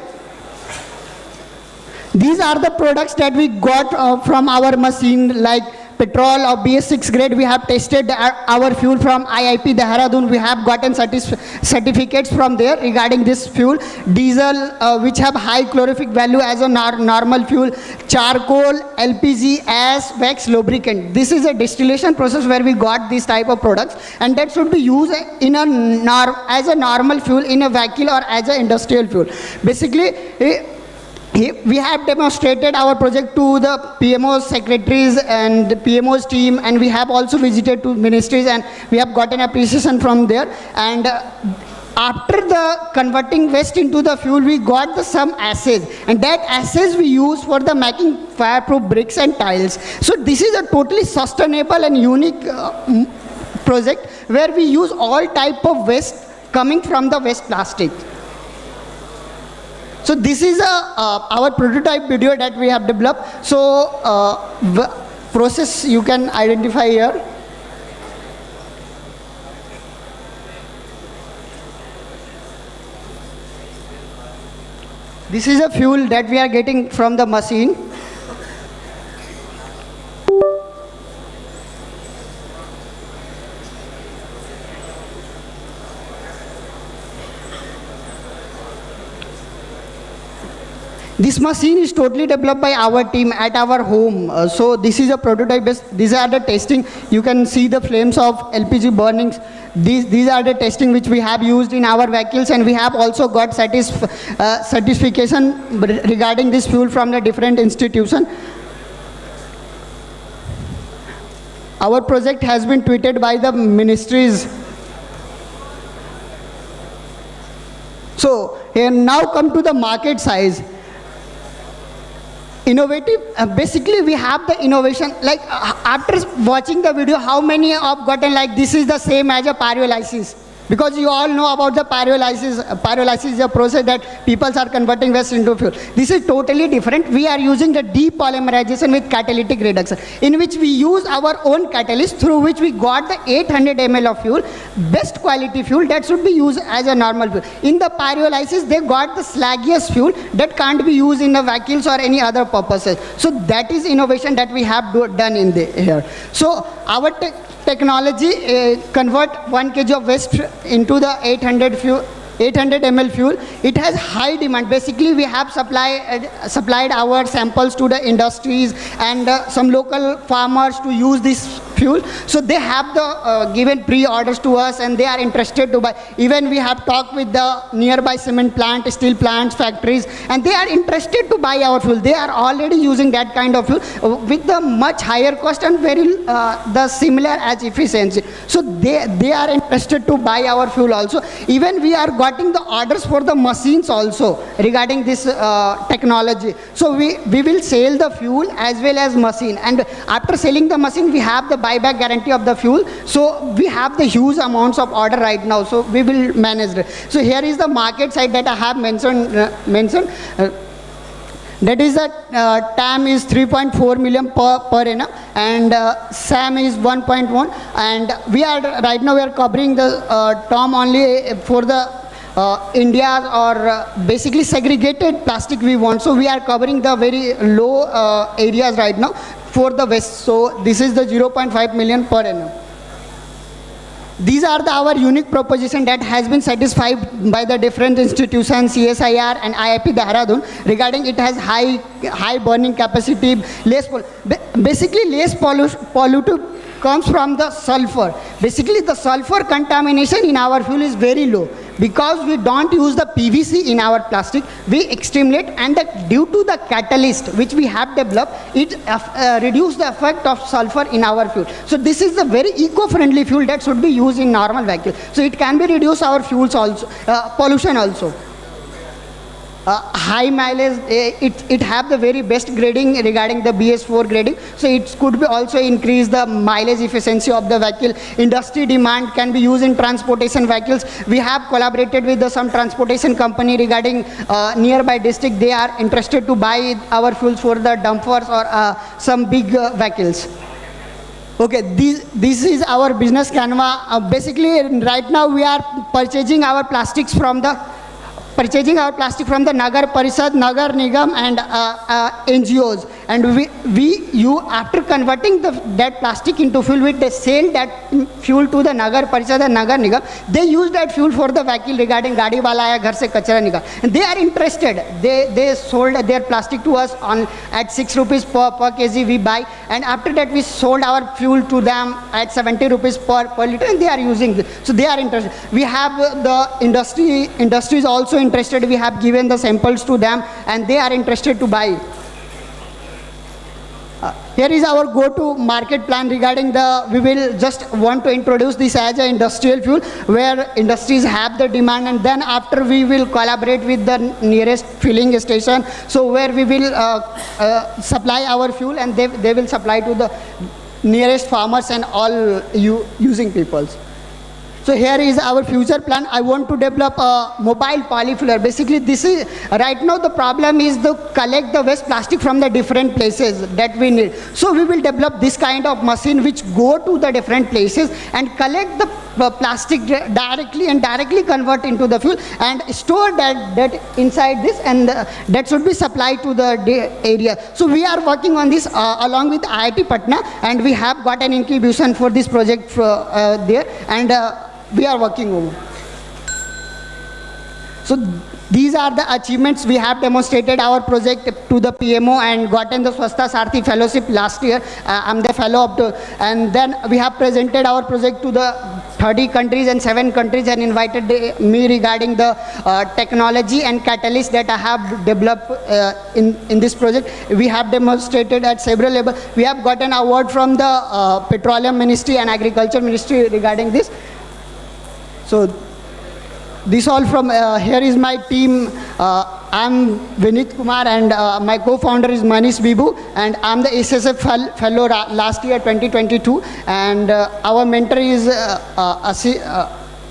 These are the products that we got from our machine, like petrol or BS6 grade. We have tested our fuel from IIP Dehradun. We have gotten certificates from there regarding this fuel. Diesel, which have high calorific value as a normal fuel. Charcoal, LPG, ash, wax, lubricant. This is a distillation process where we got this type of products, and that should be used in as a normal fuel in a vehicle or as an industrial fuel. Basically, we have demonstrated our project to the PMO's secretaries and the PMO's team, and we have also visited to ministries and we have gotten appreciation from there. And after the converting waste into the fuel, we got some assays, and that assays we use for the making fireproof bricks and tiles. So this is a totally sustainable and unique project where we use all type of waste coming from the waste plastic. So this is our prototype video that we have developed. So process you can identify here. This is a fuel that we are getting from the machine. This machine is totally developed by our team at our home. So this is a prototype. These are the testing. You can see the flames of LPG burnings. These are the testing which we have used in our vehicles, and we have also got certification regarding this fuel from the different institution. Our project has been tweeted by the ministries. So here now come to the market size. Innovative, basically we have the innovation, like after watching the video, how many have gotten like this is the same as a pyrolysis? Because you all know about the pyrolysis. Pyrolysis is a process that people are converting waste into fuel. This is totally different. We are using the depolymerization with catalytic reduction, in which we use our own catalyst through which we got the 800 ml of fuel, best quality fuel that should be used as a normal fuel. In the pyrolysis, they got the slaggiest fuel that can't be used in the vehicles or any other purposes. So that is innovation that we have done in here. So our technology convert 1 kg of waste into the 800 ml fuel. It has high demand. Basically, we have supplied our samples to the industries and some local farmers to use this fuel. So they have the given pre-orders to us, and they are interested to buy. Even we have talked with the nearby cement plant, steel plants, factories, and they are interested to buy our fuel. They are already using that kind of fuel with the much higher cost and very the similar as efficiency. So they are interested to buy our fuel also. Even we are getting the orders for the machines also regarding this technology. So we will sell the fuel as well as machine, and after selling the machine, we have the buyback guarantee of the fuel. So we have the huge amounts of order right now. So we will manage it. So here is the market side that I have mentioned. That is that TAM is 3.4 million per annum, and SAM is 1.1. And we are right now we are covering the TAM only for the India or basically segregated plastic we want. So we are covering the very low areas right now for the West. So this is the 0.5 million per annum. These are our unique proposition that has been satisfied by the different institutions, CSIR and IIP Dehradun, regarding it has high burning capacity, basically less pollutive comes from the sulfur. Basically the sulfur contamination in our fuel is very low. Because we don't use the PVC in our plastic, we extremate, and due to the catalyst which we have developed, it reduces the effect of sulfur in our fuel. So this is a very eco-friendly fuel that should be used in normal vehicles. So it can be reduce our fuels also, pollution also. High mileage, it have the very best grading regarding the BS4 grading. So it could be also increase the mileage efficiency of the vehicle. Industry demand can be used in transportation vehicles. We have collaborated with some transportation company regarding nearby district. They are interested to buy our fuels for the dumpers or some big vehicles. Okay, this is our business canvas. Basically, right now we are purchasing our plastics from the Nagar Parishad, Nagar Nigam and NGOs. And you after converting that plastic into fuel, they sell that fuel to the Nagar Parishad and Nagar Nigam. They use that fuel for the vehicle regarding Gaadi wala aaya, ghar se kachra nikal. And they are interested. They sold their plastic to us at 6 rupees per kg we buy. And after that we sold our fuel to them at 70 rupees per liter, and they are using this. So they are interested. We have the industry is also interested. We have given the samples to them and they are interested to buy. Here is our go-to market plan regarding we will just want to introduce this as an industrial fuel where industries have the demand, and then after we will collaborate with the nearest filling station. So where we will supply our fuel and they will supply to the nearest farmers and all using peoples. So here is our future plan. I want to develop a mobile polyfuer. Basically, this is right now the problem is to collect the waste plastic from the different places that we need. So we will develop this kind of machine which go to the different places and collect the plastic directly and directly convert into the fuel and store that inside this, and that should be supplied to the area. So we are working on this along with IIT Patna, and we have got an incubation for this project there, and we are working over. So these are the achievements. We have demonstrated our project to the PMO and gotten the Swasthya Sarthi Fellowship last year. I'm the fellow of and then we have presented our project to the 30 countries and 7 countries and invited me regarding the technology and catalyst that I have developed in this project. We have demonstrated at several levels. We have gotten an award from the Petroleum Ministry and Agriculture Ministry regarding this. So this all from here is my team. I'm Vinit Kumar and my co-founder is Manish Bibu, and I'm the SSF fellow last year 2022, and our mentor is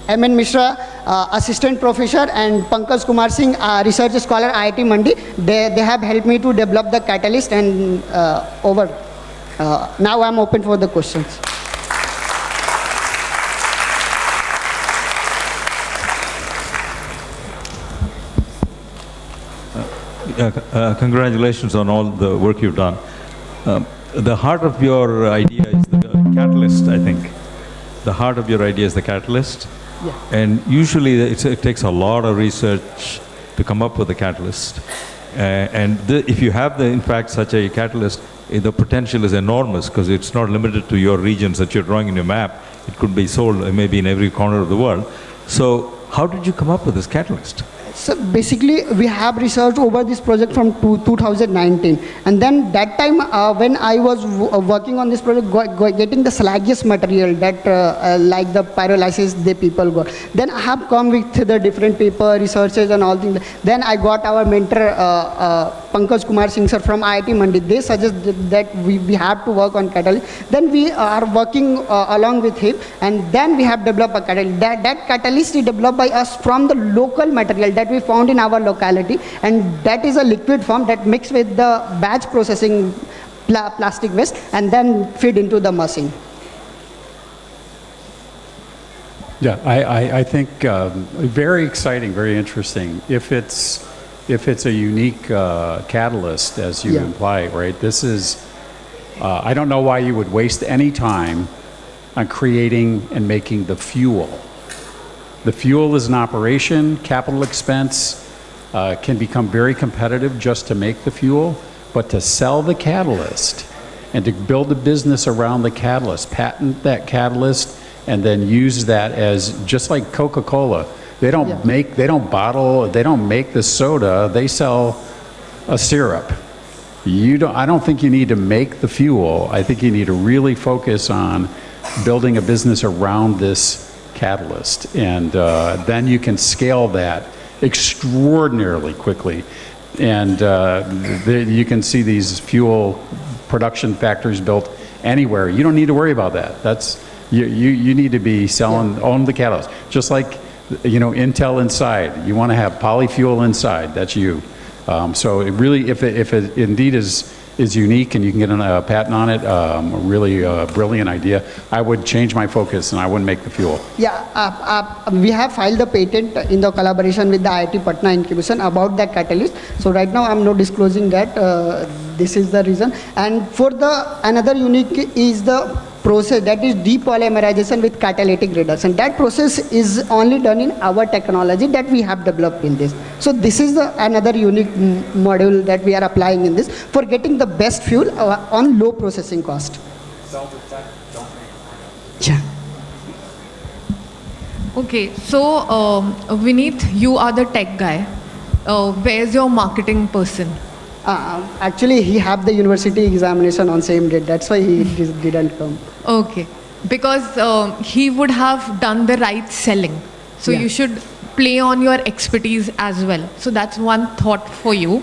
Eminent Mishra, assistant professor, and Pankaj Kumar Singh, research scholar IIT Mandi. They have helped me to develop the catalyst, and now I'm open for the questions. Congratulations on all the work you've done. The heart of your idea is the catalyst, I think. The heart of your idea is the catalyst. Yeah. And usually it takes a lot of research to come up with a catalyst. If you have, in fact, such a catalyst, the potential is enormous because it's not limited to your regions that you're drawing in your map. It could be sold maybe in every corner of the world. So how did you come up with this catalyst? So basically, we have researched over this project from 2019, and then that time when I was working on this project, getting the slaggiest material that like the pyrolysis the people got. Then I have come with the different paper researches and all things. Then I got our mentor Pankaj Kumar Singh sir from IIT Mandi, they suggested that we have to work on catalyst. Then we are working along with him, and then we have developed a catalyst. That catalyst is developed by us from the local material that we found in our locality, and that is a liquid form that mixed with the batch processing plastic waste and then feed into the machine. Yeah, I think very exciting, very interesting. If it's a unique catalyst, as you imply, right? This is, I don't know why you would waste any time on creating and making the fuel. The fuel is an operation, capital expense can become very competitive just to make the fuel, but to sell the catalyst and to build a business around the catalyst, patent that catalyst, and then use that as, just like Coca-Cola. They don't make, they don't bottle, they don't make the soda, they sell a syrup. I don't think you need to make the fuel. I think you need to really focus on building a business around this catalyst. And then you can scale that extraordinarily quickly. And you can see these fuel production factories built anywhere. You don't need to worry about that. That's, you need to be selling, own the catalyst. Just like, Intel inside. You want to have Polyfuel inside. That's you. So it really, if it indeed is unique and you can get a patent on it, a really brilliant idea, I would change my focus and I wouldn't make the fuel. Yeah, we have filed the patent in the collaboration with the IIT Patna incubation about that catalyst. So right now I'm not disclosing that. This is the reason. And for another unique is the process, that is depolymerization with catalytic reduction. That process is only done in our technology that we have developed in this. So this is another unique module that we are applying in this for getting the best fuel on low processing cost. Yeah. Okay, so Vineet, you are the tech guy. Where's your marketing person? Actually, he had the university examination on same date. That's why he didn't come. Okay, because he would have done the right selling. So you should play on your expertise as well. So that's one thought for you.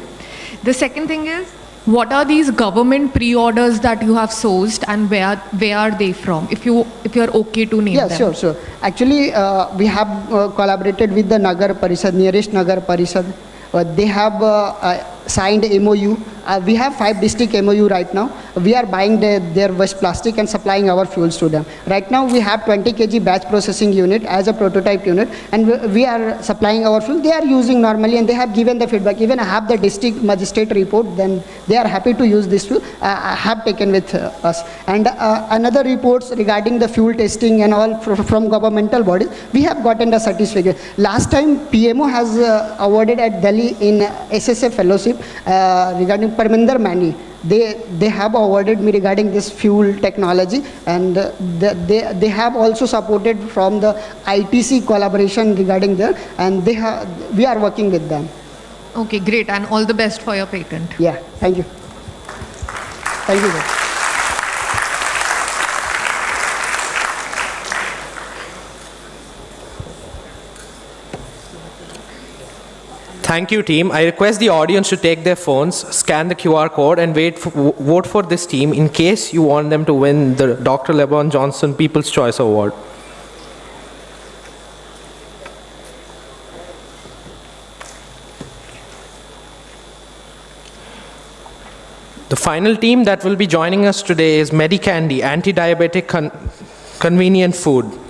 The second thing is, what are these government pre-orders that you have sourced, and where are they from? If you're okay to name them. Yeah, sure. Actually, we have collaborated with the Nagar Parishad, nearest Nagar Parishad. They have signed MOU. We have 5 district MOU right now. We are buying their waste plastic and supplying our fuels to them. Right now we have 20 kg batch processing unit as a prototype unit, and we are supplying our fuel. They are using normally and they have given the feedback. Even I have the district magistrate report, then they are happy to use this fuel. I have taken with us. And another reports regarding the fuel testing and all from governmental bodies, we have gotten the certificate. Last time PMO has awarded at Delhi in SSA fellowship regarding Parminder Mani. They have awarded me regarding this fuel technology, and they have also supported from the ITC collaboration regarding there, and we are working with them. Okay, great, and all the best for your patent. Yeah, thank you. Thank you. Thank you, team. I request the audience to take their phones, scan the QR code, and vote for this team in case you want them to win the Dr. LeBron Johnson People's Choice Award. The final team that will be joining us today is Medicandy, anti-diabetic convenient food.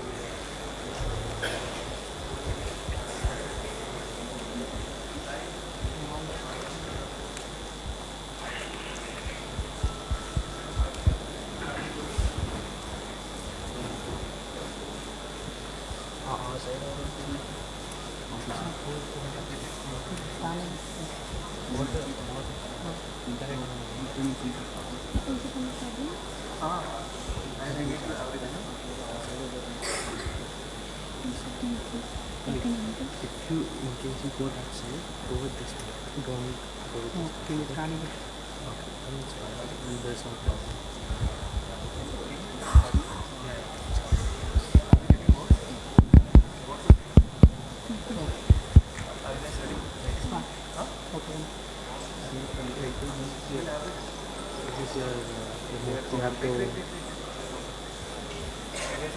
Next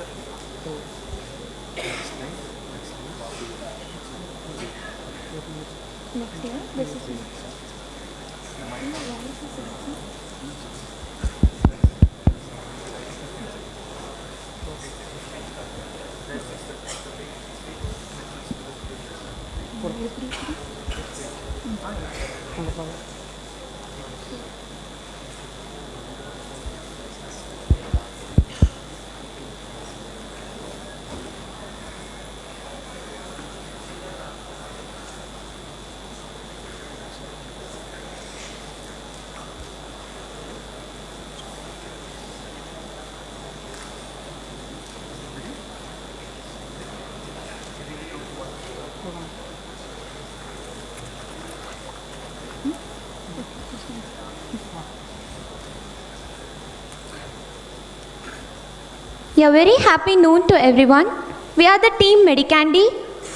year, this is A very happy noon to everyone. We are the team Medicandi.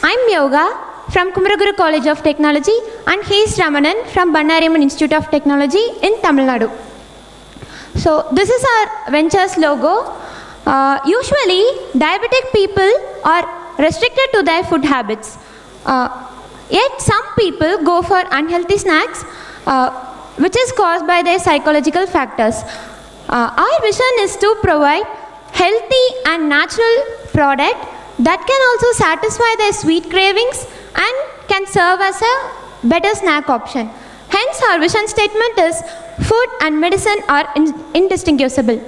I'm Yoga from Kumaraguru College of Technology and he is Ramanan from Bannariamman Institute of Technology in Tamil Nadu. So this is our ventures logo. Usually diabetic people are restricted to their food habits. Yet some people go for unhealthy snacks which is caused by their psychological factors. Our vision is to provide healthy and natural product that can also satisfy their sweet cravings and can serve as a better snack option. Hence our vision statement is food and medicine are indistinguishable.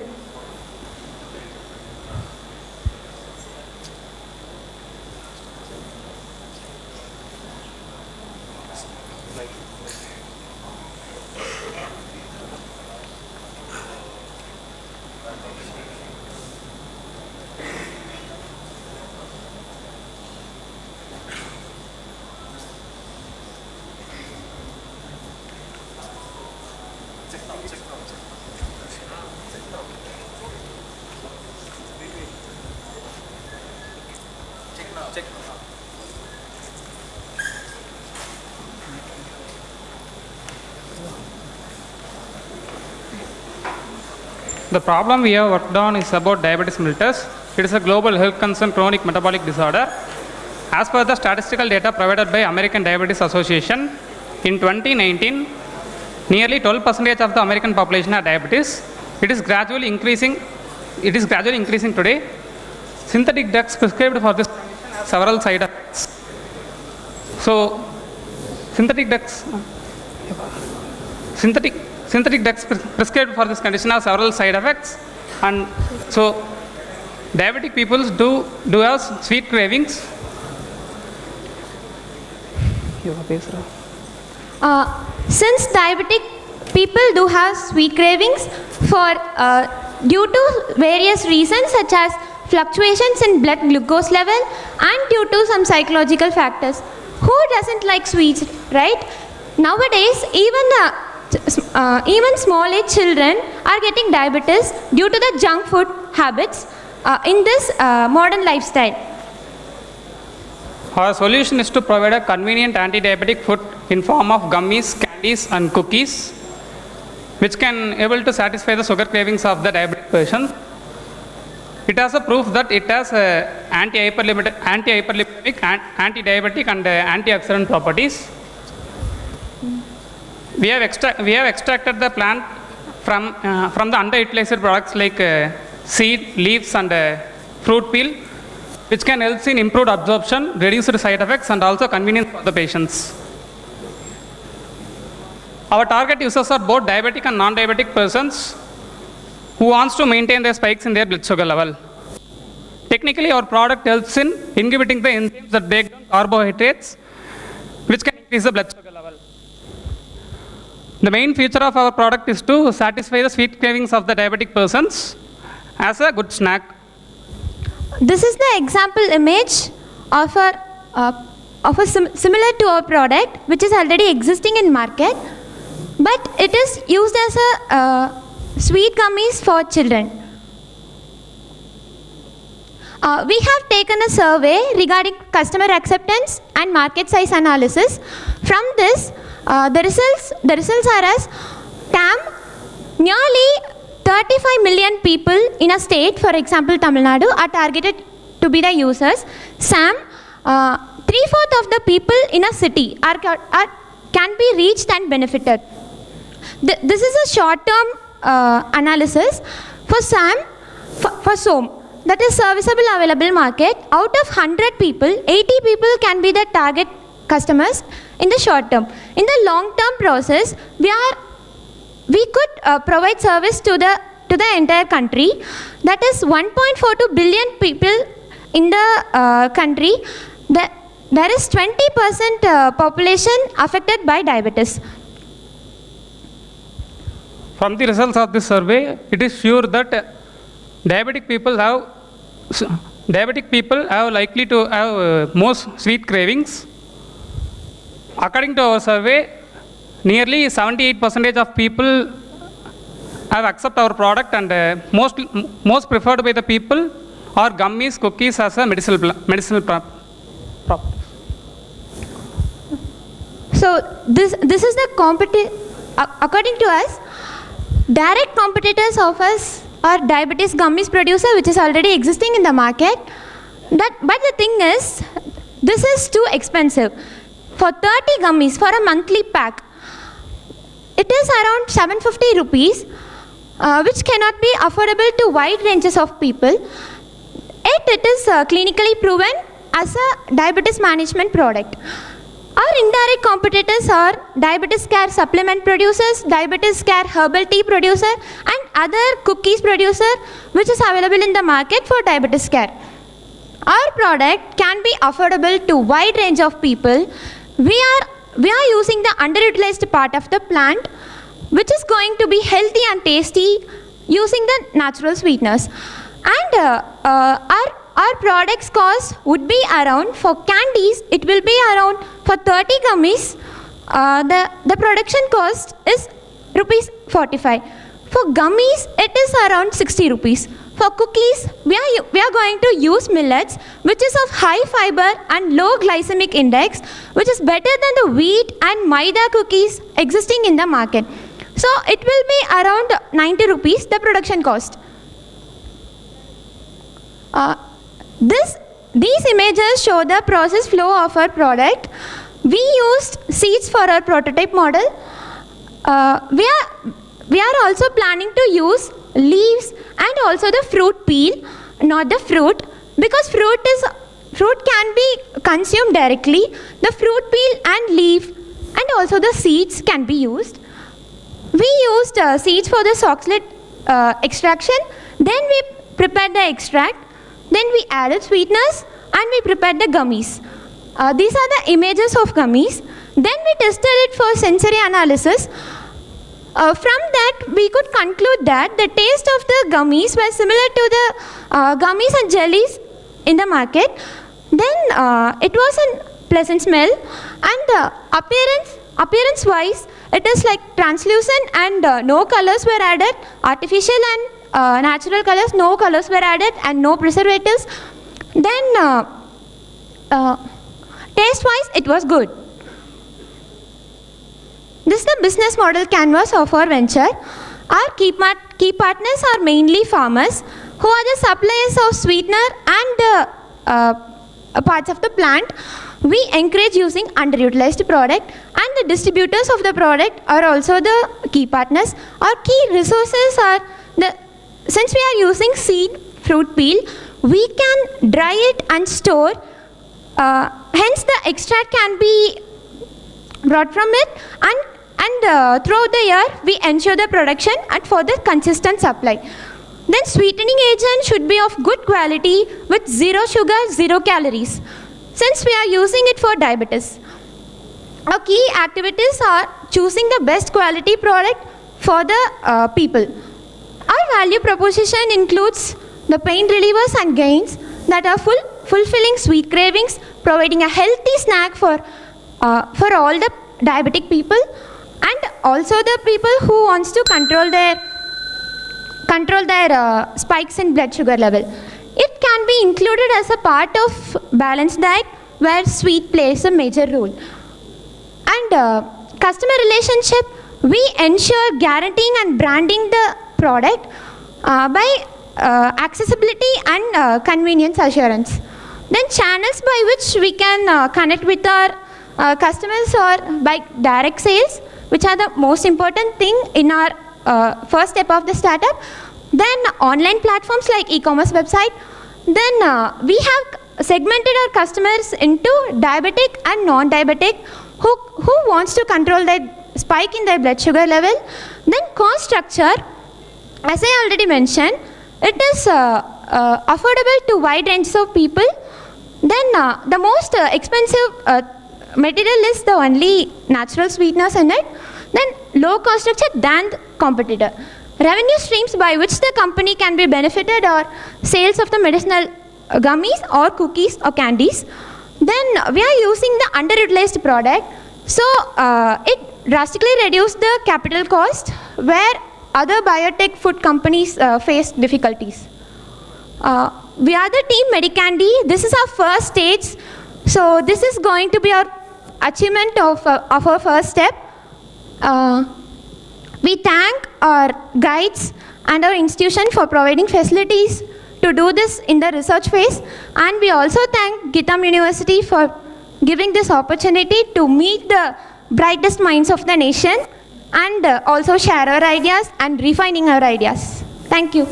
The problem we have worked on is about diabetes mellitus. It is a global health concern, chronic metabolic disorder. As per the statistical data provided by American Diabetes Association, in 2019, nearly 12% of the American population had diabetes. It is gradually increasing today. Synthetic drugs prescribed for this condition have several side effects. So, synthetic drugs prescribed for this condition have several side effects, and so diabetic people do have sweet cravings. Since diabetic people do have sweet cravings due to various reasons such as fluctuations in blood glucose level and due to some psychological factors. Who doesn't like sweets, right? Nowadays, even small age children are getting diabetes due to the junk food habits in this modern lifestyle. Our solution is to provide a convenient anti-diabetic food in form of gummies, candies and cookies, which can able to satisfy the sugar cravings of the diabetic patient. It has a proof that it has anti-hyperlipidemic, anti-diabetic and antioxidant properties. We have extracted the plant from the underutilized products like seed, leaves and fruit peel, which can help in improved absorption, reduced side effects and also convenience for the patients. Our target users are both diabetic and non-diabetic persons who wants to maintain their spikes in their blood sugar level. Technically, our product helps in inhibiting the enzymes that break down carbohydrates, which can increase the blood sugar level. The main feature of our product is to satisfy the sweet cravings of the diabetic persons as a good snack. This is the example image of a similar to our product, which is already existing in market, but it is used as a sweet gummies for children. We have taken a survey regarding customer acceptance and market size analysis. From this, the results are as TAM, nearly 35 million people in a state, for example Tamil Nadu, are targeted to be the users. SAM, 3/4 of the people in a city can be reached and benefited. This is a short-term analysis for SAM, for SOM, that is serviceable available market. Out of 100 people, 80 people can be the target customers in the short term. In the long-term process, we could provide service to the entire country. That is 1.42 billion people in the country. There is 20% population affected by diabetes. From the results of this survey, it is sure that diabetic people have likely to have most sweet cravings. According to our survey, nearly 78% of people have accept our product, and most preferred by the people are gummies, cookies as a medicinal product. So this is the according to us, direct competitors of us are diabetes gummies producer, which is already existing in the market. But the thing is, this is too expensive. For 30 gummies for a monthly pack, it is around 750 rupees, which cannot be affordable to wide ranges of people. Yet it is clinically proven as a diabetes management product. Our indirect competitors are diabetes care supplement producers, diabetes care herbal tea producer, and other cookies producer, which is available in the market for diabetes care. Our product can be affordable to wide range of people. We are using the underutilized part of the plant, which is going to be healthy and tasty using the natural sweeteners. And our products cost would be around, for candies, it will be around, for 30 gummies, the production cost is rupees 45. For gummies, it is around 60 rupees. For cookies, we are going to use millets, which is of high fiber and low glycemic index, which is better than the wheat and maida cookies existing in the market. So it will be around 90 rupees, the production cost. These images show the process flow of our product. We used seeds for our prototype model. We are also planning to use leaves and also the fruit peel, not the fruit, because fruit can be consumed directly. The fruit peel and leaf and also the seeds can be used. We used seeds for the oxalate extraction. Then we prepared the extract. Then we added sweeteners and we prepared the gummies. These are the images of gummies. Then we tested it for sensory analysis. From that, we could conclude that the taste of the gummies were similar to the gummies and jellies in the market. Then it was a pleasant smell, and appearance-wise, it is like translucent and no colors were added. Artificial and natural colors, no colors were added and no preservatives. Then taste-wise, it was good. This is the business model canvas of our venture. Our key partners are mainly farmers who are the suppliers of sweetener and parts of the plant. We encourage using underutilized product, and the distributors of the product are also the key partners. Our key resources are since we are using seed fruit peel, we can dry it and store. Hence the extract can be brought from it, and throughout the year we ensure the production and for the consistent supply. Then sweetening agent should be of good quality with 0 sugar, 0 calories, since we are using it for diabetes. Our key activities are choosing the best quality product for the people. Our value proposition includes the pain relievers and gains that are fulfilling sweet cravings, providing a healthy snack for all the diabetic people, and also the people who wants to control their spikes in blood sugar level. It can be included as a part of balanced diet where sweet plays a major role. And customer relationship, we ensure guaranteeing and branding the product by accessibility and convenience assurance. Then channels by which we can connect with our customers or by direct sales, which are the most important thing in our first step of the startup. Then online platforms like e-commerce website. Then we have segmented our customers into diabetic and non-diabetic who wants to control their spike in their blood sugar level. Then cost structure, as I already mentioned, it is affordable to wide ranges of people. Then the most expensive material is the only natural sweetness in it. Then low cost structure than the competitor. Revenue streams by which the company can be benefited are sales of the medicinal gummies or cookies or candies. Then we are using the underutilized product. So it drastically reduced the capital cost where other biotech food companies face difficulties. We are the team Medicandy. This is our first stage. So this is going to be our achievement of our first step. We thank our guides and our institution for providing facilities to do this in the research phase, and we also thank GITAM University for giving this opportunity to meet the brightest minds of the nation and also share our ideas and refining our ideas. Thank you.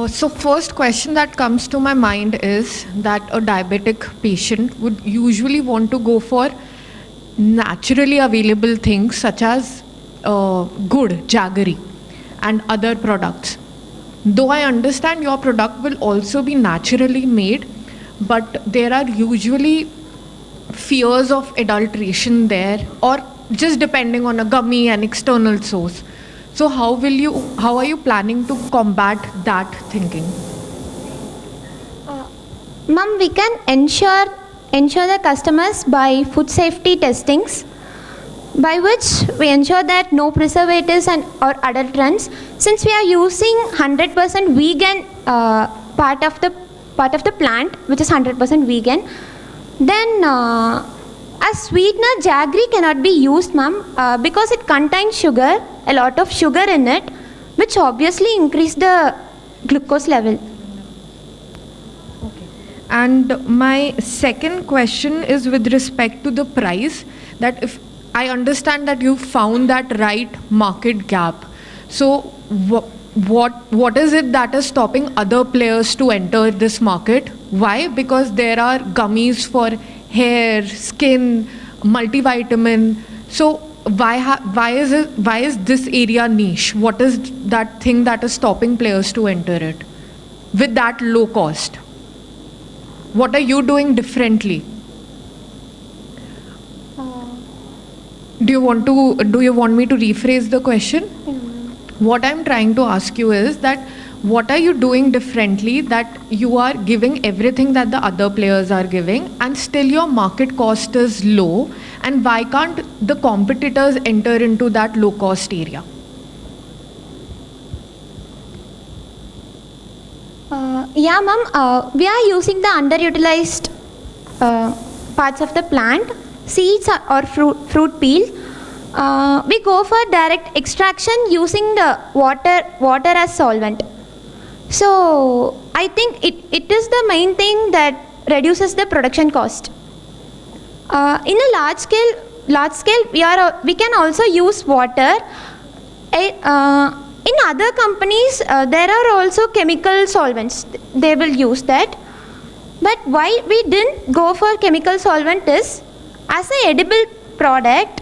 So first question that comes to my mind is that a diabetic patient would usually want to go for naturally available things such as good, jaggery and other products. Though I understand your product will also be naturally made, but there are usually fears of adulteration there, or just depending on a gummy and external source. So how are you planning to combat that thinking? Ma'am, we can ensure the customers by food safety testings, by which we ensure that no preservatives or adulterants. Since we are using 100% vegan part of the plant, which is 100% vegan, then as sweetener, jaggery cannot be used, ma'am, because it contains sugar, a lot of sugar in it, which obviously increase the glucose level. Okay. And my second question is with respect to the price, that if I understand that you found that right market gap. So what is it that is stopping other players to enter this market? Why? Because there are gummies for hair, skin, multivitamin. So why is this area niche? What is that thing that is stopping players to enter it with that low cost? What are you doing differently? Do you want me to rephrase the question? What I'm trying to ask you is that what are you doing differently that you are giving everything that the other players are giving and still your market cost is low, and why can't the competitors enter into that low cost area? Yeah, ma'am, we are using the underutilized parts of the plant, seeds or fruit peel. We go for direct extraction using the water as solvent. So I think it is the main thing that reduces the production cost. In a large scale, we can also use water. In other companies, there are also chemical solvents. They will use that. But why we didn't go for chemical solvent is, as an edible product,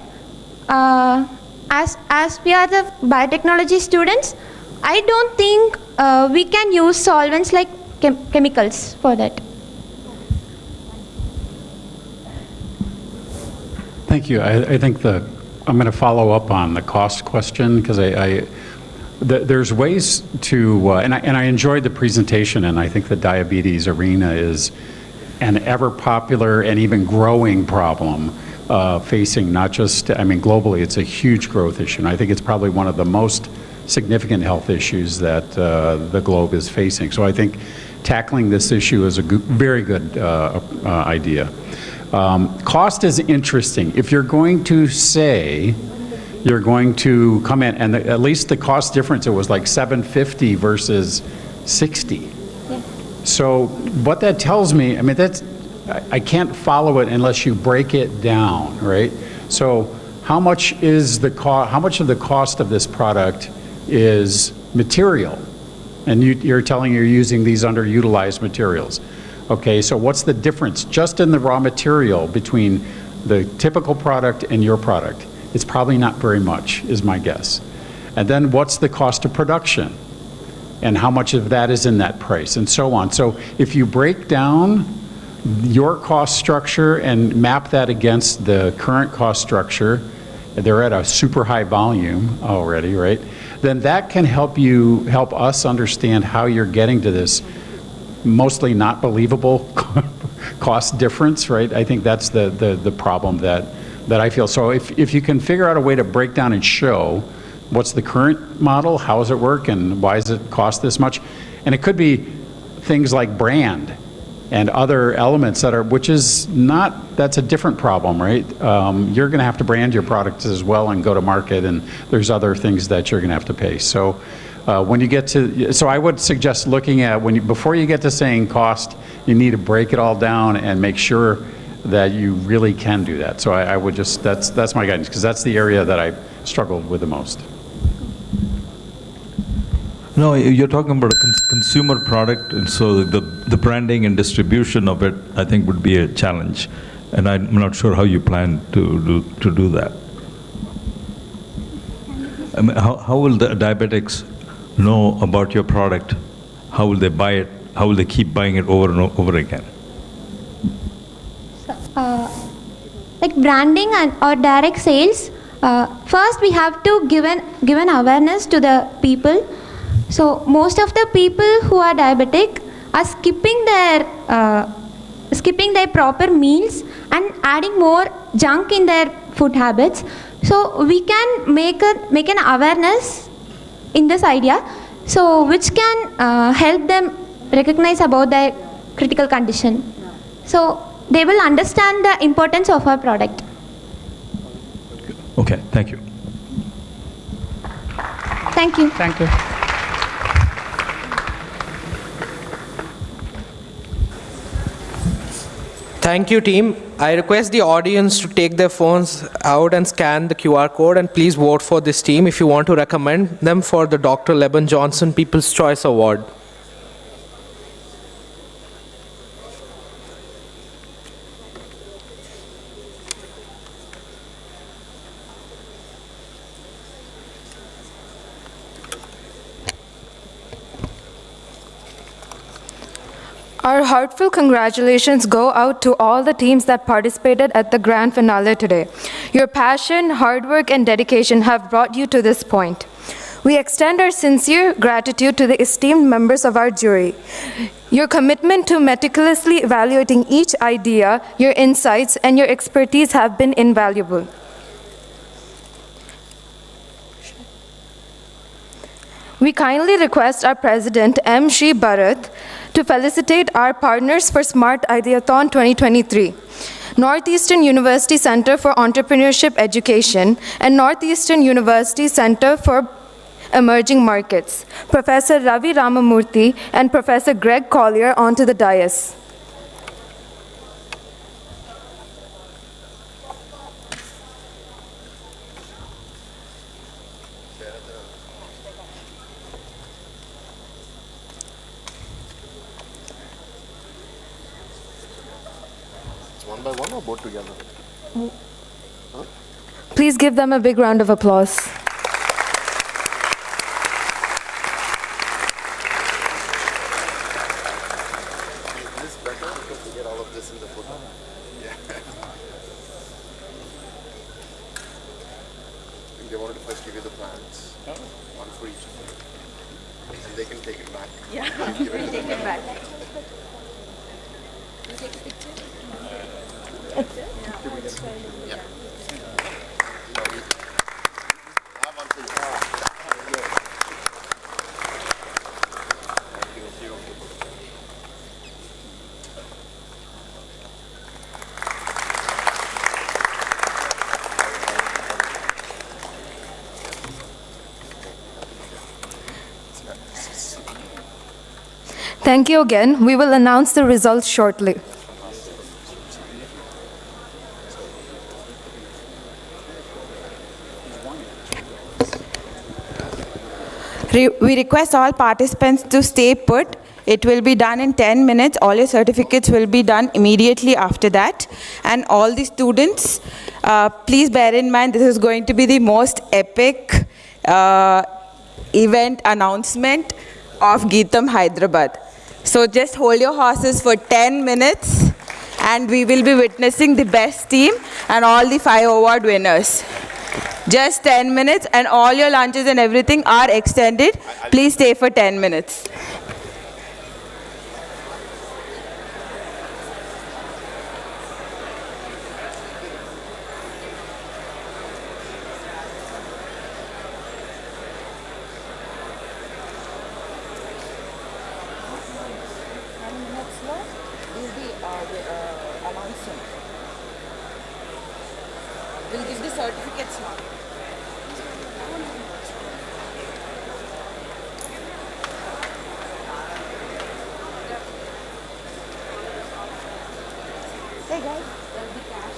as we are the biotechnology students, I don't think we can use solvents like chemicals for that. Thank you. I think I'm going to follow up on the cost question because there's ways to, and I enjoyed the presentation, and I think the diabetes arena is an ever popular and even growing problem facing not just, globally it's a huge growth issue, and I think it's probably one of the most significant health issues that the globe is facing. So I think tackling this issue is a very good idea. Cost is interesting. If you're going to say you're going to come in, and at least the cost difference, it was like $750 versus $60. Yeah. So what that tells me, I mean, I can't follow it unless you break it down, right? So how much is how much of the cost of this product is material? And you're telling you're using these underutilized materials. Okay, so what's the difference just in the raw material between the typical product and your product? It's probably not very much, is my guess. And then what's the cost of production? And how much of that is in that price, and so on. So if you break down your cost structure and map that against the current cost structure, they're at a super high volume already, right? Then that can help us understand how you're getting to this mostly not believable cost difference, right? I think that's the problem that I feel. So if you can figure out a way to break down and show what's the current model, how does it work, and why does it cost this much? And it could be things like brand and other elements that's a different problem, right? You're gonna have to brand your products as well and go to market, and there's other things that you're gonna have to pay. So when you get to, so I would suggest looking at, before you get to saying cost, you need to break it all down and make sure that you really can do that. So I would just, that's my guidance, because that's the area that I struggled with the most. No, you're talking about a consumer product, and so the branding and distribution of it, I think, would be a challenge. And I'm not sure how you plan to do that. I mean, how will the diabetics know about your product? How will they buy it? How will they keep buying it over and over again? Like branding or direct sales, first we have to give an awareness to the people. So most of the people who are diabetic are skipping their proper meals and adding more junk in their food habits. So we can make an awareness in this idea, so which can help them recognize about their critical condition. So they will understand the importance of our product. Okay, thank you. Thank you. Thank you. Thank you, team. I request the audience to take their phones out and scan the QR code, and please vote for this team if you want to recommend them for the Dr. Leben Johnson People's Choice Award. Our heartfelt congratulations go out to all the teams that participated at the grand finale today. Your passion, hard work, and dedication have brought you to this point. We extend our sincere gratitude to the esteemed members of our jury. Your commitment to meticulously evaluating each idea, your insights, and your expertise have been invaluable. We kindly request our President, M. Shri Bharat, to felicitate our partners for smartIDEAthon 2023, Northeastern University Center for Entrepreneurship Education and Northeastern University Center for Emerging Markets, Professor Ravi Ramamurthy and Professor Greg Collier onto the dais. One by one or both together? Huh? Please give them a big round of applause. Is this better because we get all of this in the photo? Yeah. I think they wanted to first give you the plans. One for each of them. And they can take it back. Yeah, Give it to take them. it back. Yeah. Thank you again. We will announce the results shortly. We request all participants to stay put. It will be done in 10 minutes. All your certificates will be done immediately after that. And all the students, please bear in mind this is going to be the most epic event announcement of GITAM Hyderabad. So just hold your horses for 10 minutes and we will be witnessing the best team and all the 5 award winners. Just 10 minutes and all your lunches and everything are extended. Please stay for 10 minutes. We'll give the certificates now. Hey guys, there'll be cash.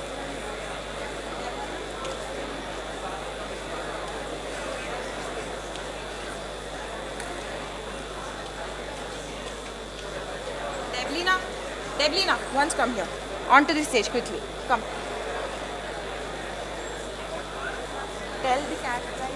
Deblina, once come here. Onto the stage quickly. Come. Tell the cash prize.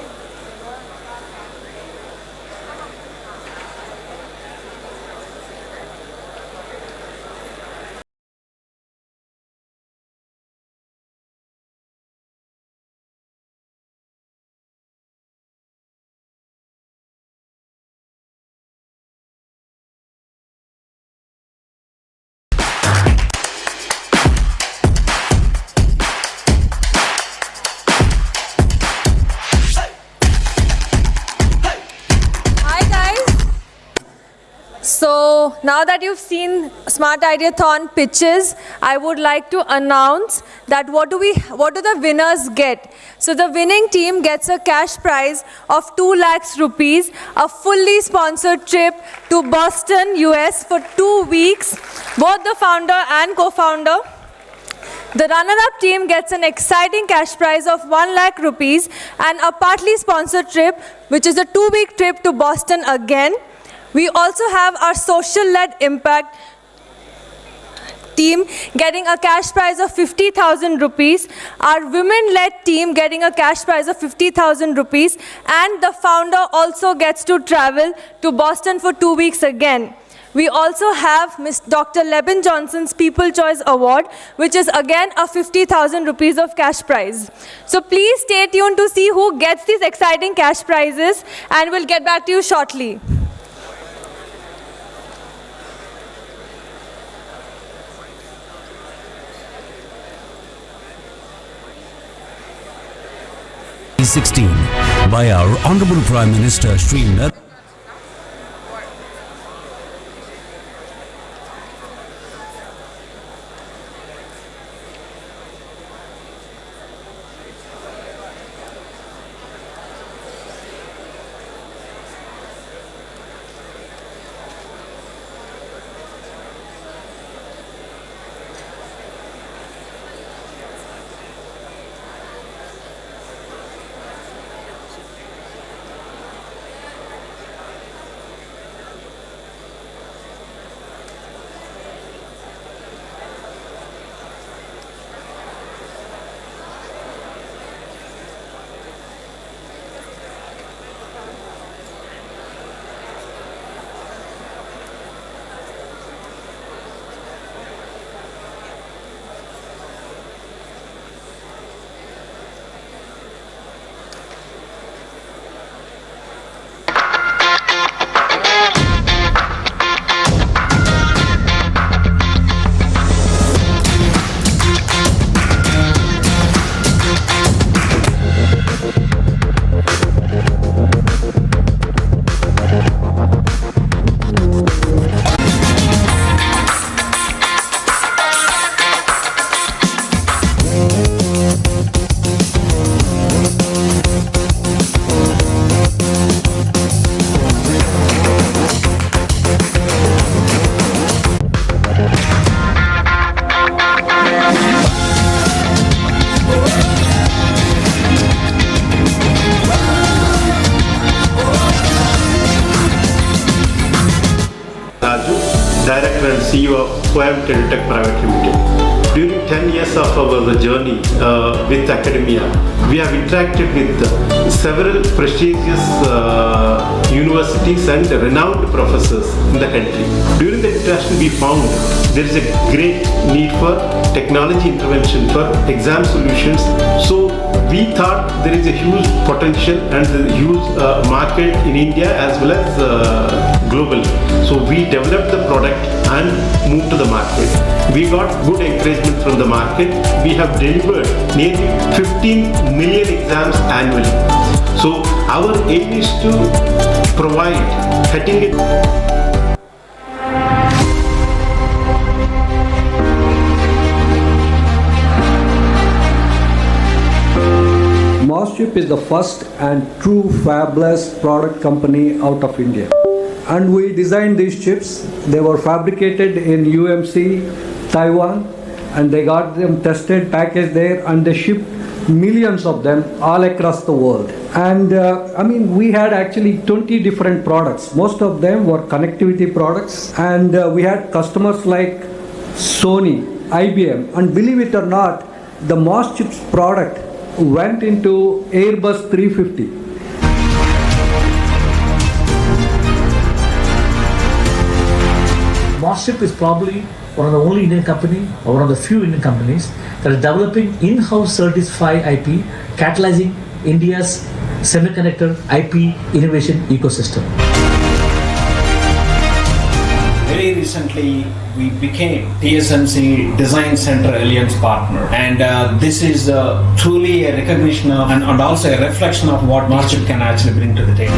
So now that you've seen smartIDEAthon pitches, I would like to announce that what do the winners get? So the winning team gets a cash prize of 2 lakhs rupees, a fully sponsored trip to Boston, US for 2 weeks, both the founder and co-founder. The runner-up team gets an exciting cash prize of 1 lakh rupees and a partly sponsored trip, which is a 2-week trip to Boston again. We also have our social-led impact team getting a cash prize of 50,000 rupees, our women-led team getting a cash prize of 50,000 rupees, and the founder also gets to travel to Boston for 2 weeks again. We also have Ms. Dr. Leben Johnson's People Choice Award, which is again a 50,000 rupees of cash prize. So please stay tuned to see who gets these exciting cash prizes, and we'll get back to you shortly. by our Honorable Prime Minister Shri Narendra. CEO of Coact Neuro Tech Private Limited. During 10 years of our journey with academia, we have interacted with several prestigious universities and renowned professors in the country. During the interaction, we found there is a great need for technology intervention for exam solutions. So we thought there is a huge potential and a huge market in India as well as globally. So we developed the product and moved to the market. We got good encouragement from the market. We have delivered nearly 15 million exams annually. So our aim is to provide cutting-edge Moss-Chip is the first and true fabless product company out of India. And we designed these chips. They were fabricated in UMC, Taiwan, and they got them tested, packaged there, and they shipped millions of them all across the world. And we had actually 20 different products. Most of them were connectivity products, and we had customers like Sony, IBM, and believe it or not, the Moss-Chip's product went into Airbus 350. Moss-Chip is probably one of the only Indian company, or one of the few Indian companies that is developing in-house certified IP, catalyzing India's semiconductor IP innovation ecosystem. Very recently, we became TSMC Design Center Alliance partner, and this is truly a recognition of and also a reflection of what Moss-Chip can actually bring to the table.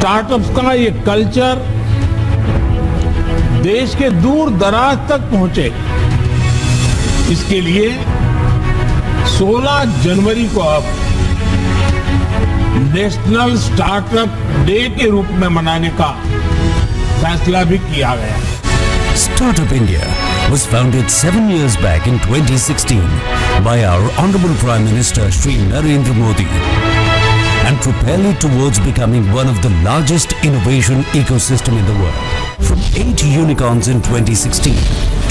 Startups का ये culture देश के दूर दराज तक पहुंचे, इसके लिए 16 जनवरी को अब नेशनल स्टार्टअप डे के रूप में मनाने का फैसला भी किया गया। Startup India was founded 7 years back in 2016 by our Honorable Prime Minister Shri Narendra Modi and propel it towards becoming one of the largest innovation ecosystem in the world. From 8 unicorns in 2016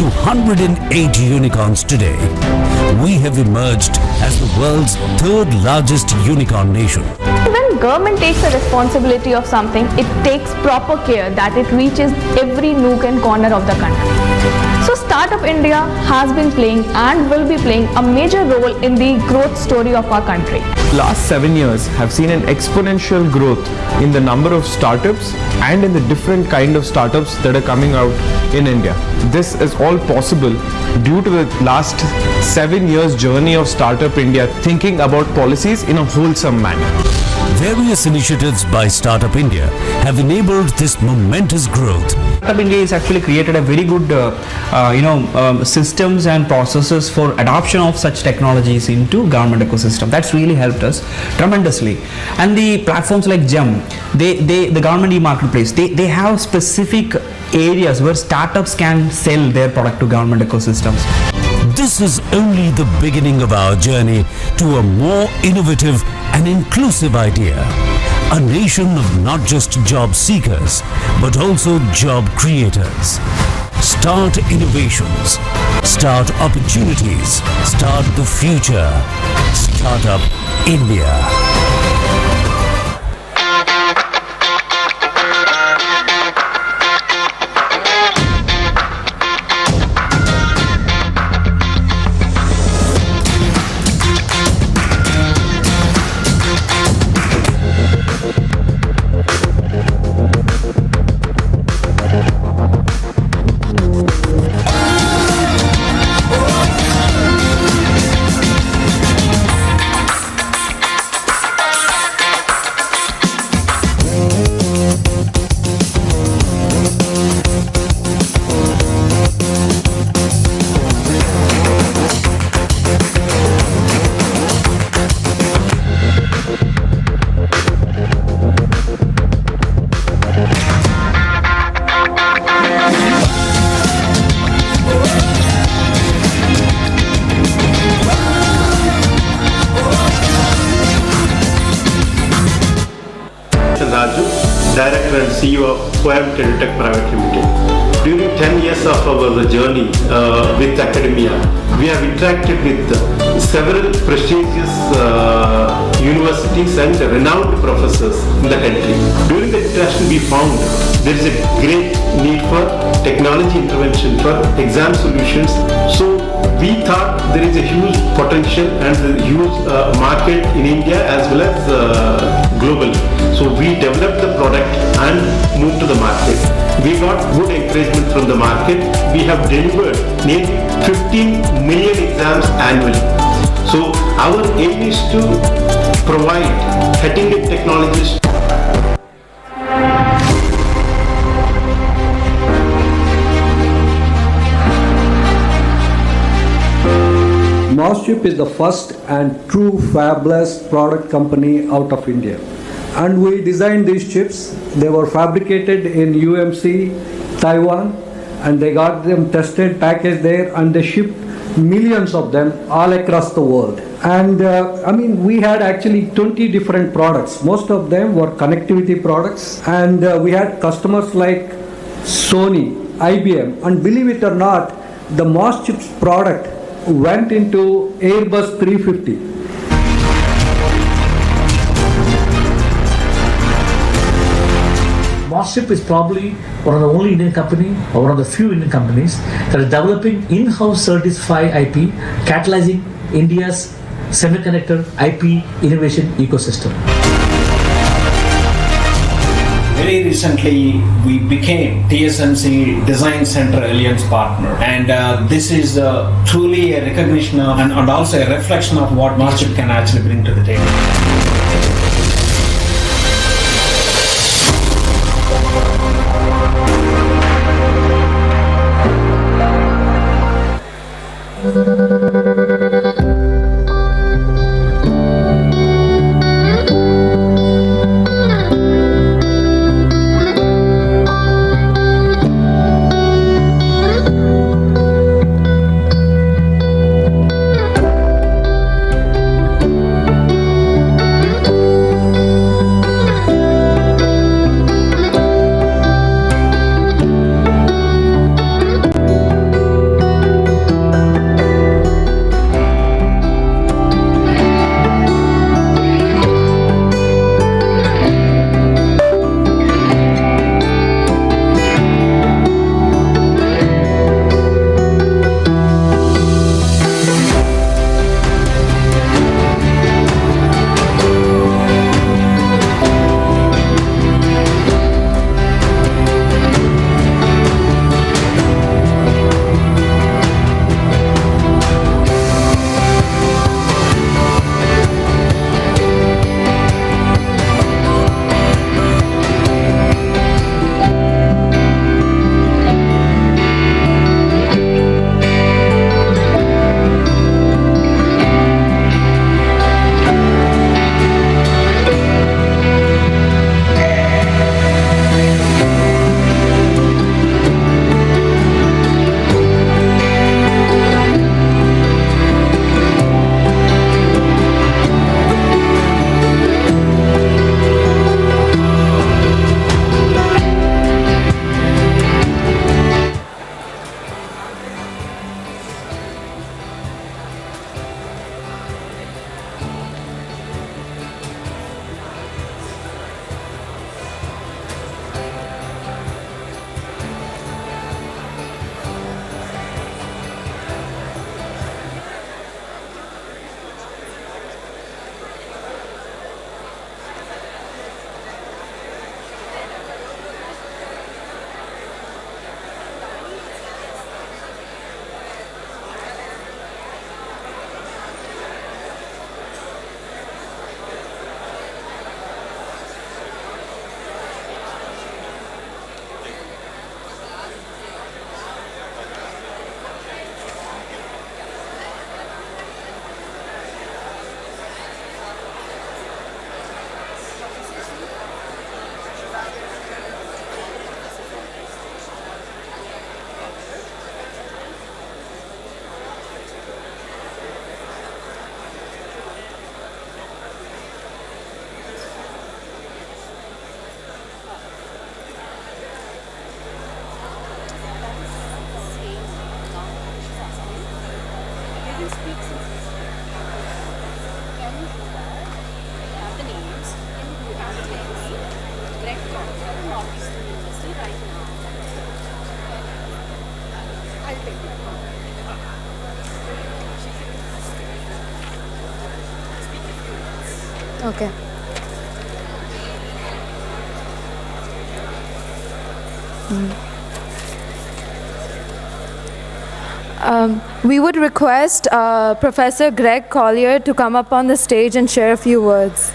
to 108 unicorns today, we have emerged as the world's third largest unicorn nation. When government takes the responsibility of something, it takes proper care that it reaches every nook and corner of the country. So Startup India has been playing and will be playing a major role in the growth story of our country. Last 7 years have seen an exponential growth in the number of startups and in the different kind of startups that are coming out in India. This is all possible due to the last 7 years journey of Startup India thinking about policies in a wholesome manner. Various initiatives by Startup India have enabled this momentous growth. Startup India has actually created a very good systems and processes for adoption of such technologies into government ecosystem. That's really helped us tremendously. And the platforms like GEM, the government e-marketplace, they have specific areas where startups can sell their product to government ecosystems. This is only the beginning of our journey to a more innovative and inclusive idea. A nation of not just job seekers, but also job creators. Start innovations. Start opportunities. Start the future. Startup India. Director and CEO of Coact Neuro Tech Private Limited. During 10 years of our journey with academia, we have interacted with several prestigious universities and renowned professors in the country. During the interaction, we found there is a great need for technology intervention for exam solutions. So we thought there is a huge potential and a huge market in India as well as globally. So we developed the product and moved to the market. We got good encouragement from the market. We have delivered nearly 15 million exams annually. So our aim is to provide cutting-edge technologies. Northeastern is the first and true fabless product company out of India. And we designed these chips. They were fabricated in UMC, Taiwan, and they got them tested, packaged there, and they shipped millions of them all across the world. And we had actually 20 different products. Most of them were connectivity products. And we had customers like Sony, IBM, and believe it or not, the MOS chips product went into Airbus 350. Smartship is probably one of the only Indian company or one of the few Indian companies that is developing in-house certified IP, catalyzing India's semiconductor IP innovation ecosystem. Very recently, we became TSMC Design Center Alliance partner, and this is truly a recognition of and also a reflection of what Smartchip can actually bring to the table. Okay. We would request Professor Greg Collier to come up on the stage and share a few words.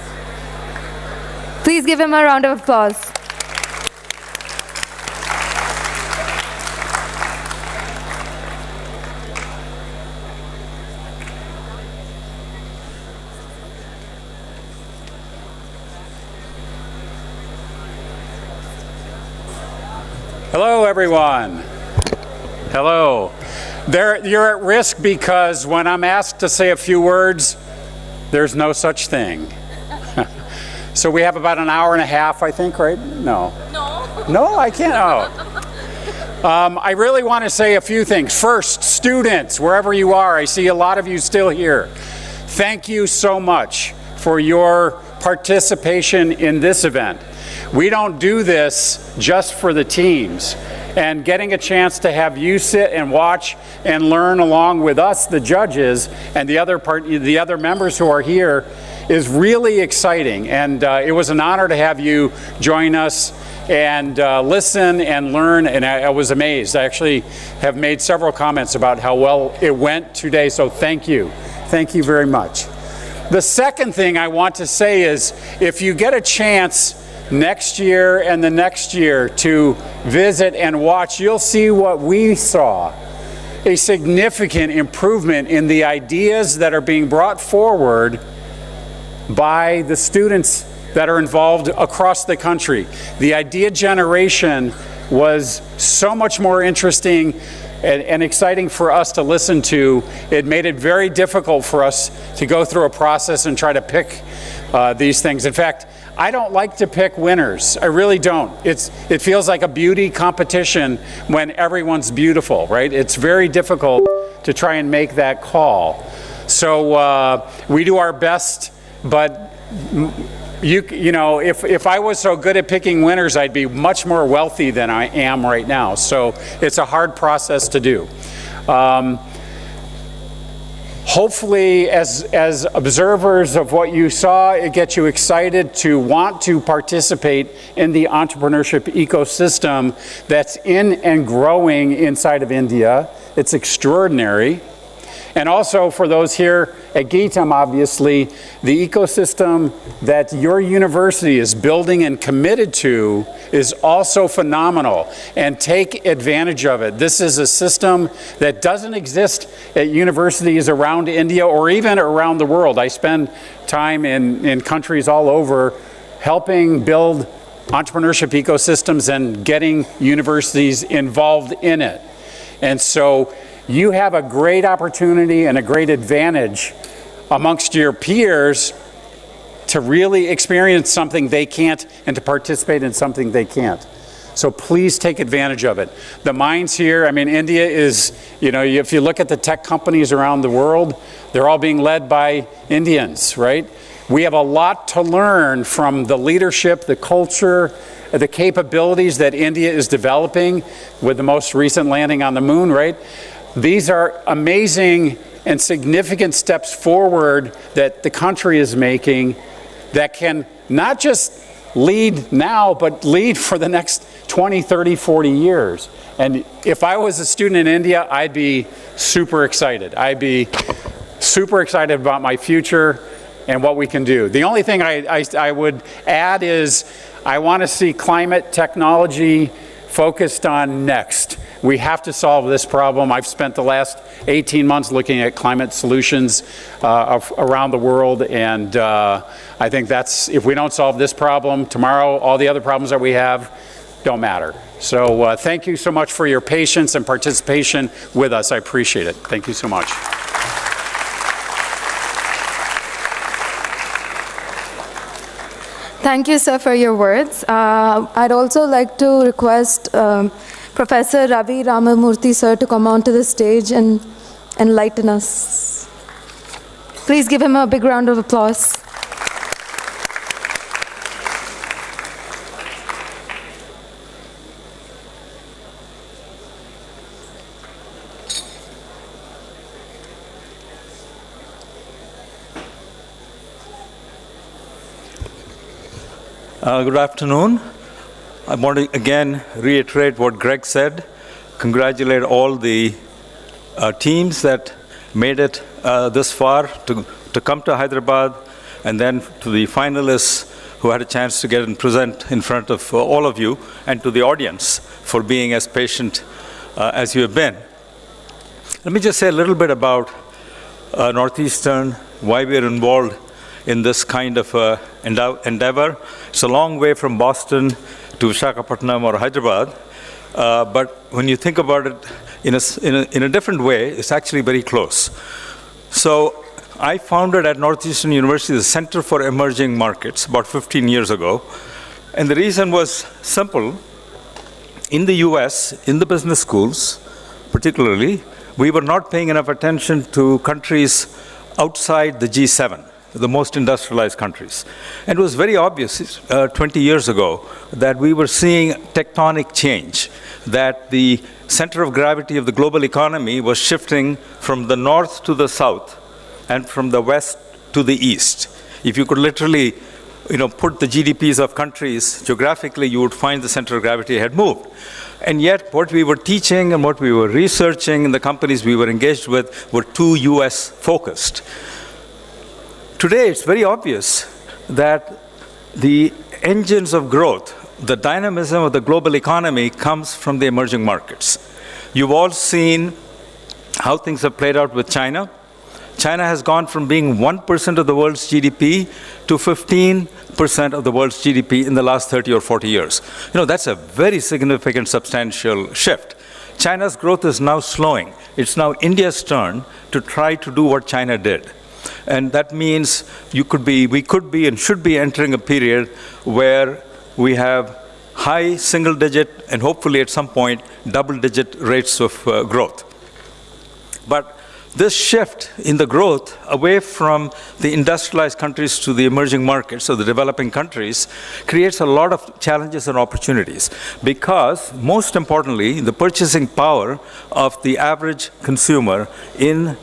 Please give him a round of applause. Hello, everyone. Hello. You're at risk because when I'm asked to say a few words, there's no such thing. So we have about an hour and a half, I think, right? No. No, I can't. Oh. I really want to say a few things. First, students, wherever you are, I see a lot of you still here. Thank you so much for your participation in this event. We don't do this just for the teams. And getting a chance to have you sit and watch and learn along with us, the judges, and the other members who are here is really exciting. And it was an honor to have you join us and listen and learn, and I was amazed. I actually have made several comments about how well it went today, so thank you. Thank you very much. The second thing I want to say is, if you get a chance next year and the next year to visit and watch, you'll see what we saw. A significant improvement in the ideas that are being brought forward by the students that are involved across the country. The idea generation was so much more interesting and exciting for us to listen to. It made it very difficult for us to go through a process and try to pick these things. In fact, I don't like to pick winners. I really don't. It feels like a beauty competition when everyone's beautiful, right? It's very difficult to try and make that call. So we do our best, but you know, if I was so good at picking winners, I'd be much more wealthy than I am right now. So it's a hard process to do. Hopefully, as observers of what you saw, it gets you excited to want to participate in the entrepreneurship ecosystem that's in and growing inside of India. It's extraordinary. And also for those here at GITAM, obviously, the ecosystem that your university is building and committed to is also phenomenal, and take advantage of it. This is a system that doesn't exist at universities around India or even around the world. I spend time in countries all over helping build entrepreneurship ecosystems and getting universities involved in it. And so you have a great opportunity and a great advantage amongst your peers to really experience something they can't and to participate in something they can't. So please take advantage of it. The minds here, I mean, India is, you know, if you look at the tech companies around the world, they're all being led by Indians, right? We have a lot to learn from the leadership, the culture, the capabilities that India is developing with the most recent landing on the moon, right? These are amazing and significant steps forward that the country is making that can not just lead now, but lead for the next 20, 30, 40 years. And if I was a student in India, I'd be super excited. I'd be super excited about my future and what we can do. The only thing I would add is I want to see climate technology focused on next. We have to solve this problem. I've spent the last 18 months looking at climate solutions around the world, and I think that's, if we don't solve this problem tomorrow, all the other problems that we have don't matter. So thank you so much for your patience and participation with us. I appreciate it. Thank you so much. Thank you, sir, for your words. I'd also like to request Professor Ravi Ramamurthy, sir, to come onto the stage and enlighten us. Please give him a big round of applause. Good afternoon. I want to again reiterate what Greg said. Congratulate all the teams that made it this far to come to Hyderabad, and then to the finalists who had a chance to get and present in front of all of you, and to the audience for being as patient as you have been. Let me just say a little bit about Northeastern, why we are involved in this kind of endeavor. It's a long way from Boston to Visakhapatnam or Hyderabad, but when you think about it in a different way, it's actually very close. So I founded at Northeastern University the Center for Emerging Markets about 15 years ago, and the reason was simple. In the US, in the business schools particularly, we were not paying enough attention to countries outside the G7, the most industrialized countries. And it was very obvious 20 years ago that we were seeing tectonic change, that the center of gravity of the global economy was shifting from the north to the south and from the west to the east. If you could literally put the GDPs of countries geographically, you would find the center of gravity had moved. And yet, what we were teaching and what we were researching and the companies we were engaged with were too US focused. Today, it's very obvious that the engines of growth, the dynamism of the global economy comes from the emerging markets. You've all seen how things have played out with China. China has gone from being 1% of the world's GDP to 15% of the world's GDP in the last 30 or 40 years. That's a very significant, substantial shift. China's growth is now slowing. It's now India's turn to try to do what China did. And that means we could be and should be entering a period where we have high single-digit and hopefully at some point double-digit rates of growth. But this shift in the growth away from the industrialized countries to the emerging markets, or the developing countries, creates a lot of challenges and opportunities, because most importantly, the purchasing power of the average consumer in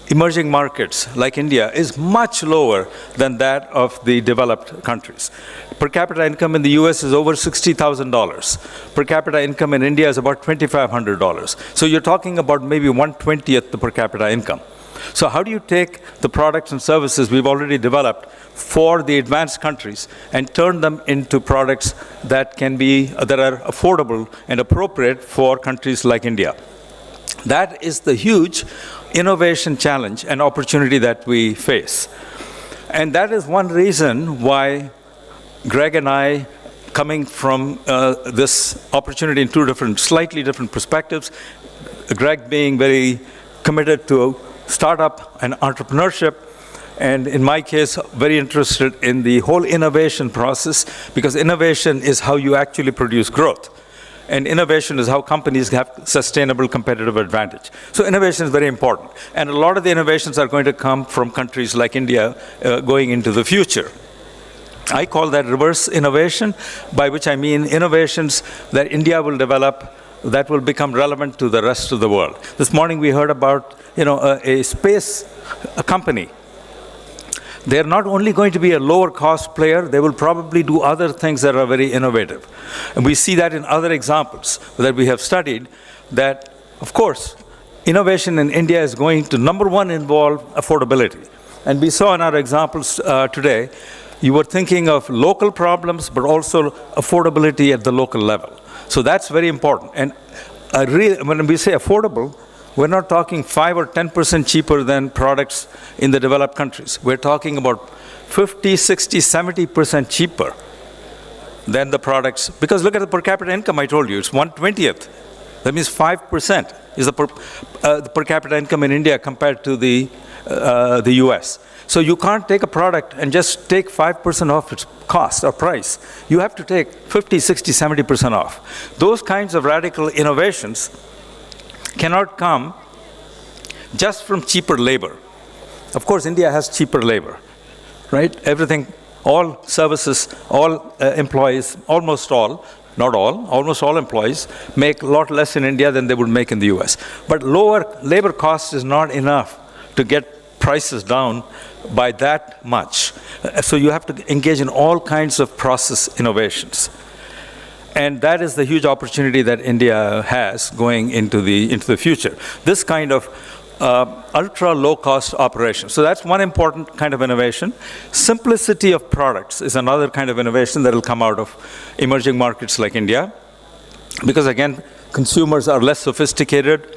emerging markets like India is much lower than that of the developed countries. Per capita income in the US is over $60,000. Per capita income in India is about $2,500. So you're talking about maybe 1/20th the per capita income. So how do you take the products and services we've already developed for the advanced countries and turn them into products that are affordable and appropriate for countries like India? That is the huge innovation challenge and opportunity that we face. And that is one reason why Greg and I, coming from this opportunity in two slightly different perspectives, Greg being very committed to startup and entrepreneurship, and in my case, very interested in the whole innovation process, because innovation is how you actually produce growth. And innovation is how companies have sustainable competitive advantage. So innovation is very important. And a lot of the innovations are going to come from countries like India going into the future. I call that reverse innovation, by which I mean innovations that India will develop that will become relevant to the rest of the world. This morning we heard about a space company. They're not only going to be a lower cost player, they will probably do other things that are very innovative. And we see that in other examples that we have studied, that, of course, innovation in India is going to, number one, involve affordability. And we saw in our examples today, you were thinking of local problems, but also affordability at the local level. So that's very important. And when we say affordable, we're not talking 5 or 10% cheaper than products in the developed countries. We're talking about 50, 60, 70% cheaper than the products. Because look at the per capita income, I told you, it's 1/20th. That means 5% is the per capita income in India compared to the US. So you can't take a product and just take 5% off its cost or price. You have to take 50, 60, 70% off. Those kinds of radical innovations cannot come just from cheaper labor. Of course, India has cheaper labor, right? Everything, all services, all employees, almost all, not all, almost all employees make a lot less in India than they would make in the US. But lower labor cost is not enough to get prices down by that much. So you have to engage in all kinds of process innovations. And that is the huge opportunity that India has going into the future. This kind of ultra low-cost operation. So that's one important kind of innovation. Simplicity of products is another kind of innovation that will come out of emerging markets like India. Because again, consumers are less sophisticated.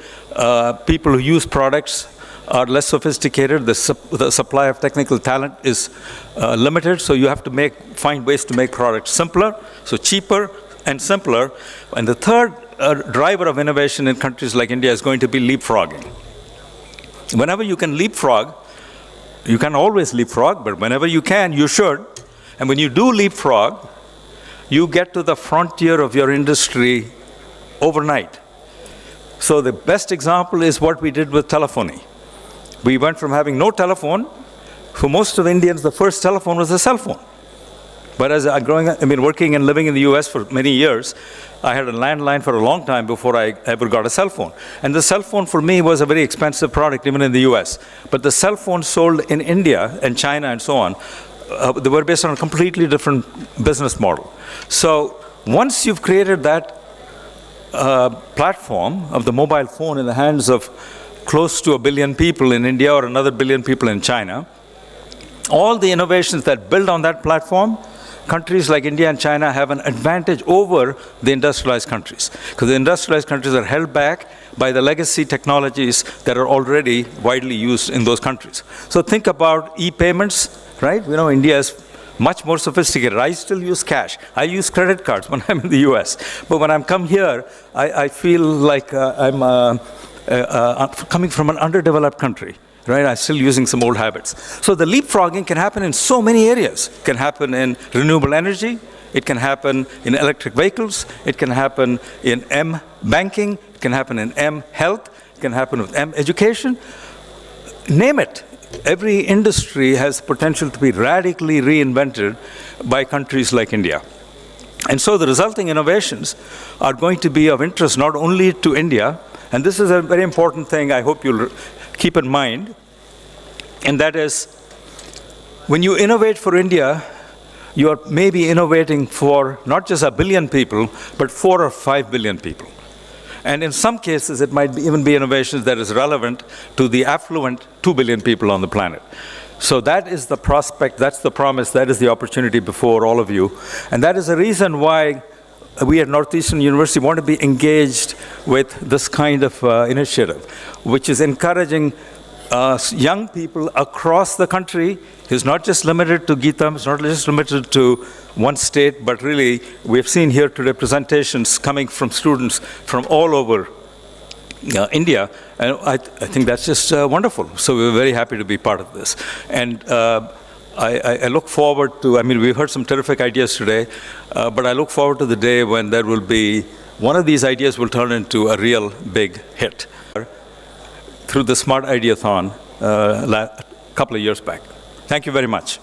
People who use products are less sophisticated. The supply of technical talent is limited. So you have to find ways to make products simpler, so cheaper and simpler. And the third driver of innovation in countries like India is going to be leapfrogging. Whenever you can leapfrog, you can always leapfrog, but whenever you can, you should. And when you do leapfrog, you get to the frontier of your industry overnight. So the best example is what we did with telephony. We went from having no telephone. For most of Indians, the first telephone was a cell phone. But as working and living in the US for many years, I had a landline for a long time before I ever got a cell phone. And the cell phone for me was a very expensive product, even in the US. But the cell phones sold in India and China and so on, they were based on a completely different business model. So once you've created that platform of the mobile phone in the hands of close to 1 billion people in India or another 1 billion people in China, all the innovations that build on that platform, countries like India and China have an advantage over the industrialized countries, because the industrialized countries are held back by the legacy technologies that are already widely used in those countries. So think about e-payments, right? India is much more sophisticated. I still use cash. I use credit cards when I'm in the US. But when I'm come here, I feel like I'm coming from an underdeveloped country. Right? I'm still using some old habits. So the leapfrogging can happen in so many areas. It can happen in renewable energy. It can happen in electric vehicles. It can happen in M-banking. It can happen in M-health. It can happen with M-education. Name it. Every industry has potential to be radically reinvented by countries like India. And so the resulting innovations are going to be of interest not only to India, and this is a very important thing I hope you'll keep in mind, and that is, when you innovate for India, you are maybe innovating for not just 1 billion people, but 4 or 5 billion people. And in some cases, it might even be innovations that is relevant to the affluent 2 billion people on the planet. So that is the prospect, that's the promise, that is the opportunity before all of you. And that is the reason why we at Northeastern University want to be engaged with this kind of initiative, which is encouraging young people across the country. It's not just limited to GITAM, it's not just limited to one state, but really we've seen here today presentations coming from students from all over India, and I think that's just wonderful. So we're very happy to be part of this. And I look forward to, we've heard some terrific ideas today, but I look forward to the day when there will be, one of these ideas will turn into a real big hit through the smartIDEAthon a couple of years back. Thank you very much.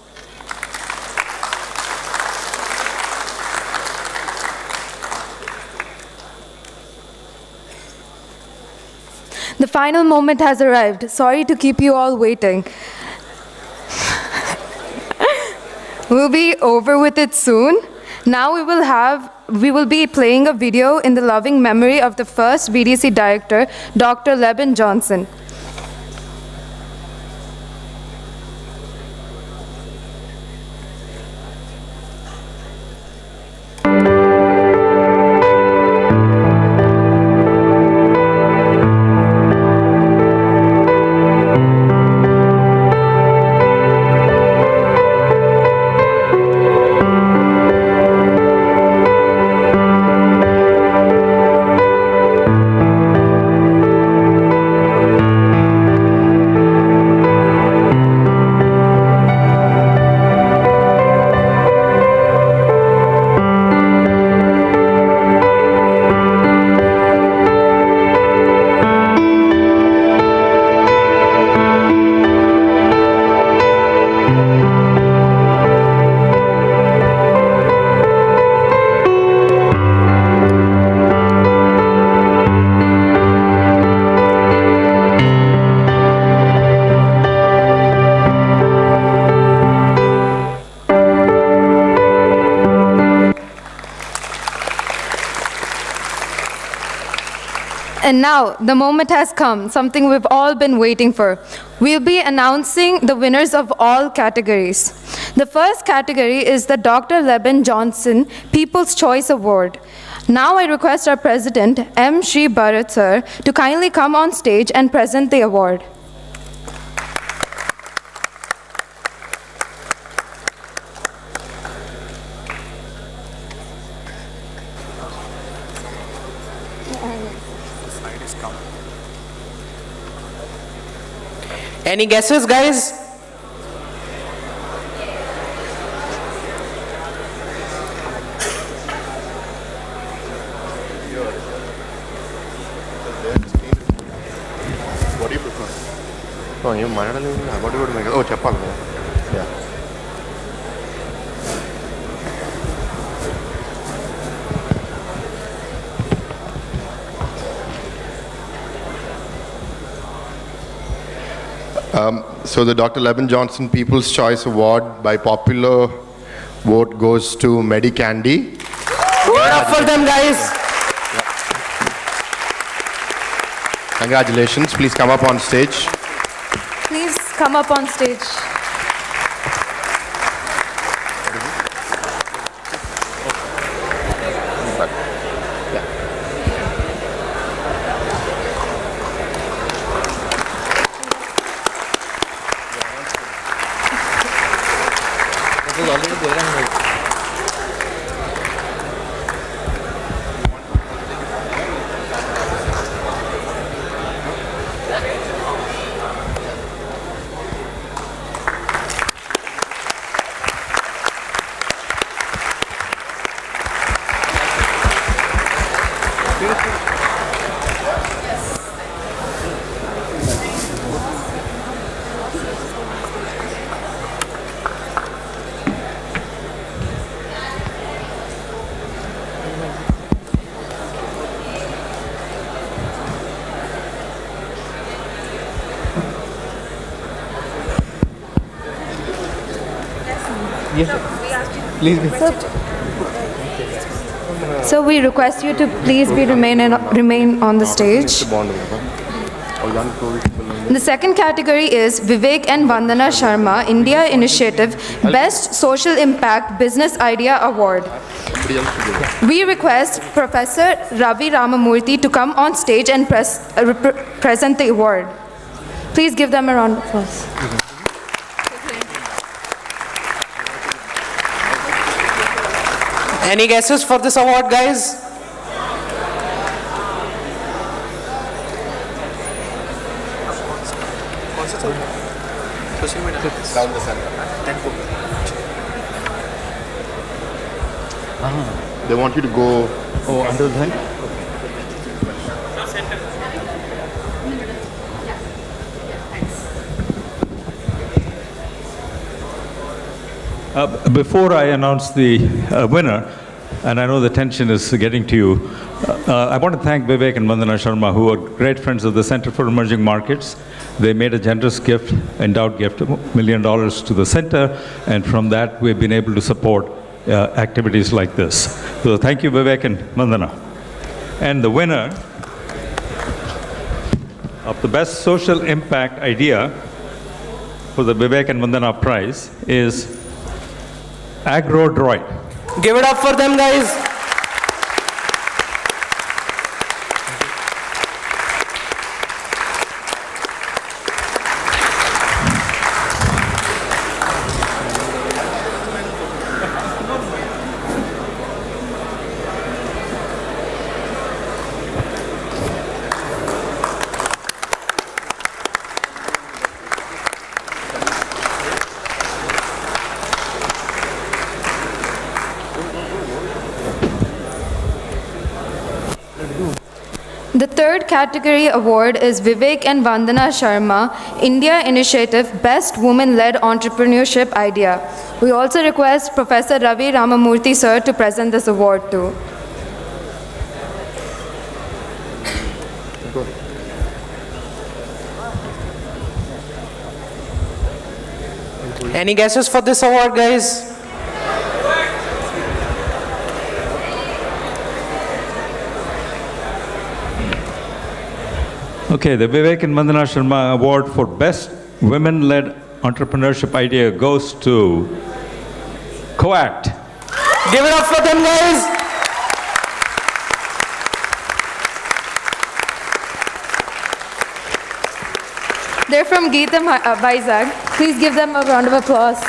The final moment has arrived. Sorry to keep you all waiting. We'll be over with it soon. Now we will be playing a video in the loving memory of the first VDC director, Dr. Leben Johnson. And now, the moment has come, something we've all been waiting for. We'll be announcing the winners of all categories. The first category is the Dr. Leben Johnson People's Choice Award. Now I request our President, M. Shri Bharat Sir, to kindly come on stage and present the award. Any guesses, guys? What do you prefer? Oh, you what do you make? Oh, chapal. Yeah. So the Dr. Leben Johnson People's Choice Award by popular vote goes to Medicandy. Give it up for them, guys. Congratulations. Please come up on stage. Please come up on stage. Please be. So we request you to please remain on the stage. The second category is Vivek and Vandana Sharma India Initiative Best Social Impact Business Idea Award. We request Professor Ravi Ramamurthy to come on stage and present the award. Please give them a round of applause. Any guesses for this award, guys? Down the center. They want you to go under the thing. Before I announce the winner, and I know the tension is getting to you, I want to thank Vivek and Vandana Sharma, who are great friends of the Center for Emerging Markets. They made a generous gift, endowed gift, $1 million to the center, and from that we've been able to support activities like this. So thank you, Vivek and Vandana. And the winner of the Best Social Impact Idea for the Vivek and Vandana Prize is Agro Droid. Give it up for them, guys. The third category award is Vivek and Vandana Sharma India Initiative Best Women-Led Entrepreneurship Idea. We also request Professor Ravi Ramamurthy sir to present this award too. Any guesses for this award, guys? Okay, the Vivek and Vandana Sharma Award for Best Women-Led Entrepreneurship Idea goes to Coact. Give it up for them, guys. They're from GITAM, Vizag. Please give them a round of applause.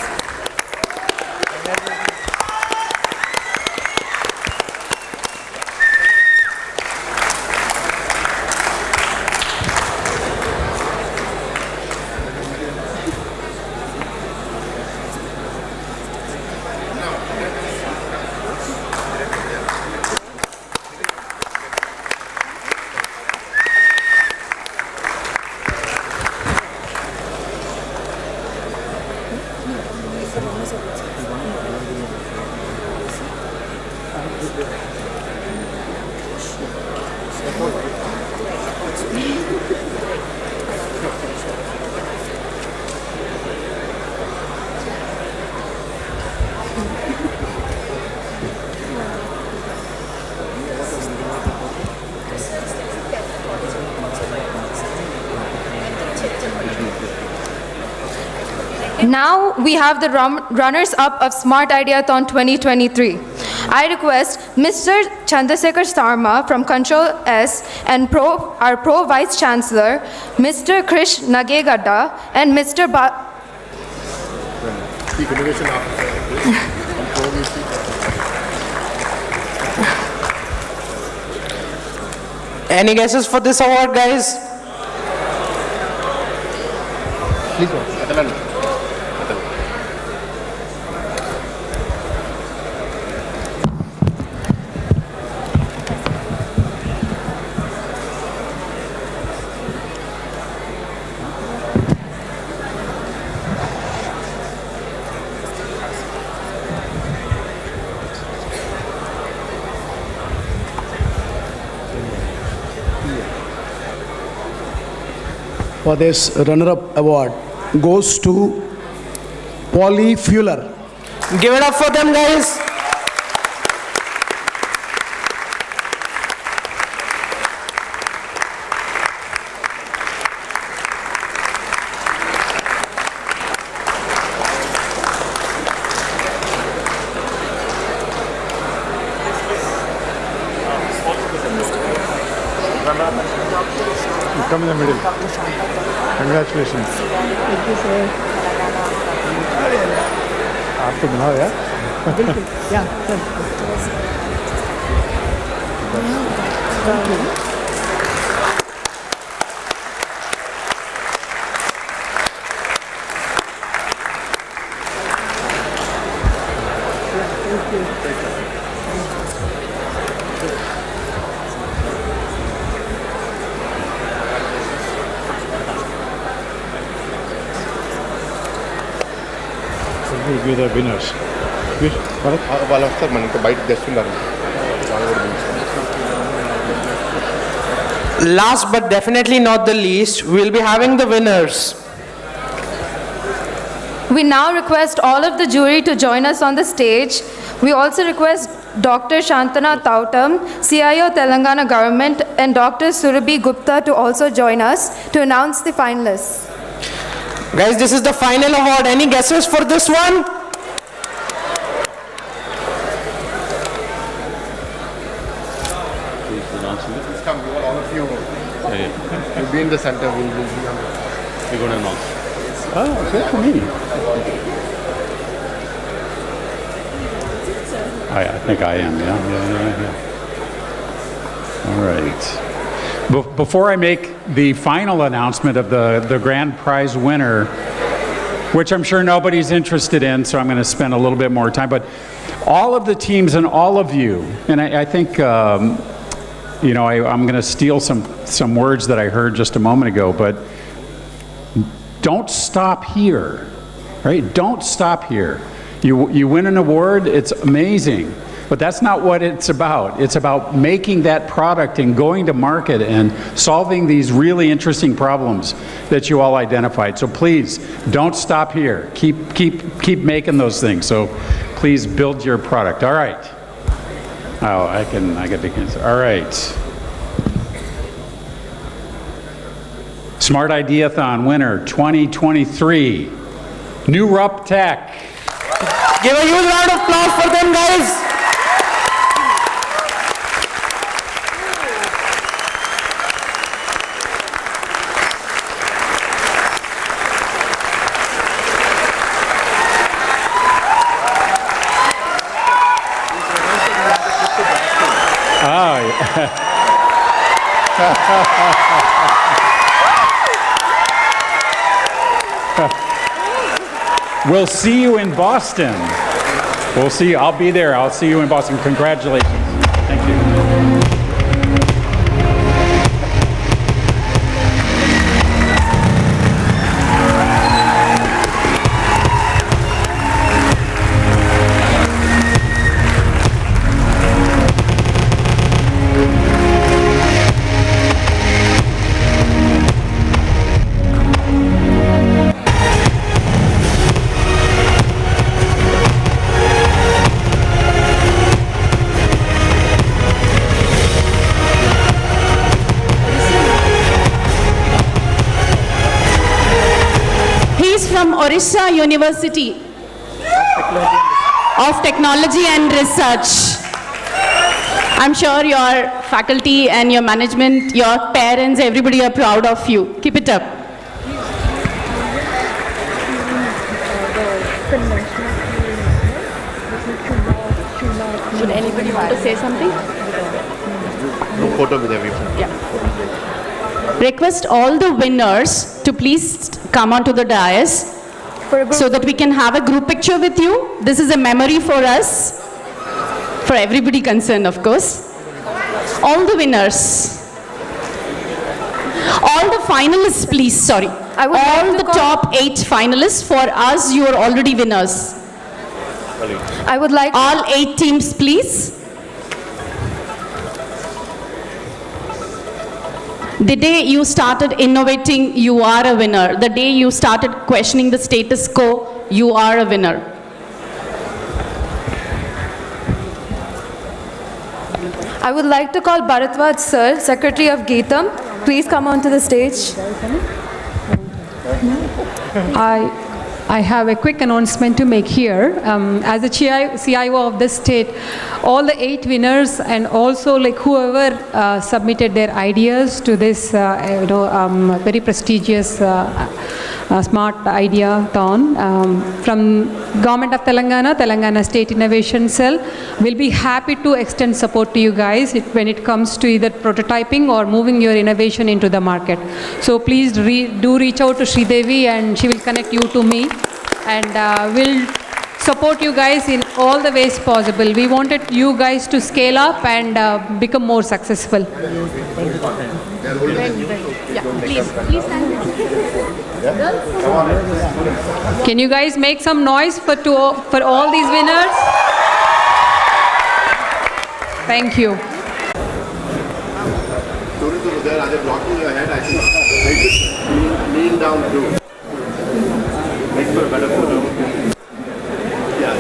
Now we have the runners-up of smartIDEAthon 2023. I request Mr. Chandrasekhar Sharma from Control S and our Pro Vice Chancellor, Mr. Krish Nagegadda and Mr. Chief Innovation Officer. Any guesses for this award, guys? Please go. For this runner-up award goes to Polyfuer. Give it up for them, guys. Come in the middle. Congratulations. Thank you, sir. आपको मिला यार? Yeah, sir. Will be the winners. వాళ్ళ వస్తారు మనకి బయట తెస్తున్నారు. Last but definitely not the least, we'll be having the winners. We now request all of the jury to join us on the stage. We also request Dr. Shantana Tautam, CIO Telangana Government, and Dr. Surabhi Gupta to also join us to announce the finalists. Guys, this is the final award. Any guesses for this one? Please come, all of you. You'll be in the center. We're going to announce. Oh, good for me. I think I am, yeah. All right. Before I make the final announcement of the grand prize winner, which I'm sure nobody's interested in, so I'm going to spend a little bit more time, but all of the teams and all of you, and I think, I'm going to steal some words that I heard just a moment ago, but don't stop here, right? Don't stop here. You win an award, it's amazing. But that's not what it's about. It's about making that product and going to market and solving these really interesting problems that you all identified. So please, don't stop here. Keep making those things. So please build your product. All right. Oh, I get the answer. All right. SmartIDEAthon winner 2023, Neuro Tech. Give a huge round of applause for them, guys. We'll see you in Boston. We'll see you. I'll be there. I'll see you in Boston. Congratulations. Thank you. Orissa University of Technology and Research. I'm sure your faculty and your management, your parents, everybody are proud of you. Keep it up. Should anybody want to say something? Group photo with everyone. Yeah. Request all the winners to please come onto the dais so that we can have a group picture with you. This is a memory for us, for everybody concerned, of course. All the winners. All the finalists, please, sorry. All the top 8 finalists, for us, you are already winners. I would like all 8 teams, please. The day you started innovating, you are a winner. The day you started questioning the status quo, you are a winner. I would like to call Bharatwaj Sir, Secretary of GITAM. Please come onto the stage. I have a quick announcement to make here. As the CIO of this state, all the 8 winners and also like whoever submitted their ideas to this very prestigious Smart Ideathon from Government of Telangana State Innovation Cell, will be happy to extend support to you guys when it comes to either prototyping or moving your innovation into the market. So please do reach out to Sridevi and she will connect you to me, and we'll support you guys in all the ways possible. We wanted you guys to scale up and become more successful. Yeah, please stand. Can you guys make some noise for all these winners? Thank you. Students over there, are they blocking your head? I think lean down too. Make for a better photo. Yeah.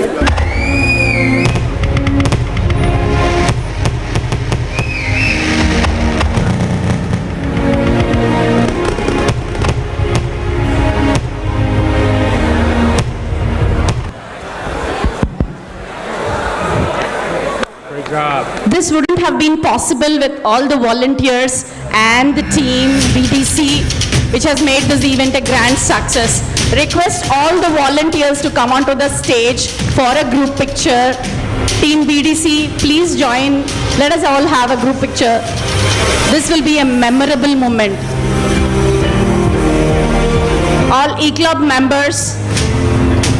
This wouldn't have been possible with all the volunteers and the team, BDC, which has made this event a grand success. Request all the volunteers to come onto the stage for a group picture. Team BDC, please join. Let us all have a group picture. This will be a memorable moment. All E-Club members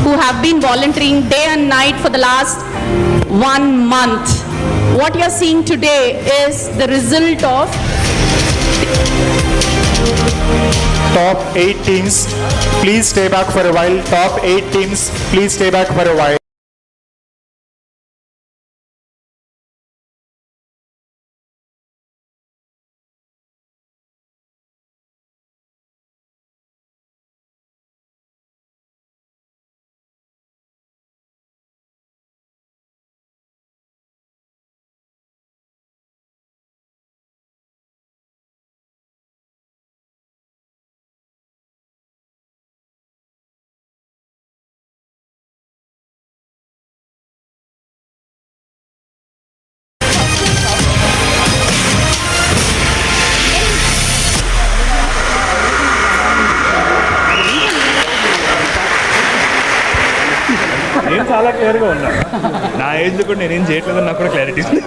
who have been volunteering day and night for the last 1 month. What you're seeing today is the result of top 8 teams. Please stay back for a while. Top 8 teams, please stay back for a while. నేను చాలా క్లియర్గా ఉన్నాను. నా age కూడా నేనేం చేయట్లేదు నాకు కూడా క్లారిటీ ఉంది.